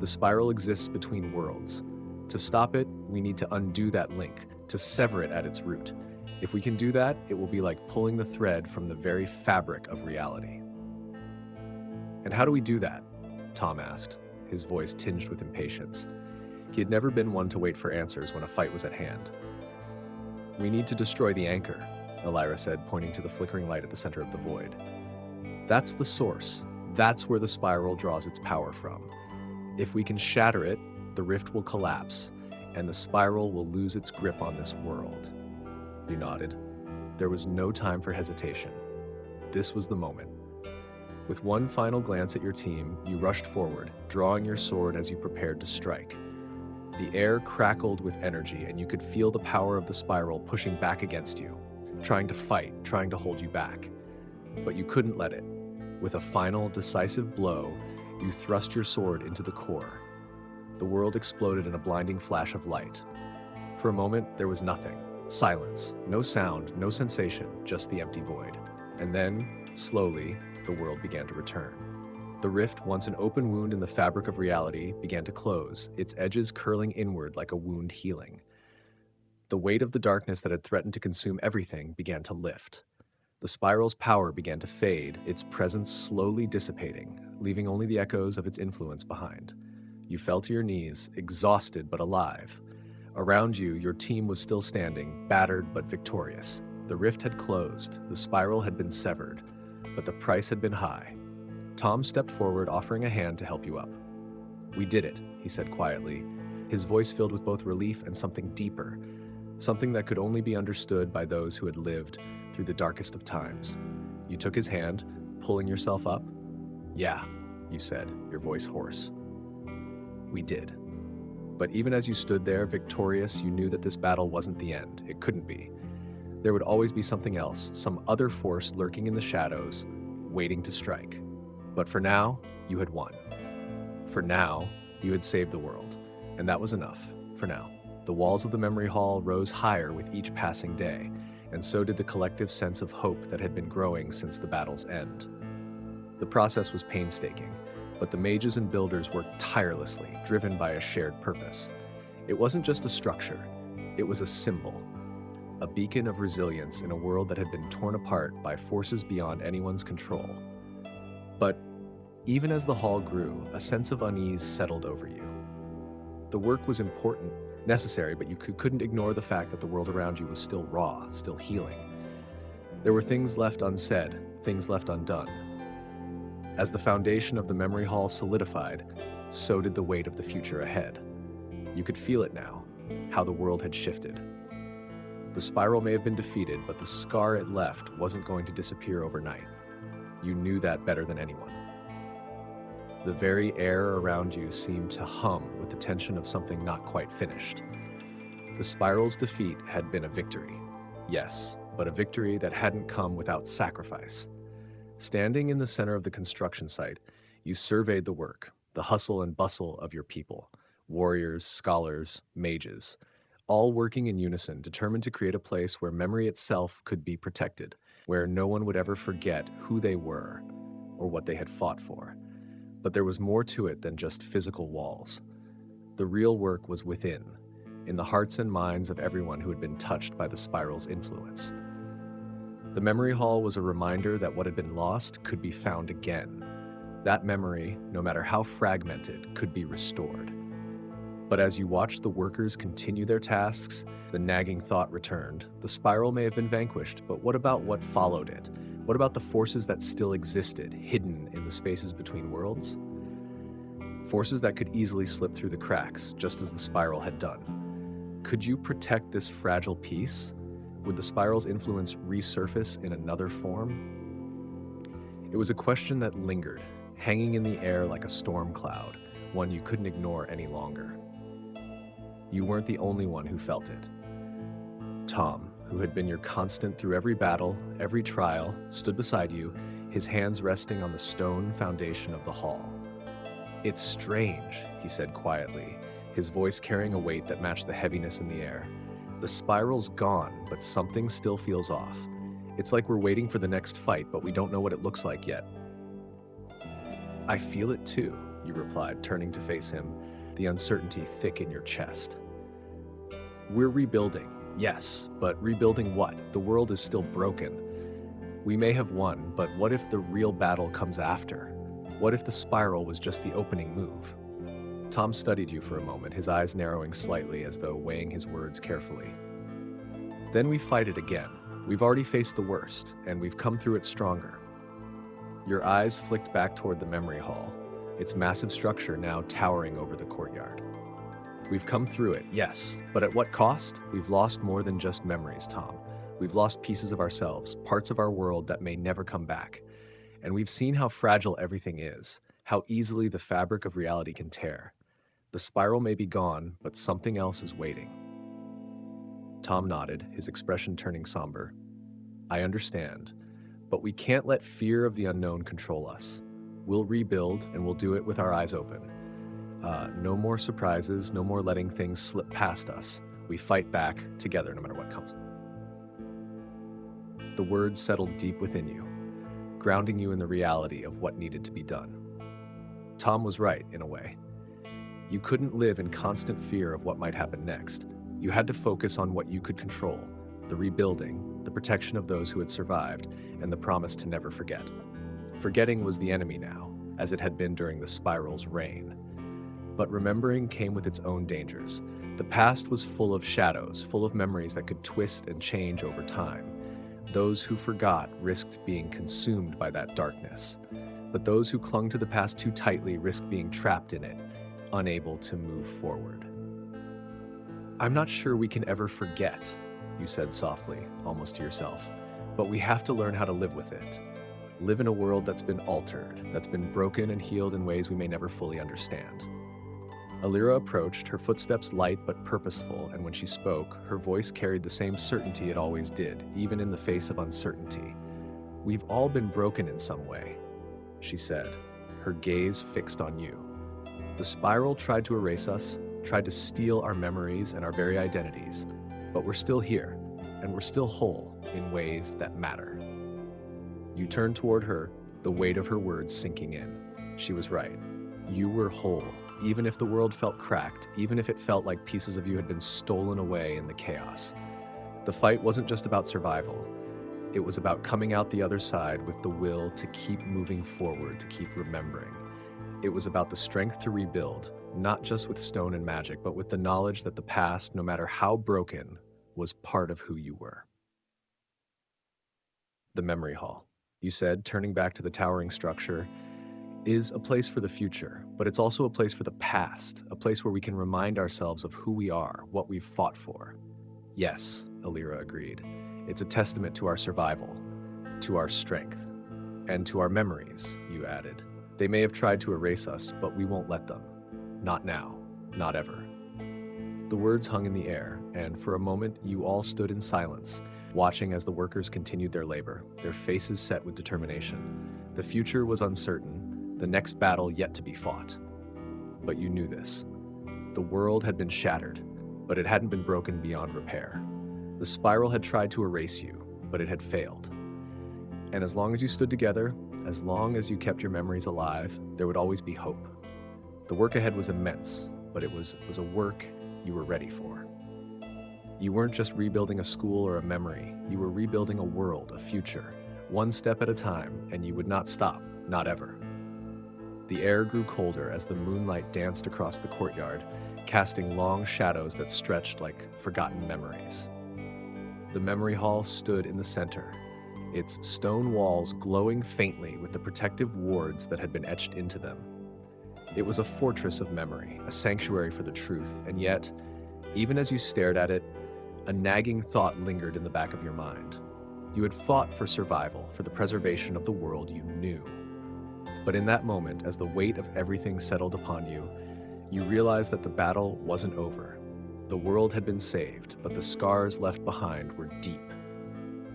The spiral exists between worlds. To stop it, we need to undo that link, to sever it at its root. If we can do that, it will be like pulling the thread from the very fabric of reality." "And how do we do that?" Tom asked, his voice tinged with impatience. He had never been one to wait for answers when a fight was at hand. "We need to destroy the anchor," Alira said, pointing to the flickering light at the center of the void. "That's the source. That's where the spiral draws its power from. If we can shatter it, the rift will collapse, and the spiral will lose its grip on this world." You nodded. There was no time for hesitation. This was the moment. With one final glance at your team, you rushed forward, drawing your sword as you prepared to strike. The air crackled with energy, and you could feel the power of the spiral pushing back against you, trying to fight, trying to hold you back. But you couldn't let it. With a final, decisive blow, you thrust your sword into the core. The world exploded in a blinding flash of light. For a moment, there was nothing. Silence. No sound, no sensation, just the empty void. And then, slowly, the world began to return. The rift, once an open wound in the fabric of reality, began to close, its edges curling inward like a wound healing. The weight of the darkness that had threatened to consume everything began to lift. The spiral's power began to fade, its presence slowly dissipating, leaving only the echoes of its influence behind. You fell to your knees, exhausted but alive. Around you, your team was still standing, battered but victorious. The rift had closed, the spiral had been severed, but the price had been high. Tom stepped forward, offering a hand to help you up. "We did it," he said quietly, his voice filled with both relief and something deeper, something that could only be understood by those who had lived through the darkest of times. You took his hand, pulling yourself up. "Yeah," you said, your voice hoarse. "We did." But even as you stood there, victorious, you knew that this battle wasn't the end. It couldn't be. There would always be something else, some other force lurking in the shadows, waiting to strike. But for now, you had won. For now, you had saved the world. And that was enough, for now. The walls of the memory hall rose higher with each passing day, and so did the collective sense of hope that had been growing since the battle's end. The process was painstaking, but the mages and builders worked tirelessly, driven by a shared purpose. It wasn't just a structure, it was a symbol, a beacon of resilience in a world that had been torn apart by forces beyond anyone's control. But even as the hall grew, a sense of unease settled over you. The work was important, necessary, but you couldn't ignore the fact that the world around you was still raw, still healing. There were things left unsaid, things left undone. As the foundation of the memory hall solidified, so did the weight of the future ahead. You could feel it now, how the world had shifted. The spiral may have been defeated, but the scar it left wasn't going to disappear overnight. You knew that better than anyone. The very air around you seemed to hum with the tension of something not quite finished. The spiral's defeat had been a victory, yes, but a victory that hadn't come without sacrifice. Standing in the center of the construction site, you surveyed the work, the hustle and bustle of your people, warriors, scholars, mages, all working in unison, determined to create a place where memory itself could be protected, where no one would ever forget who they were or what they had fought for. But there was more to it than just physical walls. The real work was within, in the hearts and minds of everyone who had been touched by the spiral's influence. The memory hall was a reminder that what had been lost could be found again. That memory, no matter how fragmented, could be restored. But as you watched the workers continue their tasks, the nagging thought returned. The spiral may have been vanquished, but what about what followed it? What about the forces that still existed, hidden in the spaces between worlds? Forces that could easily slip through the cracks, just as the spiral had done. Could you protect this fragile piece? Would the spiral's influence resurface in another form? It was a question that lingered, hanging in the air like a storm cloud, one you couldn't ignore any longer. You weren't the only one who felt it. Tom, who had been your constant through every battle, every trial, stood beside you, his hands resting on the stone foundation of the hall. "It's strange," he said quietly, his voice carrying a weight that matched the heaviness in the air. "The spiral's gone, but something still feels off. It's like we're waiting for the next fight, but we don't know what it looks like yet." "I feel it too," you replied, turning to face him, the uncertainty thick in your chest. "We're rebuilding, yes, but rebuilding what? The world is still broken. We may have won, but what if the real battle comes after? What if the spiral was just the opening move?" Tom studied you for a moment, his eyes narrowing slightly as though weighing his words carefully. "Then we fight it again. We've already faced the worst, and we've come through it stronger." Your eyes flicked back toward the memory hall, its massive structure now towering over the courtyard. "We've come through it, yes, but at what cost? We've lost more than just memories, Tom. We've lost pieces of ourselves, parts of our world that may never come back. And we've seen how fragile everything is, how easily the fabric of reality can tear. The spiral may be gone, but something else is waiting." Tom nodded, his expression turning somber. "I understand, but we can't let fear of the unknown control us. We'll rebuild, and we'll do it with our eyes open. No more surprises, no more letting things slip past us. We fight back together no matter what comes." The words settled deep within you, grounding you in the reality of what needed to be done. Tom was right, in a way. You couldn't live in constant fear of what might happen next. You had to focus on what you could control: the rebuilding, the protection of those who had survived, and the promise to never forget. Forgetting was the enemy now, as it had been during the spiral's reign. But remembering came with its own dangers. The past was full of shadows, full of memories that could twist and change over time. Those who forgot risked being consumed by that darkness. But those who clung to the past too tightly risked being trapped in it, unable to move forward. "I'm not sure we can ever forget," you said softly, almost to yourself. "But we have to learn how to live with it. Live in a world that's been altered, that's been broken and healed in ways we may never fully understand." Alira approached, her footsteps light but purposeful, and when she spoke, her voice carried the same certainty it always did, even in the face of uncertainty. "We've all been broken in some way," she said, her gaze fixed on you. "The spiral tried to erase us, tried to steal our memories and our very identities, but we're still here, and we're still whole in ways that matter." You turned toward her, the weight of her words sinking in. She was right. You were whole, even if the world felt cracked, even if it felt like pieces of you had been stolen away in the chaos. The fight wasn't just about survival. It was about coming out the other side with the will to keep moving forward, to keep remembering. It was about the strength to rebuild, not just with stone and magic, but with the knowledge that the past, no matter how broken, was part of who you were. The memory hall, you said, turning back to the towering structure, is a place for the future, but it's also a place for the past, a place where we can remind ourselves of who we are, what we've fought for. Yes, Alira agreed. It's a testament to our survival, to our strength, and to our memories, you added. They may have tried to erase us, but we won't let them. Not now, not ever. The words hung in the air, and for a moment you all stood in silence, watching as the workers continued their labor, their faces set with determination. The future was uncertain, the next battle yet to be fought. But you knew this. The world had been shattered, but it hadn't been broken beyond repair. The spiral had tried to erase you, but it had failed. And as long as you stood together, as long as you kept your memories alive, there would always be hope. The work ahead was immense, but it was a work you were ready for. You weren't just rebuilding a school or a memory, you were rebuilding a world, a future, one step at a time, and you would not stop, not ever. The air grew colder as the moonlight danced across the courtyard, casting long shadows that stretched like forgotten memories. The memory hall stood in the center, its stone walls glowing faintly with the protective wards that had been etched into them. It was a fortress of memory, a sanctuary for the truth, and yet, even as you stared at it, a nagging thought lingered in the back of your mind. You had fought for survival, for the preservation of the world you knew. But in that moment, as the weight of everything settled upon you, you realized that the battle wasn't over. The world had been saved, but the scars left behind were deep.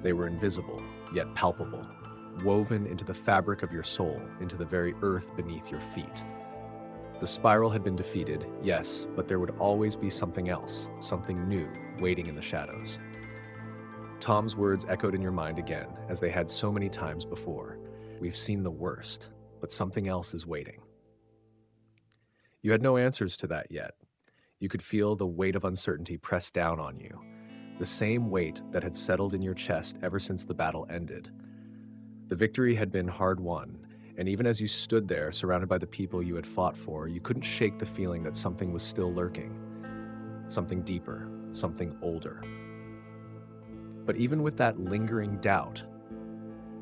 They were invisible, yet palpable, woven into the fabric of your soul, into the very earth beneath your feet. The spiral had been defeated, yes, but there would always be something else, something new, waiting in the shadows. Tom's words echoed in your mind again, as they had so many times before. We've seen the worst, but something else is waiting. You had no answers to that yet. You could feel the weight of uncertainty press down on you, the same weight that had settled in your chest ever since the battle ended. The victory had been hard won, and even as you stood there, surrounded by the people you had fought for, you couldn't shake the feeling that something was still lurking. Something deeper, something older. But even with that lingering doubt,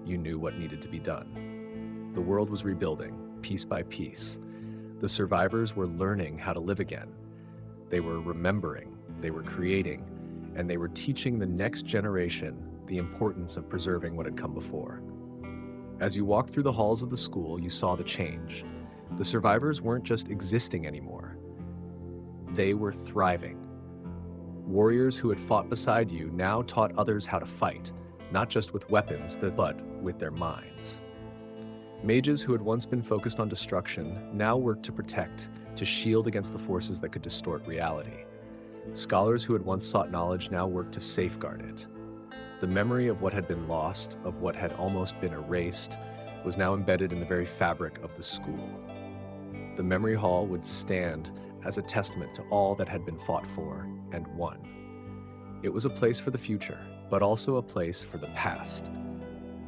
you knew what needed to be done. The world was rebuilding, piece by piece. The survivors were learning how to live again. They were remembering, they were creating, and they were teaching the next generation the importance of preserving what had come before. As you walked through the halls of the school, you saw the change. The survivors weren't just existing anymore. They were thriving. Warriors who had fought beside you now taught others how to fight, not just with weapons, but with their minds. Mages who had once been focused on destruction now worked to protect, to shield against the forces that could distort reality. Scholars who had once sought knowledge now worked to safeguard it. The memory of what had been lost, of what had almost been erased, was now embedded in the very fabric of the school. The memory hall would stand as a testament to all that had been fought for and won. It was a place for the future, but also a place for the past.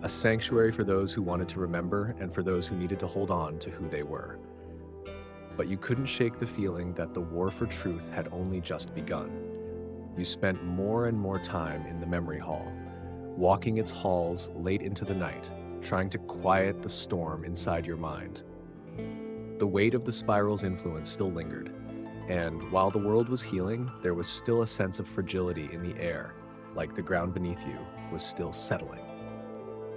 A sanctuary for those who wanted to remember and for those who needed to hold on to who they were. But you couldn't shake the feeling that the war for truth had only just begun. You spent more and more time in the memory hall, walking its halls late into the night, trying to quiet the storm inside your mind. The weight of the spiral's influence still lingered, and while the world was healing, there was still a sense of fragility in the air, like the ground beneath you was still settling.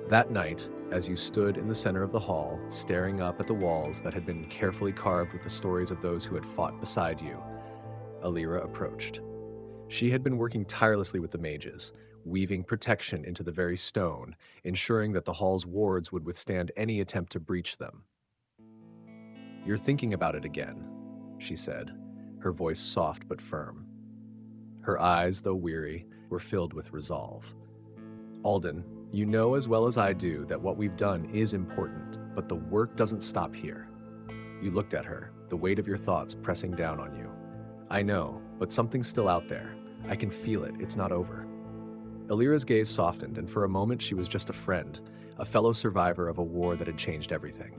That night, as you stood in the center of the hall, staring up at the walls that had been carefully carved with the stories of those who had fought beside you, Alira approached. She had been working tirelessly with the mages, weaving protection into the very stone, ensuring that the hall's wards would withstand any attempt to breach them. "You're thinking about it again," she said, her voice soft but firm. Her eyes, though weary, were filled with resolve. "Alden, you know as well as I do that what we've done is important, but the work doesn't stop here." You looked at her, the weight of your thoughts pressing down on you. "I know, but something's still out there. I can feel it. It's not over." Alira's gaze softened, and for a moment she was just a friend, a fellow survivor of a war that had changed everything.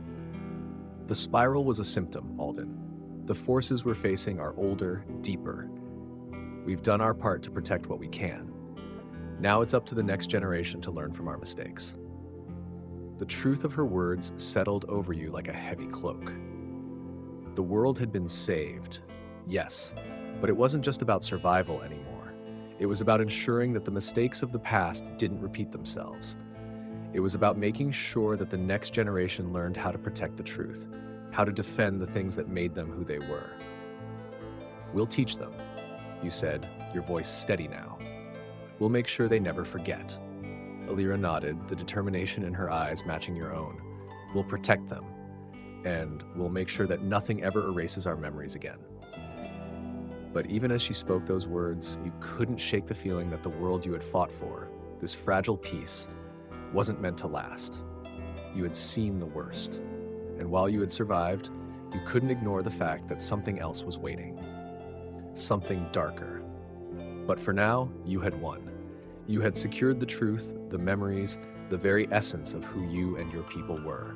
The spiral was a symptom, Alden. The forces we're facing are older, deeper. We've done our part to protect what we can. Now it's up to the next generation to learn from our mistakes. The truth of her words settled over you like a heavy cloak. The world had been saved, yes, but it wasn't just about survival anymore. It was about ensuring that the mistakes of the past didn't repeat themselves. It was about making sure that the next generation learned how to protect the truth, how to defend the things that made them who they were. "We'll teach them," you said, your voice steady now. "We'll make sure they never forget." Alira nodded, the determination in her eyes matching your own. "We'll protect them, and we'll make sure that nothing ever erases our memories again." But even as she spoke those words, you couldn't shake the feeling that the world you had fought for, this fragile peace, wasn't meant to last. You had seen the worst, and while you had survived, you couldn't ignore the fact that something else was waiting. Something darker. But for now, you had won. You had secured the truth, the memories, the very essence of who you and your people were,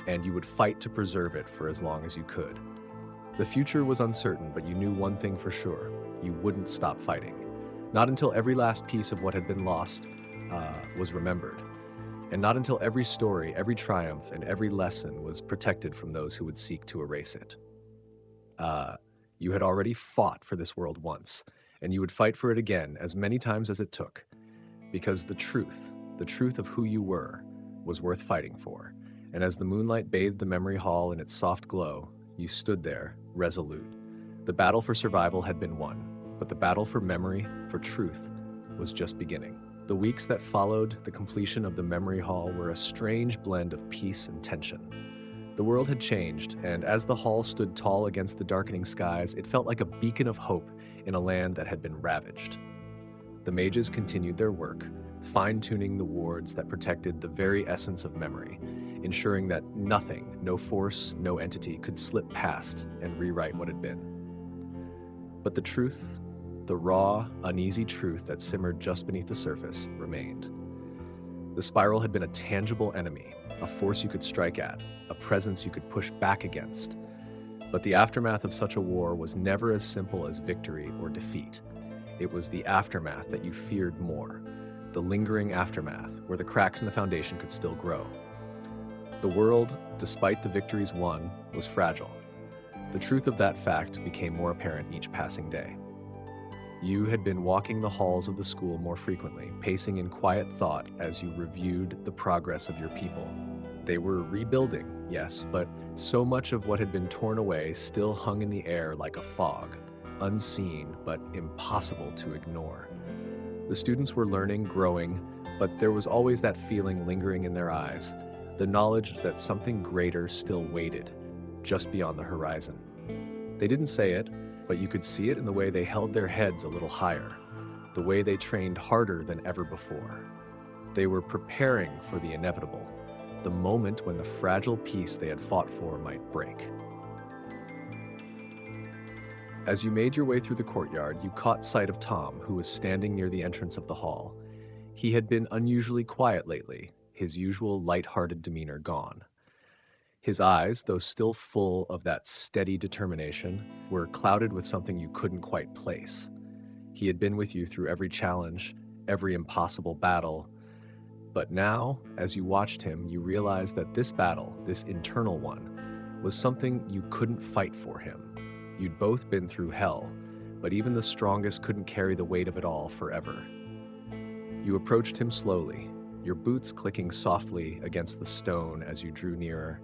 and you would fight to preserve it for as long as you could. The future was uncertain, but you knew one thing for sure. You wouldn't stop fighting. Not until every last piece of what had been lost was remembered. And not until every story, every triumph, and every lesson was protected from those who would seek to erase it. You had already fought for this world once, and you would fight for it again as many times as it took. Because the truth, The truth of who you were was worth fighting for. And as the moonlight bathed the memory hall in its soft glow, you stood there, resolute. The battle for survival had been won, but the battle for memory, for truth, was just beginning. The weeks that followed the completion of the memory hall were a strange blend of peace and tension. The world had changed, and as the hall stood tall against the darkening skies, it felt like a beacon of hope in a land that had been ravaged. The mages continued their work, fine-tuning the wards that protected the very essence of memory, ensuring that nothing, no force, no entity could slip past and rewrite what had been. But the truth, the raw, uneasy truth that simmered just beneath the surface, remained. The spiral had been a tangible enemy, a force you could strike at, a presence you could push back against. But the aftermath of such a war was never as simple as victory or defeat. It was the aftermath that you feared more, the lingering aftermath where the cracks in the foundation could still grow. The world, despite the victories won, was fragile. The truth of that fact became more apparent each passing day. You had been walking the halls of the school more frequently, pacing in quiet thought as you reviewed the progress of your people. They were rebuilding, yes, but so much of what had been torn away still hung in the air like a fog, unseen but impossible to ignore. The students were learning, growing, but there was always that feeling lingering in their eyes, the knowledge that something greater still waited, just beyond the horizon. They didn't say it, but you could see it in the way they held their heads a little higher, the way they trained harder than ever before. They were preparing for the inevitable, the moment when the fragile peace they had fought for might break. As you made your way through the courtyard, you caught sight of Tom, who was standing near the entrance of the hall. He had been unusually quiet lately, his usual light-hearted demeanor gone. His eyes, though still full of that steady determination, were clouded with something you couldn't quite place. He had been with you through every challenge, every impossible battle, but now, as you watched him, you realized that this battle, this internal one, was something you couldn't fight for him. You'd both been through hell, but even the strongest couldn't carry the weight of it all forever. You approached him slowly, your boots clicking softly against the stone as you drew nearer.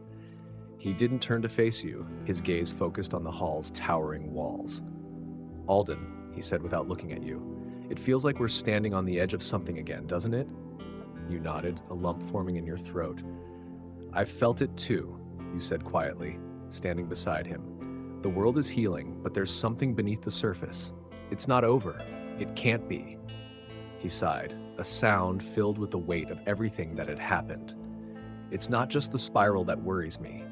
He didn't turn to face you, his gaze focused on the hall's towering walls. "Alden," he said without looking at you, "it feels like we're standing on the edge of something again, doesn't it?" You nodded, a lump forming in your throat. "I've felt it too," you said quietly, standing beside him. "The world is healing, but there's something beneath the surface. It's not over. It can't be." He sighed, a sound filled with the weight of everything that had happened. "It's not just the spiral that worries me.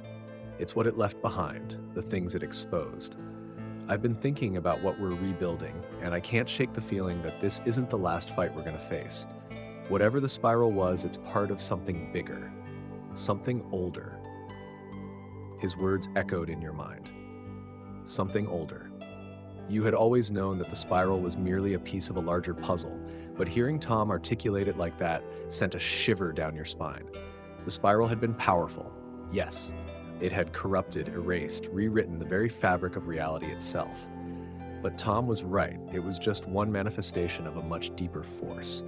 It's what it left behind, the things it exposed. I've been thinking about what we're rebuilding, and I can't shake the feeling that this isn't the last fight we're going to face. Whatever the spiral was, it's part of something bigger, something older." His words echoed in your mind. Something older. You had always known that the spiral was merely a piece of a larger puzzle, but hearing Tom articulate it like that sent a shiver down your spine. The spiral had been powerful, yes. It had corrupted, erased, rewritten the very fabric of reality itself. But Tom was right. It was just one manifestation of a much deeper force.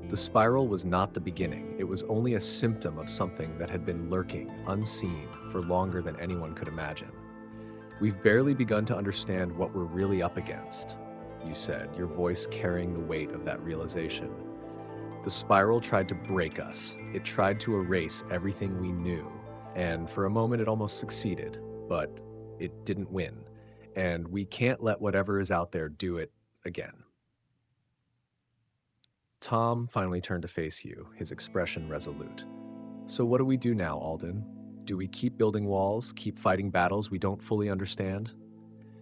The spiral was not the beginning. It was only a symptom of something that had been lurking, unseen, for longer than anyone could imagine. "We've barely begun to understand what we're really up against," you said, your voice carrying the weight of that realization. "The spiral tried to break us. It tried to erase everything we knew. And for a moment it almost succeeded, but it didn't win. And we can't let whatever is out there do it again." Tom finally turned to face you, his expression resolute. "So what do we do now, Alden? Do we keep building walls, keep fighting battles we don't fully understand?"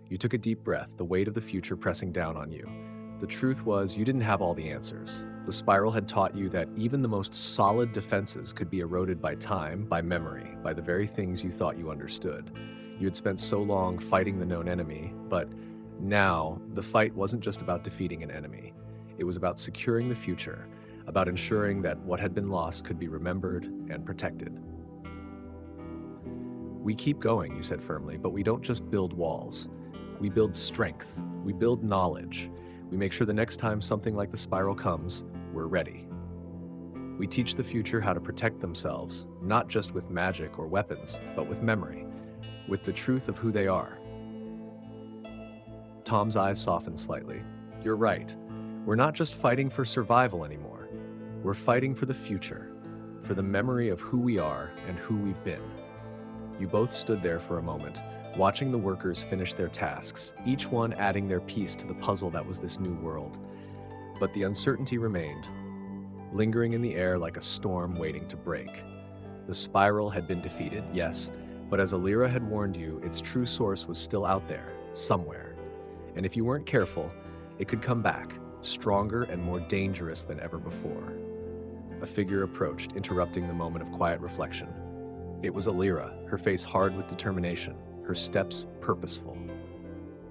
You took a deep breath, the weight of the future pressing down on you. The truth was, you didn't have all the answers. The spiral had taught you that even the most solid defenses could be eroded by time, by memory, by the very things you thought you understood. You had spent so long fighting the known enemy, but now the fight wasn't just about defeating an enemy. It was about securing the future, about ensuring that what had been lost could be remembered and protected. "We keep going," you said firmly, "but we don't just build walls. We build strength. We build knowledge. We make sure the next time something like the spiral comes, we're ready." We teach the future how to protect themselves, not just with magic or weapons, but with memory, with the truth of who they are. Tom's eyes softened slightly. You're right. We're not just fighting for survival anymore. We're fighting for the future, for the memory of who we are and who we've been. You both stood there for a moment, watching the workers finish their tasks, each one adding their piece to the puzzle that was this new world. But the uncertainty remained, lingering in the air like a storm waiting to break. The spiral had been defeated, yes, but as Alira had warned you, its true source was still out there, somewhere. And if you weren't careful, it could come back, stronger and more dangerous than ever before. A figure approached, interrupting the moment of quiet reflection. It was Alira, her face hard with determination, her steps purposeful.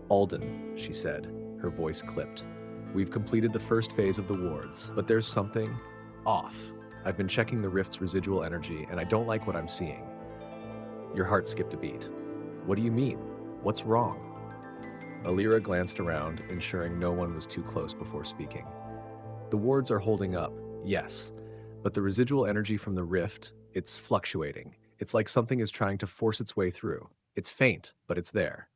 Alden, she said, her voice clipped. We've completed the first phase of the wards, but there's something off. I've been checking the rift's residual energy, and I don't like what I'm seeing. Your heart skipped a beat. What do you mean? What's wrong? Alira glanced around, ensuring no one was too close before speaking. The wards are holding up, yes, but the residual energy from the rift, it's fluctuating. It's like something is trying to force its way through. It's faint, but it's there.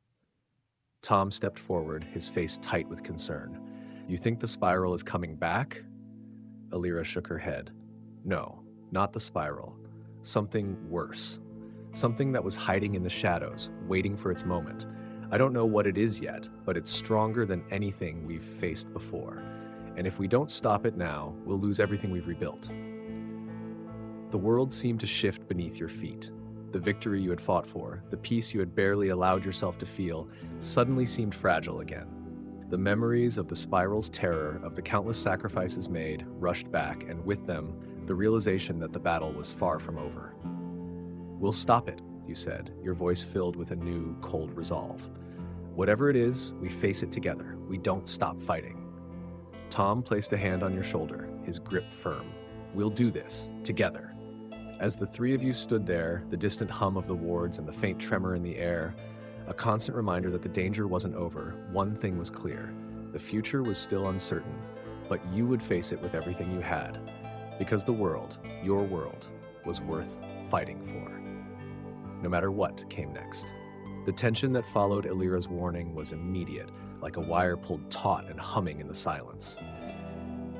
Tom stepped forward, his face tight with concern. You think the spiral is coming back? Alira shook her head. No, not the spiral. Something worse. Something that was hiding in the shadows, waiting for its moment. I don't know what it is yet, but it's stronger than anything we've faced before. And if we don't stop it now, we'll lose everything we've rebuilt. The world seemed to shift beneath your feet. The victory you had fought for, the peace you had barely allowed yourself to feel, suddenly seemed fragile again. The memories of the spiral's terror, of the countless sacrifices made, rushed back, and with them, the realization that the battle was far from over. We'll stop it, you said, your voice filled with a new, cold resolve. Whatever it is, we face it together. We don't stop fighting. Tom placed a hand on your shoulder, his grip firm. We'll do this, together. As the three of you stood there, the distant hum of the wards and the faint tremor in the air, a constant reminder that the danger wasn't over, one thing was clear. The future was still uncertain, but you would face it with everything you had, because the world, your world, was worth fighting for. No matter what came next. The tension that followed Alira's warning was immediate, like a wire pulled taut and humming in the silence.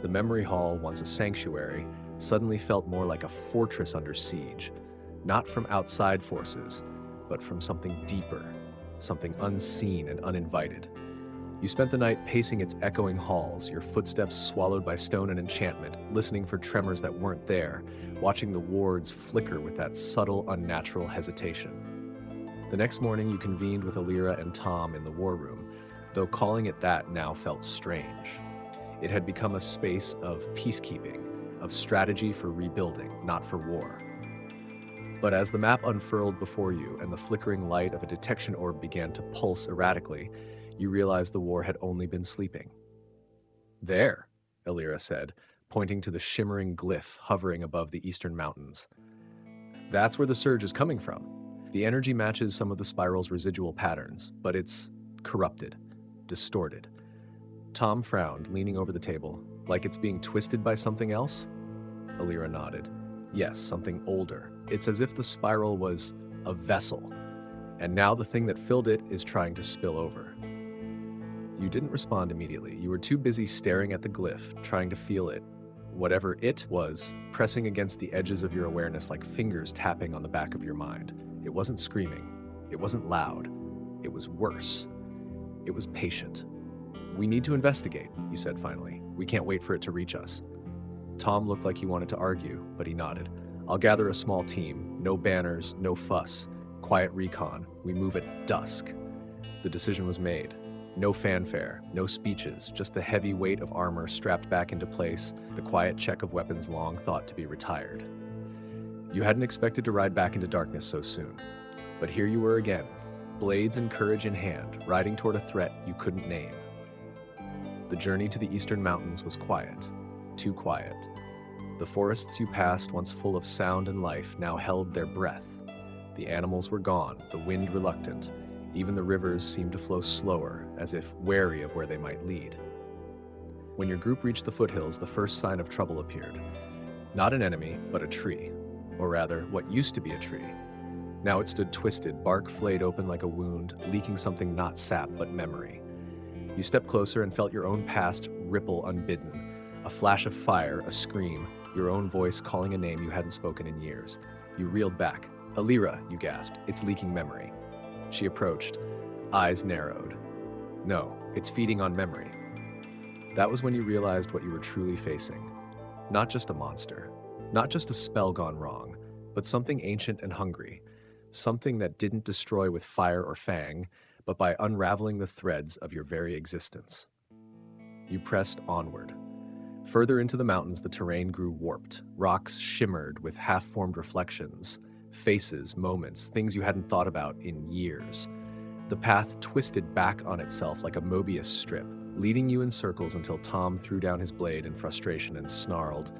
The memory hall, once a sanctuary, suddenly felt more like a fortress under siege, not from outside forces, but from something deeper, something unseen and uninvited. You spent the night pacing its echoing halls, your footsteps swallowed by stone and enchantment, listening for tremors that weren't there, watching the wards flicker with that subtle, unnatural hesitation. The next morning, you convened with Alira and Tom in the war room, though calling it that now felt strange. It had become a space of peacekeeping, of strategy for rebuilding, not for war. But as the map unfurled before you and the flickering light of a detection orb began to pulse erratically, you realized the war had only been sleeping. There, Alira said, pointing to the shimmering glyph hovering above the eastern mountains. That's where the surge is coming from. The energy matches some of the spiral's residual patterns, but it's corrupted, distorted. Tom frowned, leaning over the table, like it's being twisted by something else? Alira nodded. Yes, something older. It's as if the spiral was a vessel, and now the thing that filled it is trying to spill over. You didn't respond immediately. You were too busy staring at the glyph, trying to feel it. Whatever it was, pressing against the edges of your awareness like fingers tapping on the back of your mind. It wasn't screaming. It wasn't loud. It was worse. It was patient. We need to investigate, you said finally. We can't wait for it to reach us. Tom looked like he wanted to argue, but he nodded. I'll gather a small team. No banners, no fuss. Quiet recon. We move at dusk. The decision was made. No fanfare, no speeches, just the heavy weight of armor strapped back into place, the quiet check of weapons long thought to be retired. You hadn't expected to ride back into darkness so soon. But here you were again, blades and courage in hand, riding toward a threat you couldn't name. The journey to the eastern mountains was quiet, too quiet. The forests you passed, once full of sound and life, now held their breath. The animals were gone, the wind reluctant. Even the rivers seemed to flow slower, as if wary of where they might lead. When your group reached the foothills, the first sign of trouble appeared. Not an enemy, but a tree. Or rather, what used to be a tree. Now it stood twisted, bark flayed open like a wound, leaking something not sap but memory. You stepped closer and felt your own past ripple unbidden. A flash of fire, a scream, your own voice calling a name you hadn't spoken in years. You reeled back. "Alira," you gasped. "It's leaking memory." She approached, eyes narrowed. "No, it's feeding on memory." That was when you realized what you were truly facing. Not just a monster, not just a spell gone wrong, but something ancient and hungry. Something that didn't destroy with fire or fang, but by unraveling the threads of your very existence. You pressed onward. Further into the mountains, the terrain grew warped. Rocks shimmered with half-formed reflections, faces, moments, things you hadn't thought about in years. The path twisted back on itself like a Mobius strip, leading you in circles until Tom threw down his blade in frustration and snarled,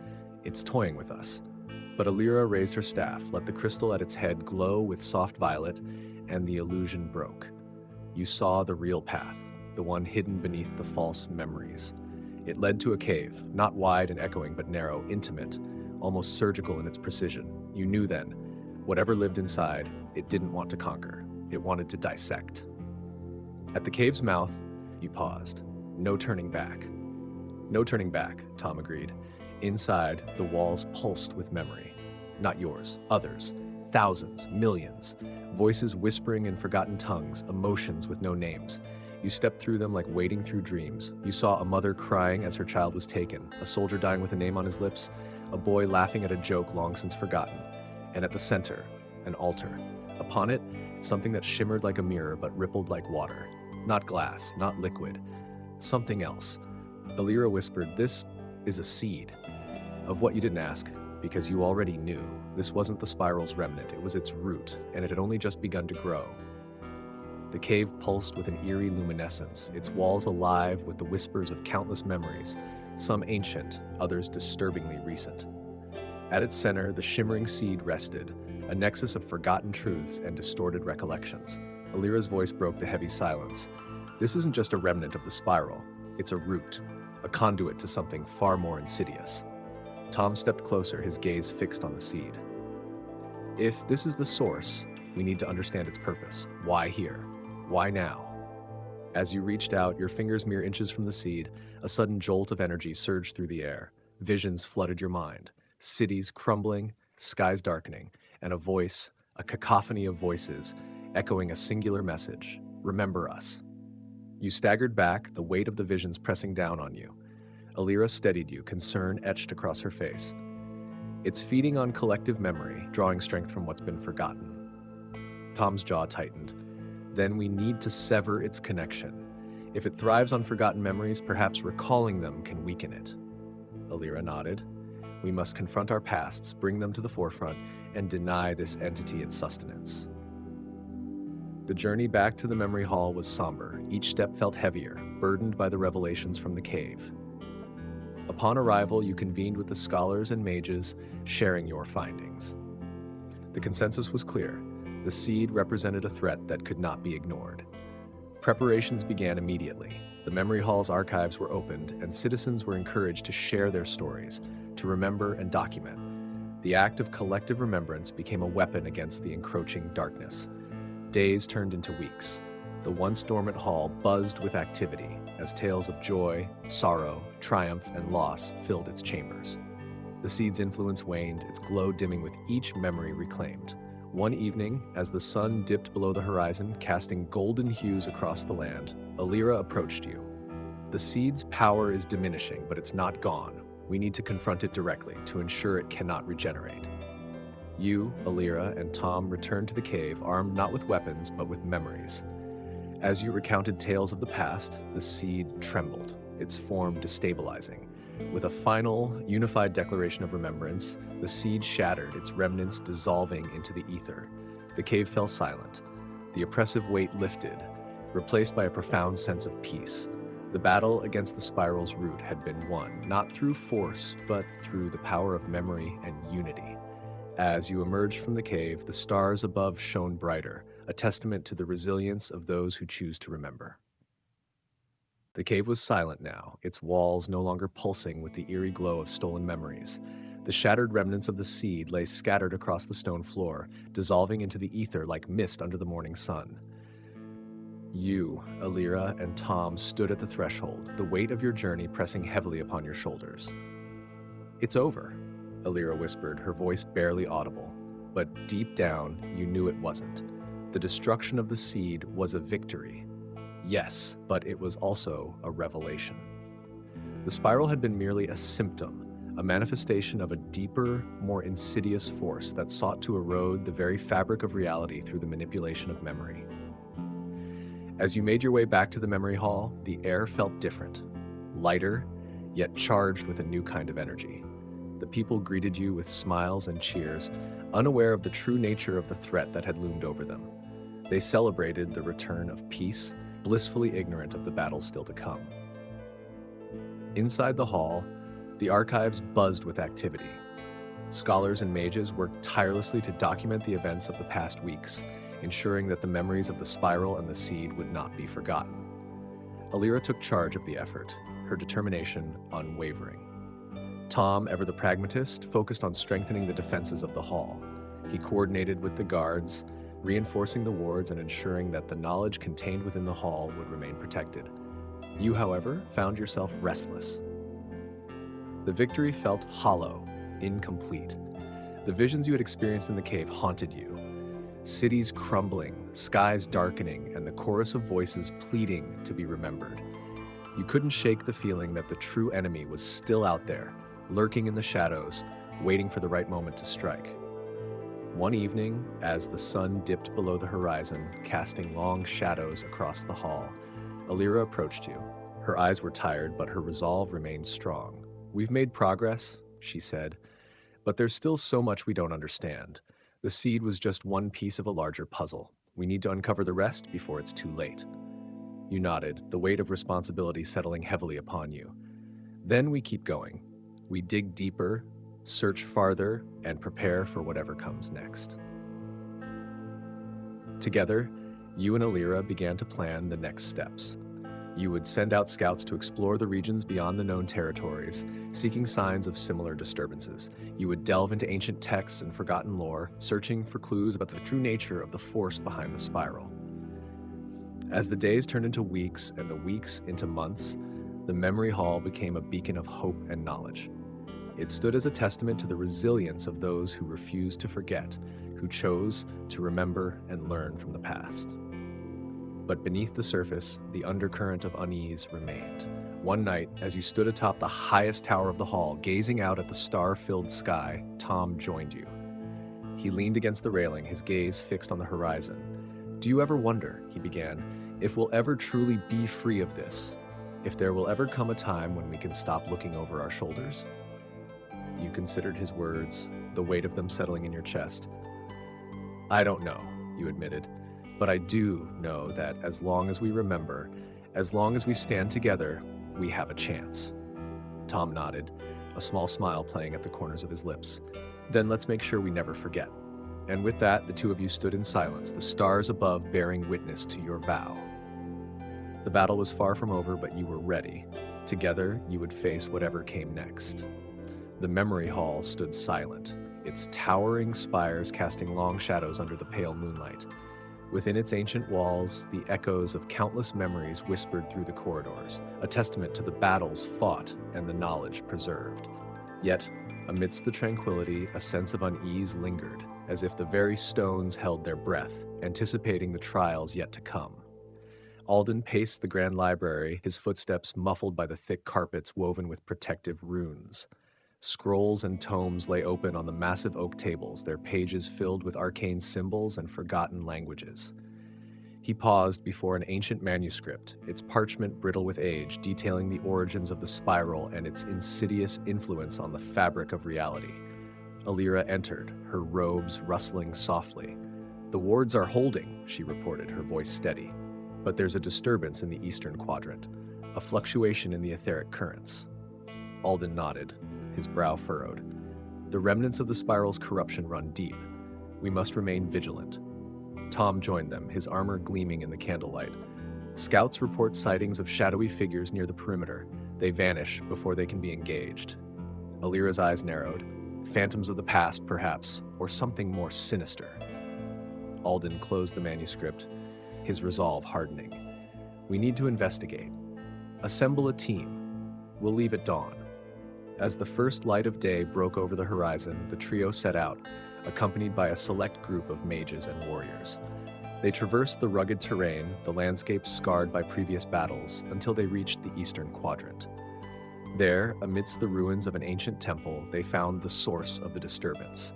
"It's toying with us." But Alira raised her staff, let the crystal at its head glow with soft violet, and the illusion broke. You saw the real path, the one hidden beneath the false memories. It led to a cave, not wide and echoing, but narrow, intimate, almost surgical in its precision. You knew then, whatever lived inside, it didn't want to conquer. It wanted to dissect. At the cave's mouth, you paused. No turning back. "No turning back," Tom agreed. Inside, the walls pulsed with memory. Not yours, others. Thousands, millions. Voices whispering in forgotten tongues, emotions with no names. You stepped through them like wading through dreams. You saw a mother crying as her child was taken, a soldier dying with a name on his lips, a boy laughing at a joke long since forgotten. And at the center, an altar. Upon it, something that shimmered like a mirror but rippled like water. Not glass, not liquid. Something else. Alira whispered, "This is a seed." Of what you didn't ask, because you already knew. This wasn't the spiral's remnant, it was its root, and it had only just begun to grow. The cave pulsed with an eerie luminescence, its walls alive with the whispers of countless memories, some ancient, others disturbingly recent. At its center, the shimmering seed rested, a nexus of forgotten truths and distorted recollections. Alira's voice broke the heavy silence. "This isn't just a remnant of the spiral, it's a root, a conduit to something far more insidious." Tom stepped closer, his gaze fixed on the seed. "If this is the source, we need to understand its purpose. Why here? Why now?" As you reached out, your fingers mere inches from the seed, a sudden jolt of energy surged through the air. Visions flooded your mind. Cities crumbling, skies darkening, and a cacophony of voices, echoing a singular message. "Remember us." You staggered back, the weight of the visions pressing down on you. Alira steadied you, concern etched across her face. "It's feeding on collective memory, drawing strength from what's been forgotten." Tom's jaw tightened. "Then we need to sever its connection. If it thrives on forgotten memories, perhaps recalling them can weaken it." Alira nodded. "We must confront our pasts, bring them to the forefront, and deny this entity its sustenance." The journey back to the memory hall was somber. Each step felt heavier, burdened by the revelations from the cave. Upon arrival, you convened with the scholars and mages, sharing your findings. The consensus was clear. The seed represented a threat that could not be ignored. Preparations began immediately. The memory hall's archives were opened, and citizens were encouraged to share their stories, to remember and document. The act of collective remembrance became a weapon against the encroaching darkness. Days turned into weeks. The once dormant hall buzzed with activity as tales of joy, sorrow, triumph, and loss filled its chambers. The seed's influence waned, its glow dimming with each memory reclaimed. One evening, as the sun dipped below the horizon, casting golden hues across the land, Alira approached you. "The seed's power is diminishing, but it's not gone. We need to confront it directly to ensure it cannot regenerate." You, Alira, and Tom returned to the cave, armed not with weapons, but with memories. As you recounted tales of the past, the seed trembled, its form destabilizing. With a final, unified declaration of remembrance, the seed shattered, its remnants dissolving into the ether. The cave fell silent. The oppressive weight lifted, replaced by a profound sense of peace. The battle against the spiral's root had been won, not through force, but through the power of memory and unity. As you emerged from the cave, the stars above shone brighter, a testament to the resilience of those who choose to remember. The cave was silent now, its walls no longer pulsing with the eerie glow of stolen memories. The shattered remnants of the seed lay scattered across the stone floor, dissolving into the ether like mist under the morning sun. You, Alira, and Tom stood at the threshold, the weight of your journey pressing heavily upon your shoulders. "It's over," Alira whispered, her voice barely audible. But deep down, you knew it wasn't. The destruction of the seed was a victory. Yes, but it was also a revelation. The spiral had been merely a symptom, a manifestation of a deeper, more insidious force that sought to erode the very fabric of reality through the manipulation of memory. As you made your way back to the memory hall, the air felt different, lighter, yet charged with a new kind of energy. The people greeted you with smiles and cheers, unaware of the true nature of the threat that had loomed over them. They celebrated the return of peace, blissfully ignorant of the battle still to come. Inside the hall, the archives buzzed with activity. Scholars and mages worked tirelessly to document the events of the past weeks, ensuring that the memories of the spiral and the seed would not be forgotten. Alira took charge of the effort, her determination unwavering. Tom, ever the pragmatist, focused on strengthening the defenses of the hall. He coordinated with the guards, reinforcing the wards and ensuring that the knowledge contained within the hall would remain protected. You, however, found yourself restless. The victory felt hollow, incomplete. The visions you had experienced in the cave haunted you. Cities crumbling, skies darkening, and the chorus of voices pleading to be remembered. You couldn't shake the feeling that the true enemy was still out there, lurking in the shadows, waiting for the right moment to strike. One evening, as the sun dipped below the horizon, casting long shadows across the hall, Alira approached you. Her eyes were tired, but her resolve remained strong. "We've made progress," she said, "but there's still so much we don't understand. The seed was just one piece of a larger puzzle. We need to uncover the rest before it's too late." You nodded, the weight of responsibility settling heavily upon you. "Then we keep going. We dig deeper, search farther, and prepare for whatever comes next." Together, you and Alira began to plan the next steps. You would send out scouts to explore the regions beyond the known territories, seeking signs of similar disturbances. You would delve into ancient texts and forgotten lore, searching for clues about the true nature of the force behind the spiral. As the days turned into weeks and the weeks into months, the memory hall became a beacon of hope and knowledge. It stood as a testament to the resilience of those who refused to forget, who chose to remember and learn from the past. But beneath the surface, the undercurrent of unease remained. One night, as you stood atop the highest tower of the hall, gazing out at the star-filled sky, Tom joined you. He leaned against the railing, his gaze fixed on the horizon. "Do you ever wonder," he began, "if we'll ever truly be free of this? If there will ever come a time when we can stop looking over our shoulders?" You considered his words, the weight of them settling in your chest. "I don't know," you admitted. "But I do know that as long as we remember, as long as we stand together, we have a chance." Tom nodded, a small smile playing at the corners of his lips. "Then let's make sure we never forget." And with that, the two of you stood in silence, the stars above bearing witness to your vow. The battle was far from over, but you were ready. Together, you would face whatever came next. The memory hall stood silent, its towering spires casting long shadows under the pale moonlight. Within its ancient walls, the echoes of countless memories whispered through the corridors, a testament to the battles fought and the knowledge preserved. Yet, amidst the tranquility, a sense of unease lingered, as if the very stones held their breath, anticipating the trials yet to come. Alden paced the grand library, his footsteps muffled by the thick carpets woven with protective runes. Scrolls and tomes lay open on the massive oak tables, their pages filled with arcane symbols and forgotten languages. He paused before an ancient manuscript, its parchment brittle with age, detailing the origins of the spiral and its insidious influence on the fabric of reality. Alira entered, her robes rustling softly. "The wards are holding," she reported, her voice steady. "But there's a disturbance in the eastern quadrant, a fluctuation in the etheric currents." Alden nodded, his brow furrowed. "The remnants of the spiral's corruption run deep. We must remain vigilant." Tom joined them, his armor gleaming in the candlelight. "Scouts report sightings of shadowy figures near the perimeter. They vanish before they can be engaged." Alira's eyes narrowed. Phantoms of the past, perhaps, or something more sinister. Alden closed the manuscript, his resolve hardening. We need to investigate. Assemble a team. We'll leave at dawn. As the first light of day broke over the horizon, the trio set out, accompanied by a select group of mages and warriors. They traversed the rugged terrain, the landscape scarred by previous battles, until they reached the eastern quadrant. There, amidst the ruins of an ancient temple, they found the source of the disturbance.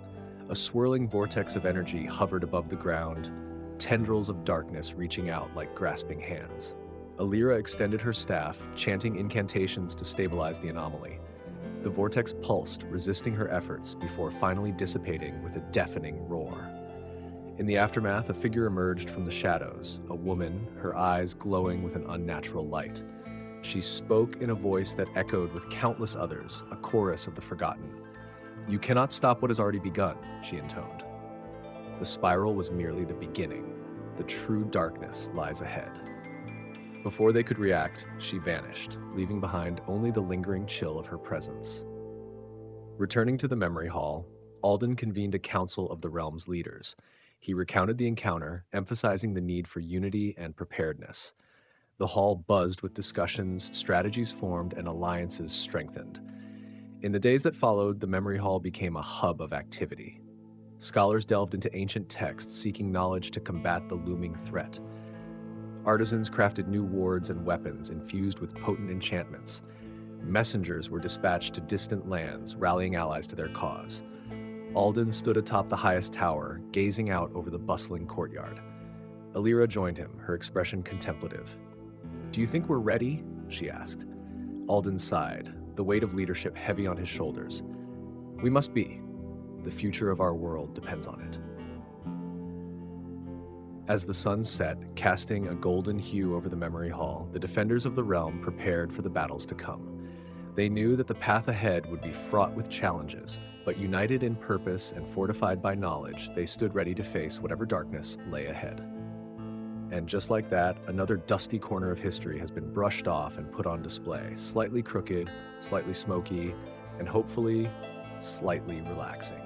A swirling vortex of energy hovered above the ground, tendrils of darkness reaching out like grasping hands. Alira extended her staff, chanting incantations to stabilize the anomaly. The vortex pulsed, resisting her efforts before finally dissipating with a deafening roar. In the aftermath, a figure emerged from the shadows, a woman, her eyes glowing with an unnatural light. She spoke in a voice that echoed with countless others, a chorus of the forgotten. "You cannot stop what has already begun," she intoned. The spiral was merely the beginning. The true darkness lies ahead. Before they could react, she vanished, leaving behind only the lingering chill of her presence. Returning to the memory hall, Alden convened a council of the realm's leaders. He recounted the encounter, emphasizing the need for unity and preparedness. The hall buzzed with discussions, strategies formed, and alliances strengthened. In the days that followed, the memory hall became a hub of activity. Scholars delved into ancient texts, seeking knowledge to combat the looming threat. Artisans crafted new wards and weapons infused with potent enchantments. Messengers were dispatched to distant lands, rallying allies to their cause. Alden stood atop the highest tower, gazing out over the bustling courtyard. Alira joined him, her expression contemplative. "Do you think we're ready?" she asked. Alden sighed, the weight of leadership heavy on his shoulders. "We must be. The future of our world depends on it." As the sun set, casting a golden hue over the memory hall, the defenders of the realm prepared for the battles to come. They knew that the path ahead would be fraught with challenges, but united in purpose and fortified by knowledge, they stood ready to face whatever darkness lay ahead. And just like that, another dusty corner of history has been brushed off and put on display, slightly crooked, slightly smoky, and hopefully slightly relaxing.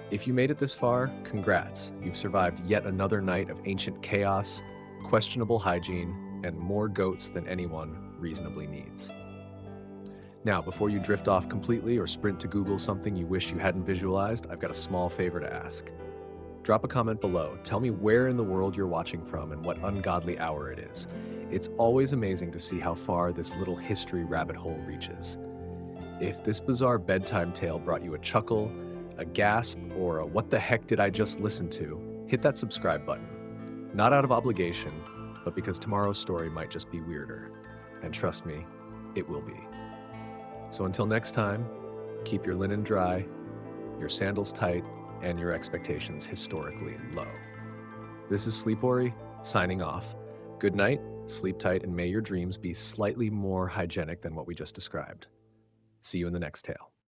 If you made it this far, congrats. You've survived yet another night of ancient chaos, questionable hygiene, and more goats than anyone reasonably needs. Now, before you drift off completely or sprint to Google something you wish you hadn't visualized, I've got a small favor to ask. Drop a comment below. Tell me where in the world you're watching from and what ungodly hour it is. It's always amazing to see how far this little history rabbit hole reaches. If this bizarre bedtime tale brought you a chuckle, a gasp, or a "what the heck did I just listen to?" hit that subscribe button. Not out of obligation, but because tomorrow's story might just be weirder. And trust me, it will be. So until next time, keep your linen dry, your sandals tight, and your expectations historically low. This is Sleepori, signing off. Good night, sleep tight, and may your dreams be slightly more hygienic than what we just described. See you in the next tale.